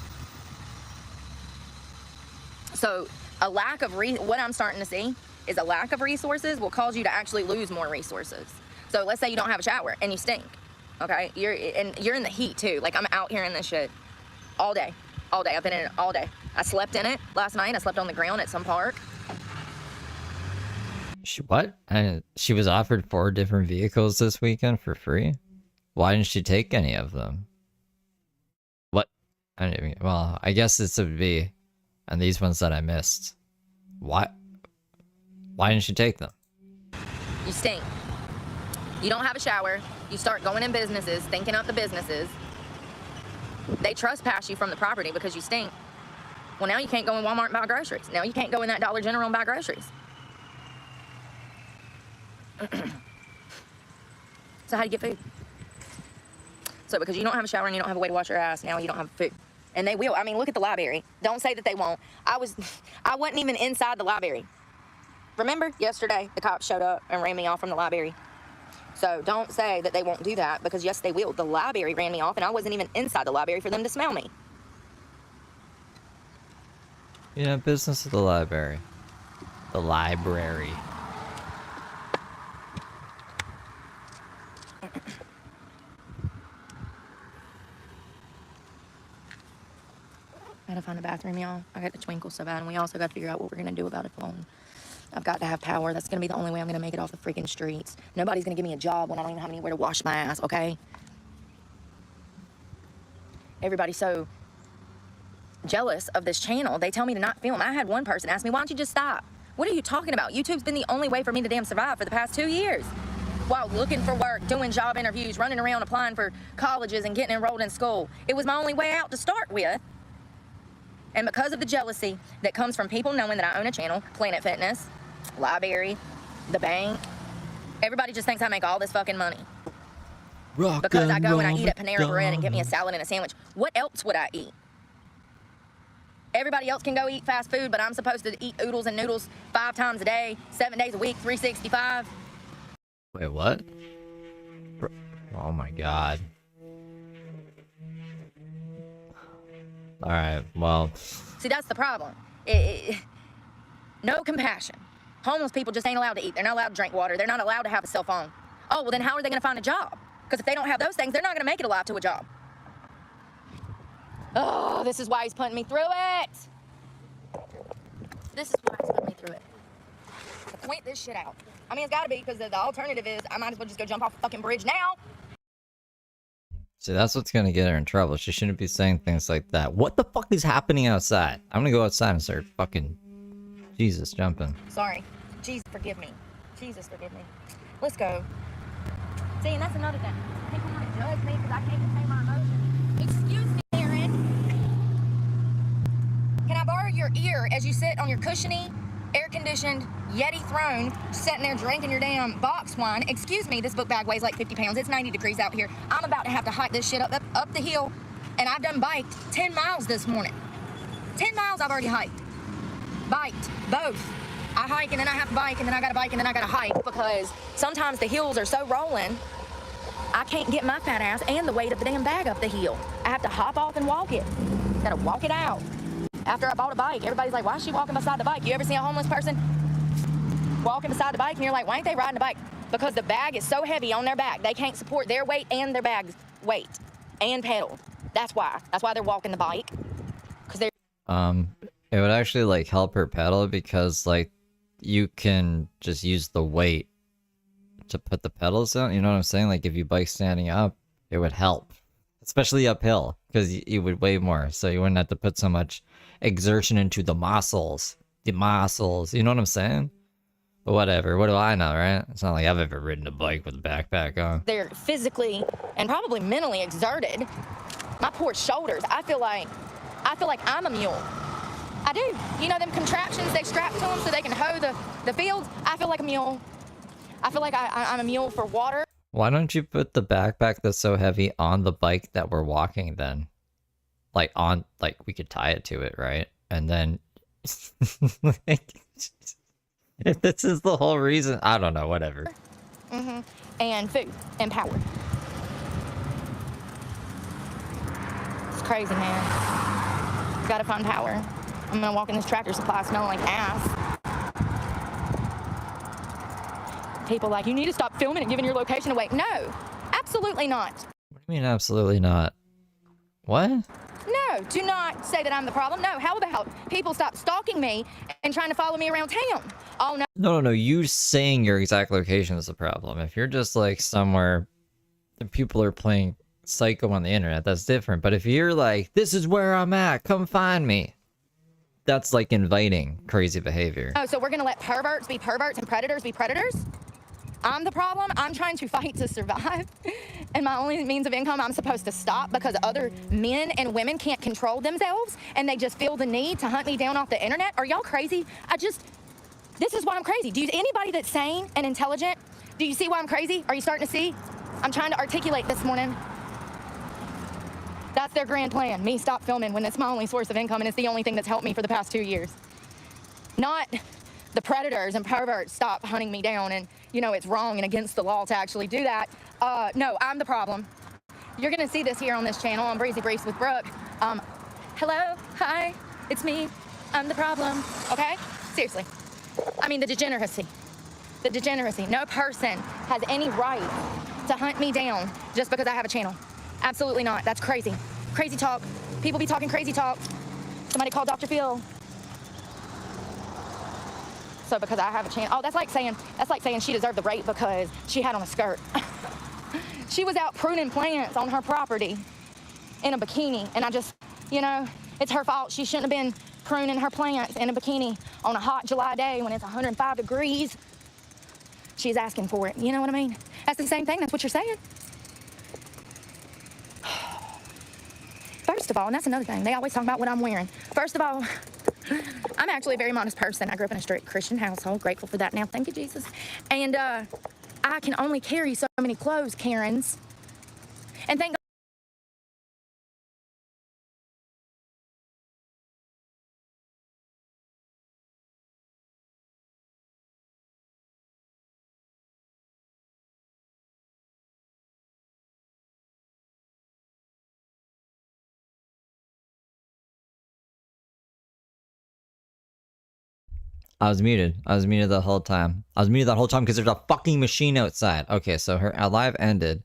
So a lack of what I'm starting to see is a lack of resources will cause you to actually lose more resources. So let's say you don't have a shower and you stink, okay? You're in the heat too. Like, I'm out here in this shit all day. All day. I've been in it all day. I slept in it last night. I slept on the ground at some park. What? She was offered 4 different vehicles this weekend for free? Why didn't she take any of them? What? Well, I guess this would be... And these ones that I missed. Why didn't she take them? You stink. You don't have a shower. You start going in businesses, stinking up the businesses. They trespass you from the property because you stink. Well, now you can't go in Walmart and buy groceries. Now you can't go in that Dollar General and buy groceries. So how do you get food? So because you don't have a shower and you don't have a way to wash your ass, now you don't have food. And they will. I mean, look at the library. Don't say that they won't. I wasn't even inside the library. Remember yesterday the cops showed up and ran me off from the library. So don't say that they won't do that, because yes, they will. The library ran me off and I wasn't even inside the library for them to smell me. Yeah, business at the library. The library. Gotta find a bathroom, y'all. I got to twinkle so bad, and we also got to figure out what we're gonna do about it alone. I've got to have power. That's gonna be the only way I'm gonna make it off the freaking streets. Nobody's gonna give me a job when I don't even have anywhere to wash my ass, okay? Everybody's so jealous of this channel. They tell me to not film. I had one person ask me, why don't you just stop? What are you talking about? YouTube's been the only way for me to damn survive for the past 2 years. While looking for work, doing job interviews, running around applying for colleges and getting enrolled in school. It was my only way out to start with. And because of the jealousy that comes from people knowing that I own a channel, Planet Fitness, library, the bank, everybody just thinks I make all this fucking money. Because I go and I eat at Panera Bread and get me a salad and a sandwich. What else would I eat? Everybody else can go eat fast food, but I'm supposed to eat oodles and noodles 5 times a day, 7 days a week, 365. Wait, what? Oh my god. Alright, well... See, that's the problem. No compassion. Homeless people just ain't allowed to eat. They're not allowed to drink water. They're not allowed to have a cell phone. Oh, well then how are they going to find a job? Because if they don't have those things, they're not going to make it alive to a job. Oh, this is why he's putting me through it. This is why he's putting me through it. To point this shit out. I mean, it's got to be, because the alternative is I might as well just go jump off the fucking bridge now. See, that's what's gonna get her in trouble. She shouldn't be saying things like that. What the fuck is happening outside? I'm gonna go outside and start fucking... Jesus, jumping. Sorry. Jesus, forgive me. Jesus, forgive me. Let's go. See, and that's another thing. People want to judge me because I can't contain my emotions. Excuse me, Aaron. Can I borrow your ear as you sit on your cushiony, air-conditioned Yeti throne, sitting there drinking your damn box wine? Excuse me, this book bag weighs like 50 pounds. It's 90 degrees out here. I'm about to have to hike this shit up the hill, and I've done biked 10 miles this morning. 10 miles I've already hiked. Biked, both. I hike and then I have to bike and then I gotta bike and then I gotta hike, because sometimes the hills are so rolling, I can't get my fat ass and the weight of the damn bag up the hill. I have to hop off and walk it. Gotta walk it out. After I bought a bike, everybody's like, why is she walking beside the bike? You ever see a homeless person walking beside the bike and you're like, why ain't they riding the bike? Because the bag is so heavy on their back, they can't support their weight and their bag's weight and pedal. That's why. That's why they're walking the bike. Because they're... It would actually, like, help her pedal, because, like, you can just use the weight to put the pedals down. You know what I'm saying? Like, if you bike standing up, it would help. Especially uphill. because you would weigh more, so you wouldn't have to put so much exertion into the muscles. The muscles, you know what I'm saying? But whatever, what do I know, right? It's not like I've ever ridden a bike with a backpack on. They're physically and probably mentally exerted. My poor shoulders. I feel like I'm a mule. I do. You know them contraptions they strap to them so they can hoe the fields? I feel like a mule. I feel like I'm a mule for water. Why don't you put the backpack that's so heavy on the bike that we're walking then? Like we could tie it to it, right? And then if this is the whole reason, I don't know, whatever. And food and power. It's crazy, man. Gotta find power. I'm gonna walk in this Tractor Supply smelling like ass. People like, you need to stop filming and giving your location away. No, absolutely not. What do you mean absolutely not? What? No, do not say that I'm the problem. No, how about people stop stalking me and trying to follow me around town? Oh, no. No. You saying your exact location is the problem. If you're just like somewhere and people are playing psycho on the internet, that's different. But if you're like, this is where I'm at, come find me, that's like inviting crazy behavior. Oh, so we're going to let perverts be perverts and predators be predators? I'm the problem. I'm trying to fight to survive. And my only means of income, I'm supposed to stop because other men and women can't control themselves and they just feel the need to hunt me down off the internet. Are y'all crazy? This is why I'm crazy. Anybody that's sane and intelligent, do you see why I'm crazy? Are you starting to see? I'm trying to articulate this morning. That's their grand plan. Me stop filming when it's my only source of income and it's the only thing that's helped me for the past 2 years. Not the predators and perverts stop hunting me down and, you know, it's wrong and against the law to actually do that. No, I'm the problem. You're gonna see this here on this channel on Breezy Briefs with Brooke. Hello, hi, it's me. I'm the problem, okay? Seriously. I mean, the degeneracy. The degeneracy. No person has any right to hunt me down just because I have a channel. Absolutely not. That's crazy. Crazy talk. People be talking crazy talk. Somebody call Dr. Phil. So because I have a channel, that's like saying she deserved the rape because she had on a skirt. She was out pruning plants on her property in a bikini, and I just, you know, it's her fault. She shouldn't have been pruning her plants in a bikini on a hot July day when it's 105 degrees. She's asking for it. You know what I mean? That's the same thing. That's what you're saying. First of all, and that's another thing, they always talk about what I'm wearing. First of all, I'm actually a very modest person. I grew up in a strict Christian household. Grateful for that now. Thank you, Jesus. And I can only carry so many clothes, Karens. And thank God. I was muted. I was muted the whole time. I was muted that whole time because there's a fucking machine outside. Okay, so our live ended.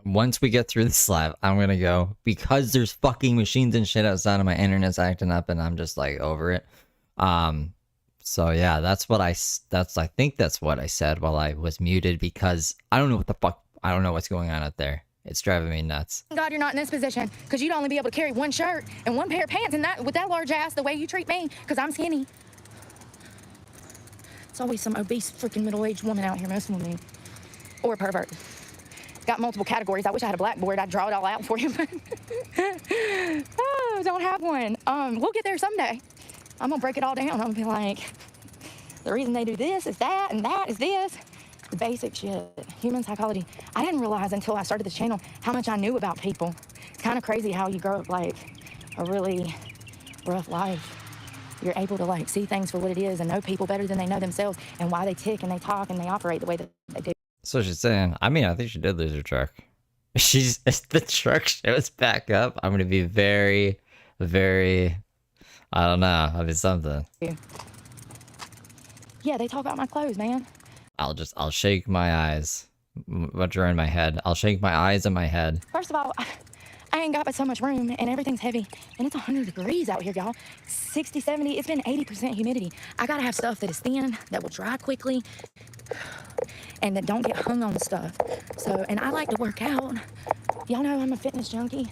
Once we get through this live, I'm gonna go because there's fucking machines and shit outside and my internet's acting up and I'm just like over it. So yeah, I think that's what I said while I was muted because I don't know what the fuck, I don't know what's going on out there. It's driving me nuts. God, you're not in this position because you'd only be able to carry one shirt and one pair of pants, and that with that large ass the way you treat me because I'm skinny. It's always some obese freaking middle-aged woman out here messing with me. Or a pervert. Got multiple categories. I wish I had a blackboard. I'd draw it all out for you. Oh, don't have one. We'll get there someday. I'm gonna break it all down. I'm gonna be like, the reason they do this is that, and that is this. The basic shit, human psychology. I didn't realize until I started this channel how much I knew about people. It's kind of crazy how you grow up like a really rough life. You're able to like see things for what it is and know people better than they know themselves and why they tick and they talk and they operate the way that they do. So she's saying, I mean, I think she did lose her truck. If the truck shows back up, I'm gonna be very, very, I don't know, I'll be something. Yeah, they talk about my clothes, man. I'll shake my eyes. What are in my head? I'll shake my eyes and my head. First of all, I ain't got but so much room, and everything's heavy, and it's 100 degrees out here, y'all. 60, 70, it's been 80% humidity. I gotta have stuff that is thin, that will dry quickly, and that don't get hung on stuff. So, and I like to work out. Y'all know I'm a fitness junkie.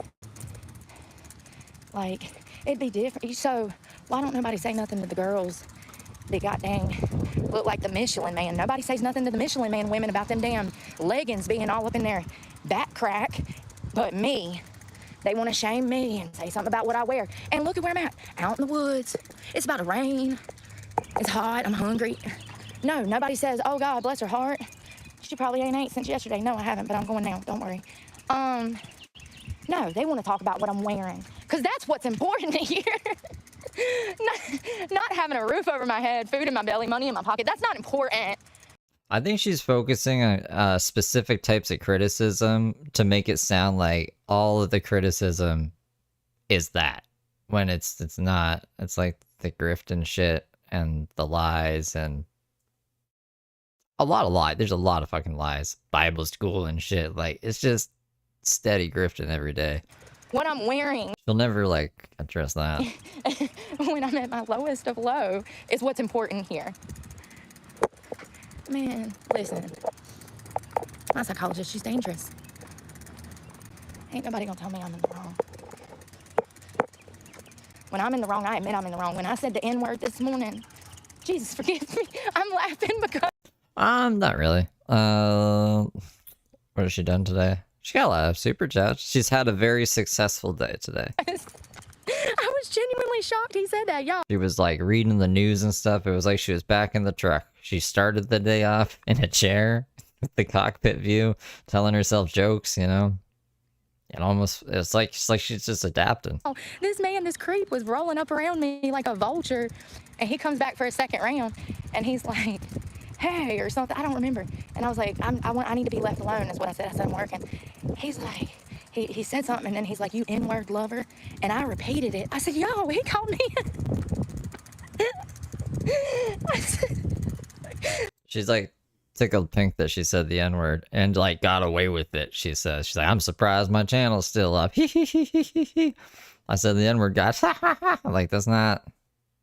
Like, it'd be different. So, why don't nobody say nothing to the girls that got dang look like the Michelin Man? Nobody says nothing to the Michelin Man women about them damn leggings being all up in their back crack, but me. They want to shame me and say something about what I wear. And look at where I'm at, out in the woods. It's about to rain. It's hot, I'm hungry. No, nobody says, oh God, bless her heart. She probably ain't ate since yesterday. No, I haven't, but I'm going now, don't worry. No, they want to talk about what I'm wearing, because that's what's important here. not having a roof over my head, food in my belly, money in my pocket. That's not important. I think she's focusing on specific types of criticism to make it sound like all of the criticism is that, when it's not. It's like the grift and shit and the lies and a lot of lies. There's a lot of fucking lies. Bible school and shit. Like, it's just steady grifting every day. What I'm wearing. She'll never, like, address that. When I'm at my lowest of low is what's important here. Man, listen. My psychologist, she's dangerous. Ain't nobody gonna tell me I'm in the wrong. When I'm in the wrong, I admit I'm in the wrong. When I said the N-word this morning, Jesus forgive me, I'm laughing because... Not really. What has she done today? She got a lot of super chats. She's had a very successful day today. I was genuinely shocked he said that, y'all. She was like reading the news and stuff. It was like she was back in the truck. She started the day off in a chair with the cockpit view, telling herself jokes, you know? And almost, it's like she's just adapting. Oh, this man, this creep was rolling up around me like a vulture, and he comes back for a second round, and he's like, hey, or something. I don't remember. And I was like, I need to be left alone, is what I said. I said, I'm working. He's like, he said something, and then he's like, you N-word lover. And I repeated it. I said, yo, he called me. I said, she's like tickled pink that she said the N-word and like got away with it. She says, she's like, I'm surprised my channel's still up. I said the N-word, guys. Like, it's not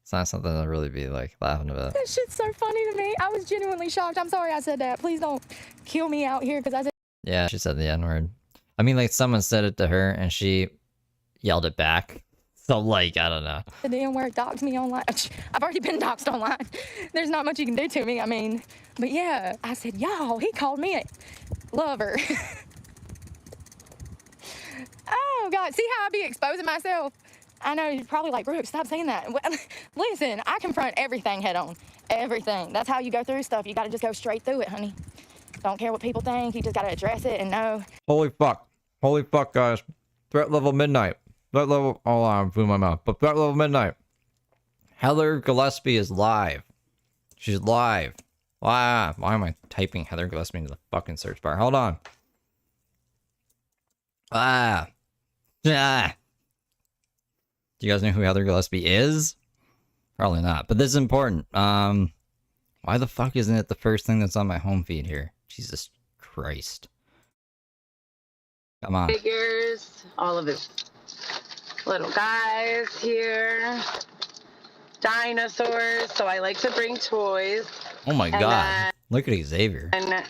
something to really be like laughing about. That shit's so funny to me. I was genuinely shocked. I'm sorry I said that. Please don't kill me out here, because I said... Yeah, she said the N-word. I mean, like, someone said it to her and she yelled it back. So, like, I don't know. The N-word doxed me online. I've already been doxed online. There's not much you can do to me. I mean, but yeah, I said, yo, he called me a lover. Oh, God. See how I be exposing myself? I know you're probably like, Brooke, stop saying that. Well, listen, I confront everything head on. Everything. That's how you go through stuff. You got to just go straight through it, honey. Don't care what people think. You just got to address it and know. Holy fuck. Holy fuck, guys. Threat level midnight. Threat level... Oh, I'm through my mouth. But threat level midnight. Heather Gillespie is live. She's live. Why am I typing Heather Gillespie into the fucking search bar? Hold on. Do you guys know who Heather Gillespie is? Probably not, but this is important. Why the fuck isn't it the first thing that's on my home feed here? Jesus Christ. Come on. Figures, all of his little guys here. Dinosaurs, so I like to bring toys. Oh my god. Look at Xavier. And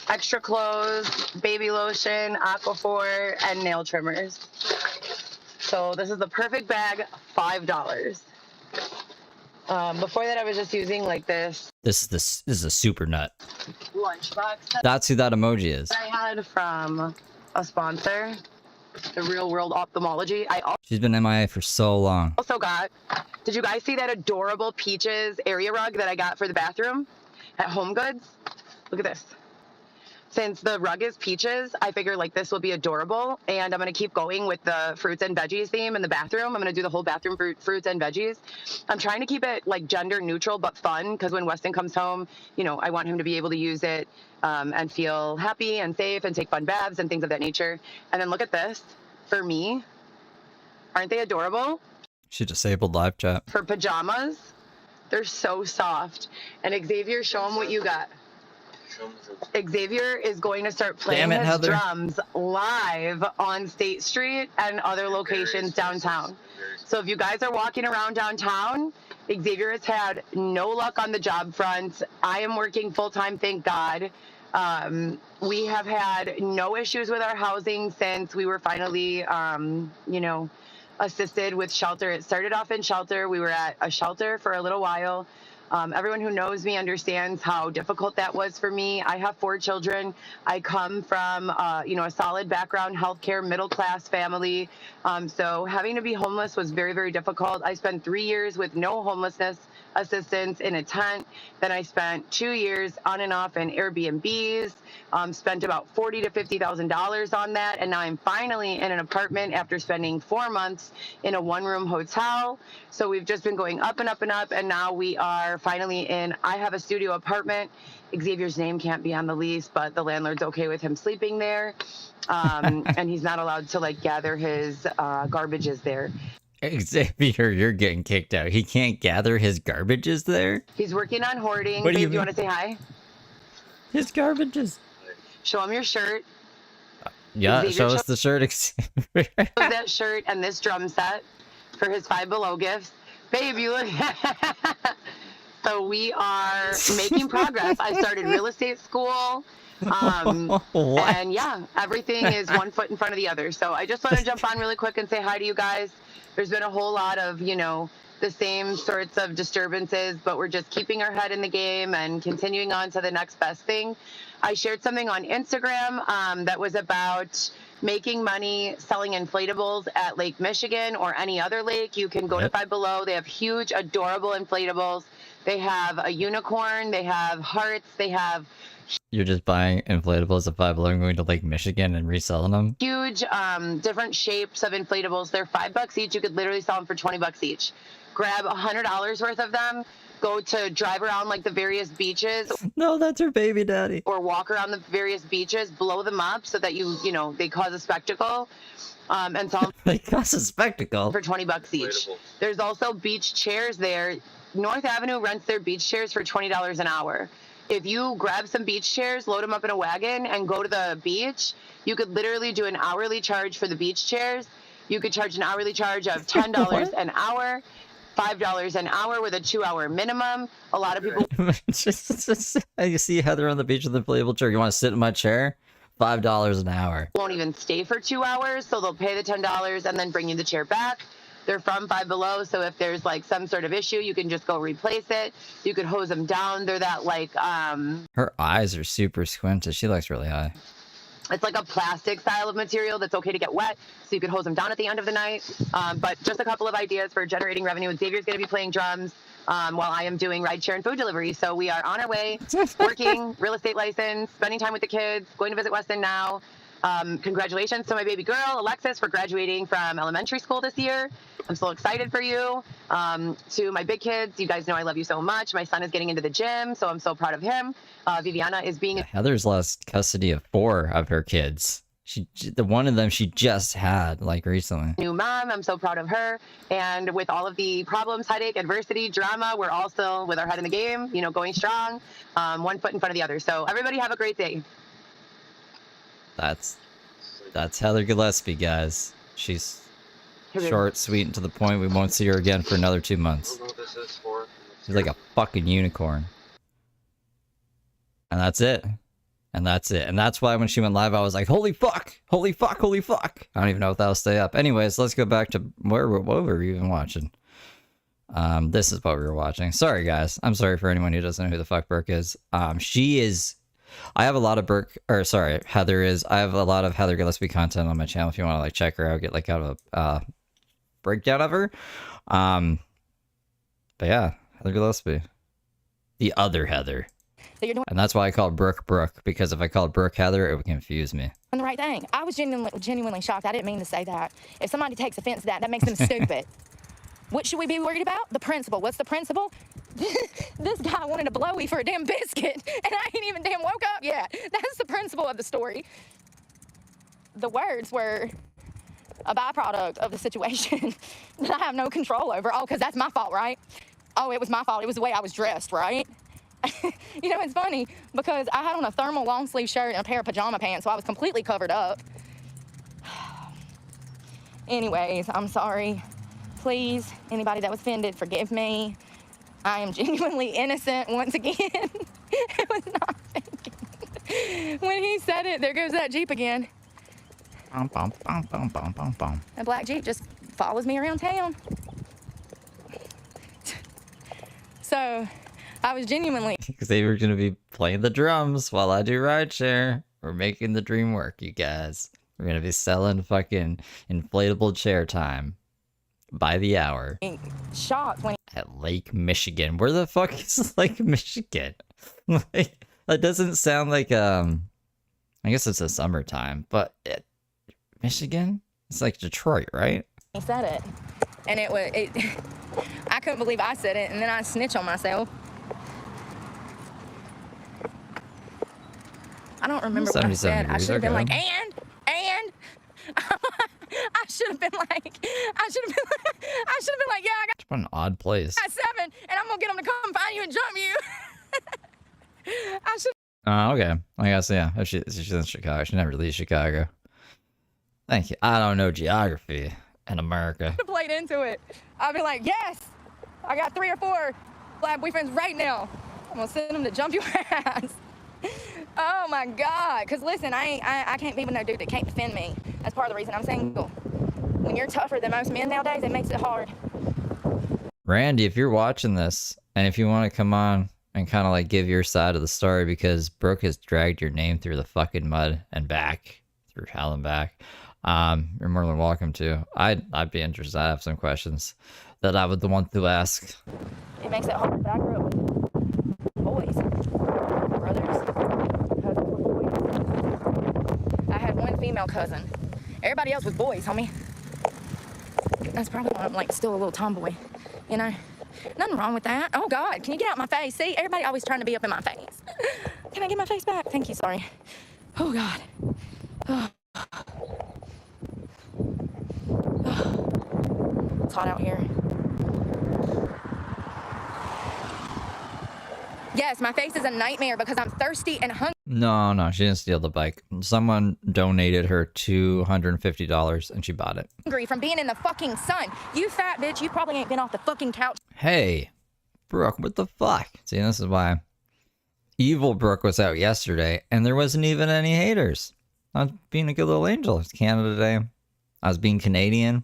extra clothes, baby lotion, Aquaphor, and nail trimmers. So this is the perfect bag, $5. Before that, I was just using like this. This is a super nut. Lunchbox. That's who that emoji is. I had from a sponsor, the Real World Ophthalmology. She's been MIA for so long. Also got, did you guys see that adorable Peaches area rug that I got for the bathroom at Home Goods? Look at this. Since the rug is Peaches, I figure like this will be adorable, and I'm going to keep going with the fruits and veggies theme in the bathroom. I'm going to do the whole bathroom fruits and veggies. I'm trying to keep it like gender neutral but fun, because when Weston comes home, you know, I want him to be able to use it and feel happy and safe and take fun baths and things of that nature. And then look at this. For me, aren't they adorable? She disabled live chat. For pajamas, they're so soft. And Xavier, show them what you got. Xavier is going to start playing his Heather. drums live on State Street and other locations downtown. So if you guys are walking around downtown, Xavier has had no luck on the job front. I am working full-time, thank God. We have had no issues with our housing since we were finally, assisted with shelter. It started off in shelter. We were at a shelter for a little while. Everyone who knows me understands how difficult that was for me. I have 4 children. I come from, a solid background, healthcare, middle-class family. So having to be homeless was very, very difficult. I spent 3 years with no homelessness assistance in a tent. Then I spent 2 years on and off in Airbnbs, spent about $40,000 to $50,000 on that. And now I'm finally in an apartment after spending 4 months in a 1-room hotel. So we've just been going up and up and up. And now we are finally I have a studio apartment. Xavier's name can't be on the lease, but the landlord's okay with him sleeping there. And he's not allowed to gather his garbages there. Xavier, you're getting kicked out. He can't gather his garbages there? He's working on hoarding. What do Babe, you want to say hi? His garbages. Show him your shirt. Yeah, Xavier show us the shirt. That shirt and this drum set for his Five Below gifts. Babe, you look. So we are making progress. I started real estate school. And yeah, everything is one foot in front of the other. So I just want to jump on really quick and say hi to you guys. There's been a whole lot of, the same sorts of disturbances, but we're just keeping our head in the game and continuing on to the next best thing. I shared something on Instagram that was about making money selling inflatables at Lake Michigan or any other lake. You can go to Five Below. They have huge, adorable inflatables. They have a unicorn. They have hearts. They have You're just buying inflatables at Five Below and going to Lake Michigan and reselling them? huge, different shapes of inflatables. They're $5 each. You could literally sell them for $20 each. Grab $100 worth of them. Go to drive around the various beaches No, that's her baby daddy. or walk around the various beaches, blow them up so that they cause a spectacle, and sell them They cause a spectacle. for $20 each. There's also beach chairs there. North Avenue rents their beach chairs for $20 an hour. If you grab some beach chairs, load them up in a wagon, and go to the beach, you could literally do an hourly charge for the beach chairs. You could charge an hourly charge of $10 an hour, $5 an hour with a 2-hour minimum. A lot of people You see Heather on the beach with the inflatable chair. You want to sit in my chair? $5 an hour. won't even stay for 2 hours, so they'll pay the $10 and then bring you the chair back. They're from Five Below, so if there's some sort of issue, you can just go replace it. You could hose them down. They're that Her eyes are super squinted. She looks really high. it's like a plastic style of material that's okay to get wet, so you could hose them down at the end of the night. But just a couple of ideas for generating revenue. Xavier's going to be playing drums while I am doing rideshare and food delivery. So we are on our way, working, real estate license, spending time with the kids, going to visit Weston now. Congratulations to my baby girl, Alexis, for graduating from elementary school this year. I'm so excited for you. To my big kids, you guys know I love you so much. My son is getting into the gym, so I'm so proud of him. Viviana is being Heather's lost custody of 4 of her kids. The one of them she just had recently. a new mom. I'm so proud of her. And with all of the problems, headache, adversity, drama, we're all still with our head in the game, going strong, one foot in front of the other. So everybody have a great day. That's Heather Gillespie, guys. She's short, sweet, and to the point. We won't see her again for another 2 months. She's like a fucking unicorn. And that's it. And that's it. And that's why when she went live, I was like, holy fuck! Holy fuck! Holy fuck! I don't even know if that'll stay up. Anyways, let's go back to what were we even watching? This is what we were watching. Sorry, guys. I'm sorry for anyone who doesn't know who the fuck Brooke is. She is... I have a lot of Heather is. I have a lot of Heather Gillespie content on my channel. If you want to check her out, get kind of a breakdown of her. But yeah, Heather Gillespie, the other Heather, and that's why I call Brooke, because if I called Brooke Heather, it would confuse me. The right thing. I was genuinely shocked. I didn't mean to say that. If somebody takes offense to that, that makes them stupid. What should we be worried about? The principle. What's the principle? This guy wanted a blowy for a damn biscuit, and I ain't even damn woke up yet. That's the principle of the story. The words were a byproduct of the situation that I have no control over. Oh, because that's my fault, right? Oh, it was my fault. It was the way I was dressed, right? You know, it's funny because I had on a thermal long sleeve shirt and a pair of pajama pants, so I was completely covered up. Anyways, I'm sorry. Please, anybody that was offended, forgive me. I am genuinely innocent once again. It was not thinking. When he said it, there goes that Jeep again. Bum, bum, bum, bum, bum, bum, bum. That black Jeep just follows me around town. So, I was genuinely... Because they were going to be playing the drums while I do rideshare. We're making the dream work, you guys. We're going to be selling fucking inflatable chair time by the hour. shocked when At Lake Michigan. Where the fuck is Lake Michigan? Like, that doesn't sound like, I guess it's a summertime, but Michigan? It's like Detroit, right? he said it. And I couldn't believe I said it, and then I snitch on myself. I don't remember what I said. I should have been like, and I should have been like, yeah, I got What an odd place. 7, and I'm gonna get them to come find you and jump you. I should. Oh, okay. I guess, yeah. If she's in Chicago. She never leaves Chicago. Thank you. I don't know geography in America. have played into it. I'll be like, yes, I got 3 or 4 black boyfriends right now. I'm gonna send them to jump your ass. Oh my God. Cause listen, I can't be with no dude that can't defend me. That's part of the reason I'm single. When you're tougher than most men nowadays, it makes it hard. Randy, if you're watching this, and if you want to come on and kind of like give your side of the story, because Brooke has dragged your name through the fucking mud and back, through hell and back, you're more than welcome to. I'd be interested. I have some questions that I would want to ask. It makes it hard, but I grew up with boys, brothers, cousins with boys. I had 1 female cousin. Everybody else was boys, homie. That's probably why I'm like still a little tomboy, you know? Nothing wrong with that. Oh God, can you get out my face? See, everybody always trying to be up in my face. Can I get my face back? Thank you, sorry. Oh God. Oh. It's hot out here. Yes, my face is a nightmare because I'm thirsty and hungry. No, she didn't steal the bike. Someone donated her $250 and she bought it. From being in the fucking sun. You fat bitch, you probably ain't been off the fucking couch. Hey, Brooke, what the fuck? See, this is why Evil Brooke was out yesterday and there wasn't even any haters. I was being a good little angel. It's Canada Day. I was being Canadian.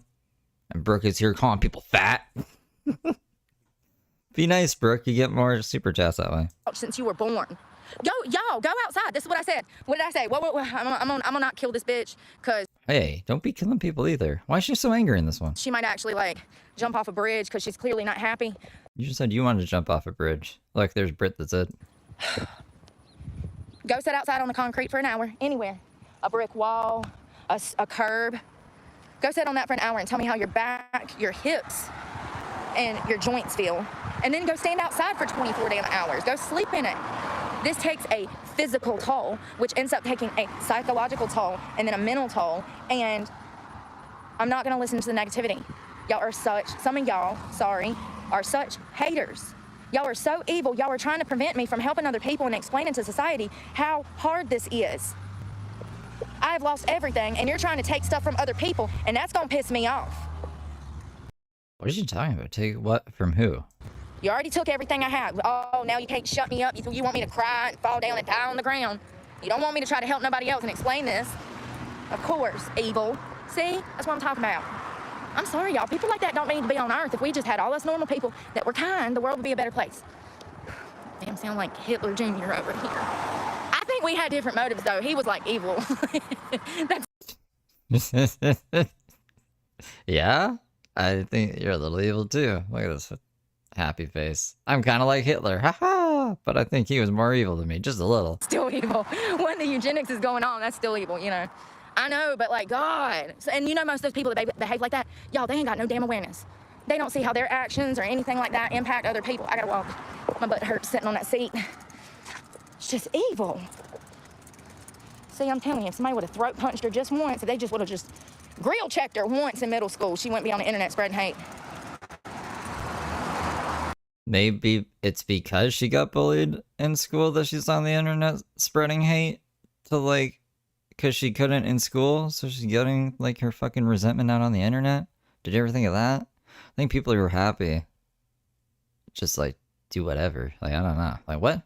And Brooke is here calling people fat. Be nice, Brooke. You get more super chats that way. Since you were born. Y'all, go outside. This is what I said. What did I say? I'm gonna not kill this bitch because Hey, don't be killing people either. Why is she so angry in this one? she might actually like jump off a bridge because she's clearly not happy. You just said you wanted to jump off a bridge. Look, there's Brit that said. Go sit outside on the concrete for an hour, anywhere. A brick wall, a curb. Go sit on that for an hour and tell me how your back, your hips, and your joints feel. And then go stand outside for 24 damn hours. Go sleep in it. This takes a physical toll, which ends up taking a psychological toll and then a mental toll. And I'm not gonna listen to the negativity. Y'all are some of y'all, sorry, are such haters. Y'all are so evil. Y'all are trying to prevent me from helping other people and explaining to society how hard this is. I've lost everything, and you're trying to take stuff from other people, and that's gonna piss me off. What are you talking about? Take what from who? You already took everything I had. Oh, now you can't shut me up. You want me to cry and fall down and die on the ground. You don't want me to try to help nobody else and explain this. Of course, evil. See? That's what I'm talking about. I'm sorry, y'all. People like that don't need to be on Earth. If we just had all us normal people that were kind, the world would be a better place. Damn, sound like Hitler Jr. over here. I think we had different motives, though. He was like evil. Yeah? I think you're a little evil too. Look at this happy face. I'm kind of like Hitler. Haha! But I think he was more evil than me. Just a little. Still evil. When the eugenics is going on, that's still evil, you know. I know, but like, God. And you know, most of those people that behave like that, y'all, they ain't got no damn awareness. They don't see how their actions or anything like that impact other people. I gotta walk. My butt hurts sitting on that seat. It's just evil. See, I'm telling you, if somebody would have throat punched her just once, if they just would have just grill checked her once in middle school, she wouldn't be on the internet spreading hate. maybe it's because she got bullied in school that she's on the internet spreading hate to like, because she couldn't in school, so she's getting like her fucking resentment out on the internet. Did you ever think of that? I think people who are happy just like do whatever. Like, I don't know. Like, what?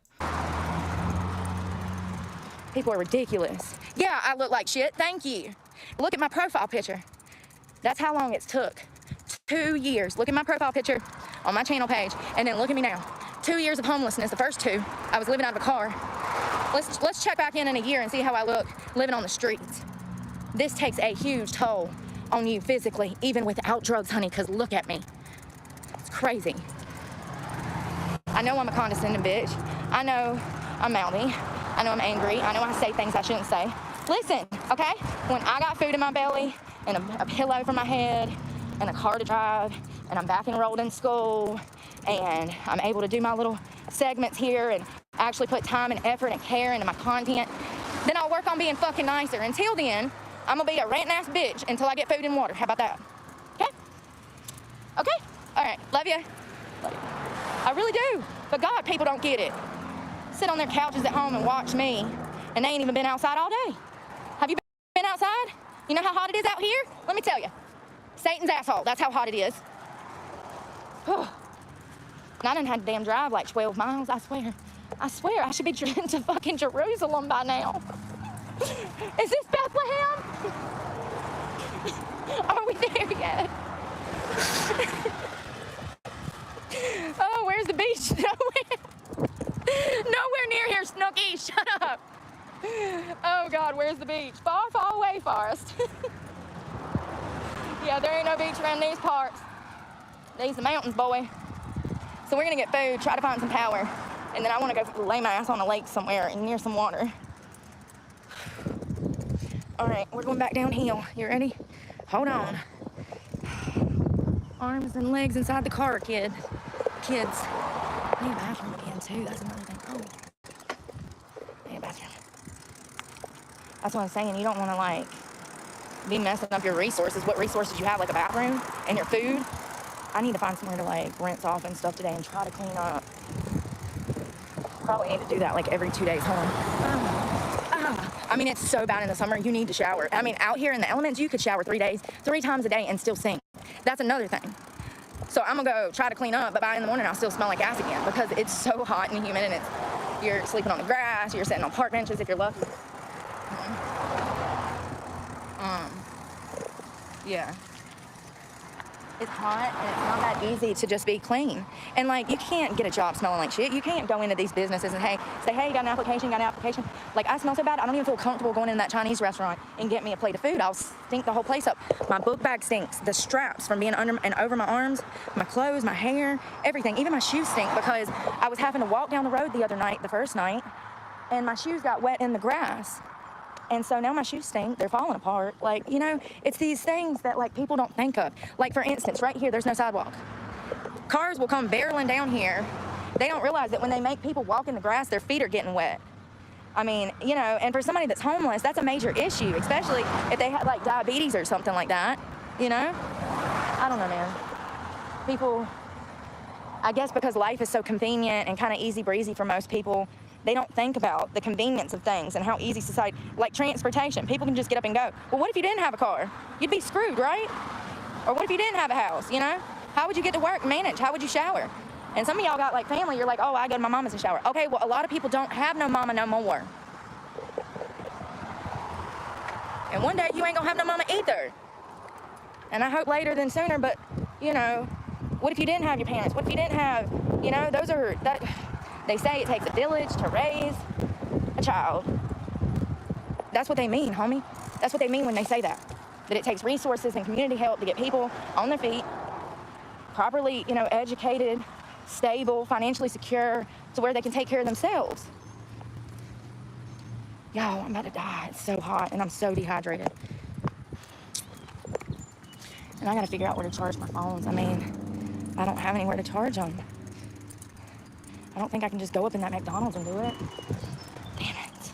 People are ridiculous. Yeah, I look like shit. Thank you. Look at my profile picture. That's how long it's took. 2 years. Look at my profile picture on my channel page, and then look at me now. 2 years of homelessness. The first 2, I was living out of a car. Let's check back in a year and see how I look living on the streets. This takes a huge toll on you physically, even without drugs, honey, because look at me. It's crazy. I know I'm a condescending bitch. I know I'm mouthy. I know I'm angry. I know I say things I shouldn't say. Listen, okay? When I got food in my belly and a pillow for my head and a car to drive and I'm back enrolled in school and I'm able to do my little segments here and actually put time and effort and care into my content, then I'll work on being fucking nicer. Until then, I'm gonna be a ranting ass bitch until I get food and water. How about that? Okay? Okay? All right. Love you. Love you. I really do. But God, people don't get it. Sit on their couches at home and watch me, and they ain't even been outside all day. Have you been outside? You know how hot it is out here? Let me tell you. Satan's asshole. That's how hot it is. And I done had to damn drive like 12 miles, I swear. I swear, I should be driven to fucking Jerusalem by now. Is this Bethlehem? Are we there yet? Oh, where's the beach? Nowhere near here, Snooky. Shut up. Oh, God, where's the beach? Far, far away, Forrest. Yeah, there ain't no beach around these parts. These the mountains, boy. So we're going to get food, try to find some power, and then I want to go lay my ass on a lake somewhere and near some water. All right, we're going back downhill. You ready? Hold on. Arms and legs inside the car, kids. I need a bathroom again, too. That's another thing. Oh. I need a bathroom. That's what I'm saying. You don't want to, like, be messing up your resources. What resources you have, like a bathroom and your food. I need to find somewhere to, like, rinse off and stuff today and try to clean up. Probably need to do that, like, every 2 days home. I mean, it's so bad in the summer. You need to shower. I mean, out here in the elements, you could shower 3 times a day and still stink. That's another thing. So I'm gonna go try to clean up, but by in the morning I'll still smell like ass again because it's so hot and humid, and you're sleeping on the grass, you're sitting on park benches if you're lucky. Yeah. It's hot and it's not that easy to just be clean. And like, you can't get a job smelling like shit. You can't go into these businesses and say, hey, got an application. Like, I smell so bad, I don't even feel comfortable going into that Chinese restaurant and get me a plate of food. I'll stink the whole place up. My book bag stinks. The straps from being under and over my arms, my clothes, my hair, everything. Even my shoes stink because I was having to walk down the road the first night, and my shoes got wet in the grass. And so now my shoes stink. They're falling apart. Like, you know, it's these things that, like, people don't think of. Like, for instance, right here, there's no sidewalk. Cars will come barreling down here. They don't realize that when they make people walk in the grass, their feet are getting wet. I mean, you know, and for somebody that's homeless, that's a major issue, especially if they have, like, diabetes or something like that, you know? I don't know, man. People, I guess because life is so convenient and kind of easy breezy for most people, they don't think about the convenience of things and how easy society, like transportation, people can just get up and go. Well, what if you didn't have a car? You'd be screwed, right? Or what if you didn't have a house, you know? How would you get to work, manage? How would you shower? And some of y'all got like family, you're like, oh, I go to my mama's and shower. Okay, well, a lot of people don't have no mama no more. And one day you ain't gonna have no mama either. And I hope later than sooner, but, you know, what if you didn't have your parents? What if you didn't have, you know, they say it takes a village to raise a child. That's what they mean, homie. That's what they mean when they say that. That it takes resources and community help to get people on their feet, properly, you know, educated, stable, financially secure, to where they can take care of themselves. Yo, I'm about to die. It's so hot and I'm so dehydrated. And I gotta figure out where to charge my phones. I mean, I don't have anywhere to charge them. I don't think I can just go up in that McDonald's and do it. Damn it.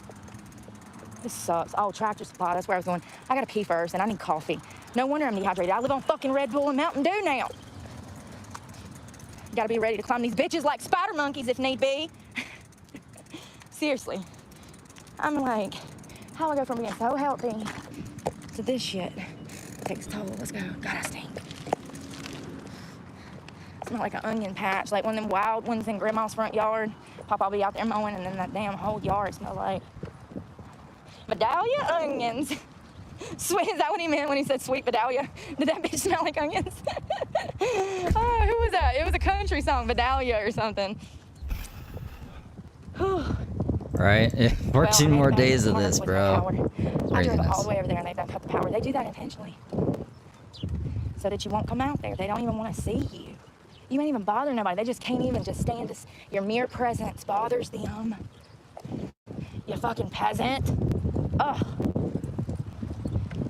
This sucks. Oh, Tractor Supply, that's where I was going. I gotta pee first and I need coffee. No wonder I'm dehydrated. I live on fucking Red Bull and Mountain Dew now. Gotta be ready to climb these bitches like spider monkeys if need be. Seriously. I'm like, how do I go from being so healthy to this shit? It takes a toll. Let's go. God, I stink. Smell like an onion patch, like one of them wild ones in Grandma's front yard. Papa will be out there mowing, and then that damn whole yard smells like Vidalia onions. Sweet, is that what he meant when he said sweet Vidalia? Did that bitch smell like onions? Oh, who was that? It was a country song, Vidalia or something. Right? 14 Well, more man, days of Mark this, was bro. I drove Craziness. all the way over there and they done cut the power. They do that intentionally so that you won't come out there. They don't even want to see you. You ain't even bother nobody. They just can't even just stand to your mere presence bothers them. You fucking peasant. Ugh.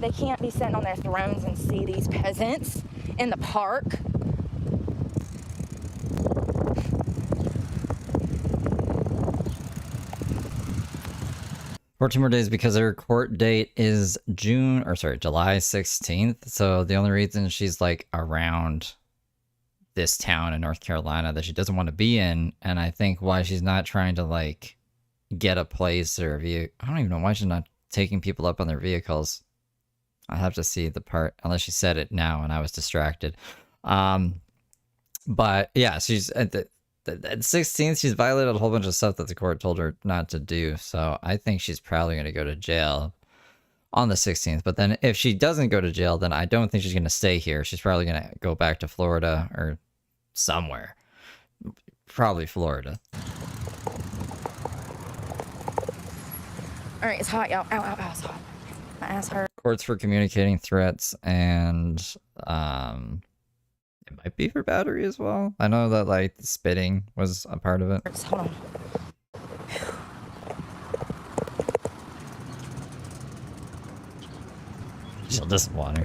They can't be sitting on their thrones and see these peasants in the park. 14 more days because her court date is July 16th. So the only reason she's like around this town in North Carolina that she doesn't want to be in, and I think why she's not trying to like get a place or I don't even know why she's not taking people up on their vehicles. I have to see the part, unless she said it now and I was distracted. But yeah, she's at the 16th, she's violated a whole bunch of stuff that the court told her not to do. So I think she's probably going to go to jail on the 16th. But then if she doesn't go to jail, then I don't think she's going to stay here. She's probably going to go back to Florida or somewhere. Probably Florida. All right, it's hot, y'all. Ow, ow, ow, it's hot. My ass hurt. Courts for communicating threats, and it might be for battery as well. I know that like spitting was a part of it. Hold on. She'll just want her.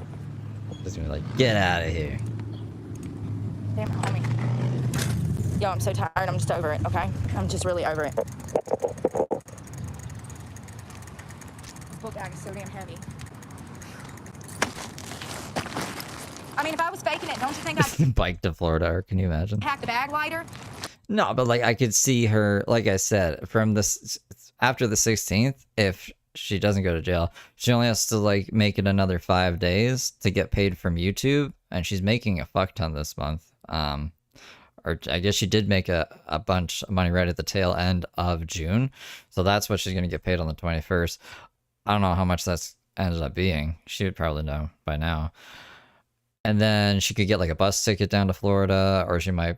Just gonna be like, get out of here. Damn, homie. Yo, I'm so tired. I'm just over it, okay? I'm just really over it. This book bag is so damn heavy. I mean, if I was faking it, don't you think I'd Bike to Florida, or can you imagine? pack the bag lighter? No, but like I could see her, like I said, from this after the 16th, if she doesn't go to jail, she only has to like make it another 5 days to get paid from YouTube, and she's making a fuck ton this month. Or I guess she did make a bunch of money right at the tail end of June, so that's what she's gonna get paid on the 21st. I don't know how much that's ended up being. She would probably know by now. And then she could get like a bus ticket down to Florida, or she might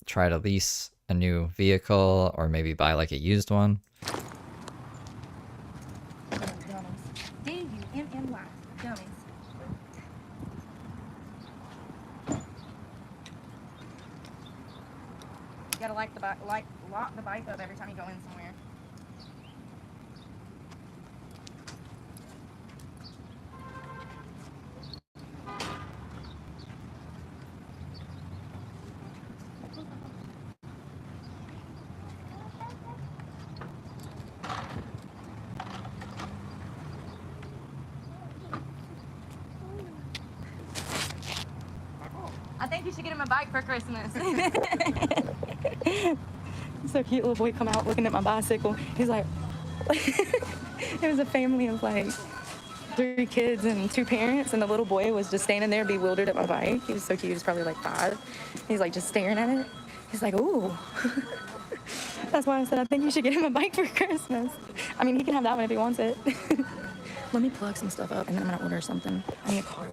try to lease a new vehicle, or maybe buy like a used one. D-U-M-M-Y. Dummies. You gotta lock the bike up every time you go in somewhere. I think you should get him a bike for Christmas. So cute, little boy come out looking at my bicycle. He's like, it was a family of like 3 kids and 2 parents, and the little boy was just standing there bewildered at my bike. He was so cute. He was probably like 5. He's like just staring at it. He's like, ooh. That's why I said I think you should get him a bike for Christmas. I mean, he can have that one if he wants it. Let me plug some stuff up, and then I'm gonna order something. I need a card.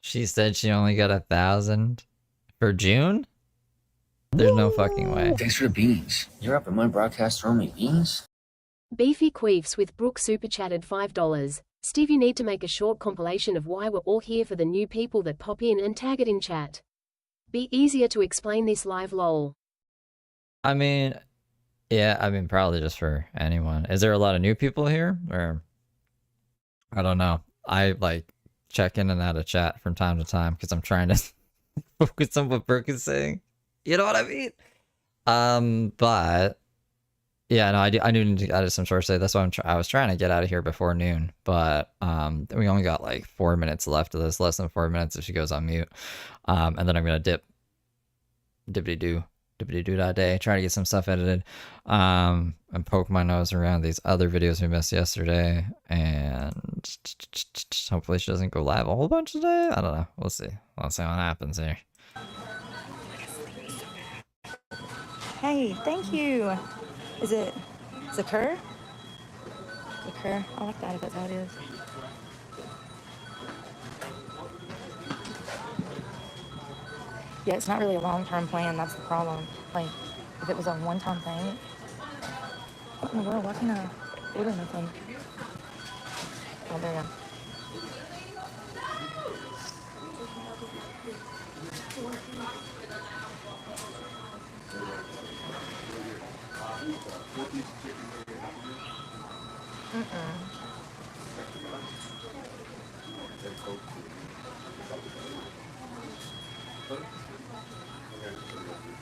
She said she only got 1,000 for June? There's no fucking way. Thanks for the beans. You're up in my broadcast throwing me beans? Beefy Queefs with Brooke super chatted $5. Steve, you need to make a short compilation of why we're all here for the new people that pop in and tag it in chat. Be easier to explain this live lol. I mean, yeah, I mean, probably just for anyone. Is there a lot of new people here? Or, I don't know. I, like, check in and out of chat from time to time because I'm trying to focus on what Brooke is saying. You know what I mean? But Yeah, no, I do need to edit some shorts today. That's why I was trying to get out of here before noon, but we only got like 4 minutes left of this, less than 4 minutes if she goes on mute. And then I'm gonna dippity doo that day, try to get some stuff edited, and poke my nose around these other videos we missed yesterday, and hopefully she doesn't go live a whole bunch today. I don't know. We'll see. We'll see what happens here. Hey, thank you. Is it Zakur? Zakur. I like that if that's how it is. Yeah, it's not really a long-term plan. That's the problem. Like, if it was a one-time thing, what in the world? Why can't I order nothing? Oh, there you go.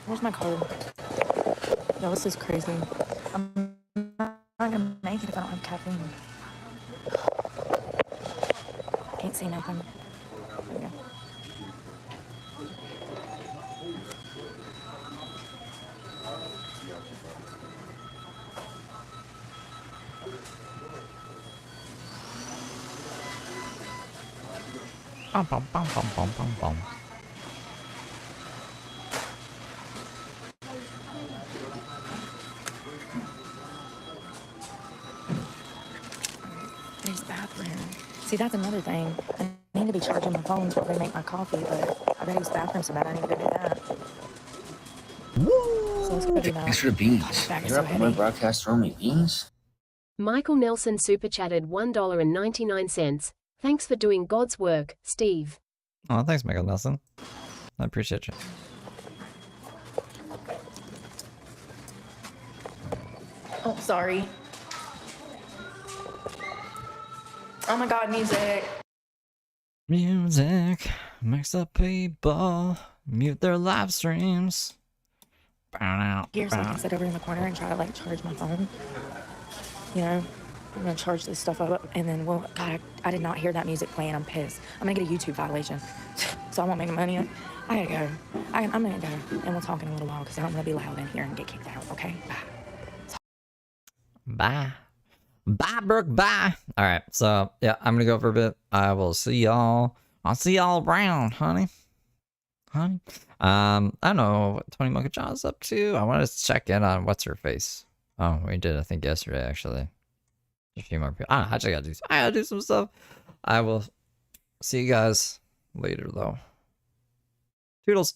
Where's my card? Yo, this is crazy. I'm not gonna make it if I don't have caffeine. Can't see nothing. There we go. Bum, bum, bum, bum, bum, bum, bum. There's the bathroom. See, that's another thing. I need to be charging my phone before I make my coffee, but I gotta use the bathroom so bad I need to go do that. So let's go do that. Thanks for the beans. Bag is You're so up on my heavy. broadcast throwing me beans? Michael Nelson super chatted $1.99. Thanks for doing God's work, Steve. Oh, thanks, Michael Nelson. I appreciate you. Oh, sorry. Oh my God, music. Music makes the people mute their live streams. Here, so I can sit over in the corner and try to like charge my phone. You know, I'm gonna charge this stuff up, and then, well, God, I did not hear that music playing. I'm pissed. I'm gonna get a YouTube violation, so I won't make money. I gotta go. I'm gonna go, and we'll talk in a little while because I don't want to be loud in here and get kicked out. Okay, bye. Bye. Bye, Brooke. Bye. All right. So, yeah, I'm going to go for a bit. I will see y'all. I'll see y'all around, honey. Honey. I don't know what Tony Mocha John's up to. I want to check in on what's her face. Oh, we did, I think, yesterday, actually. A few more people. I don't know. I gotta do some stuff. I will see you guys later, though. Toodles.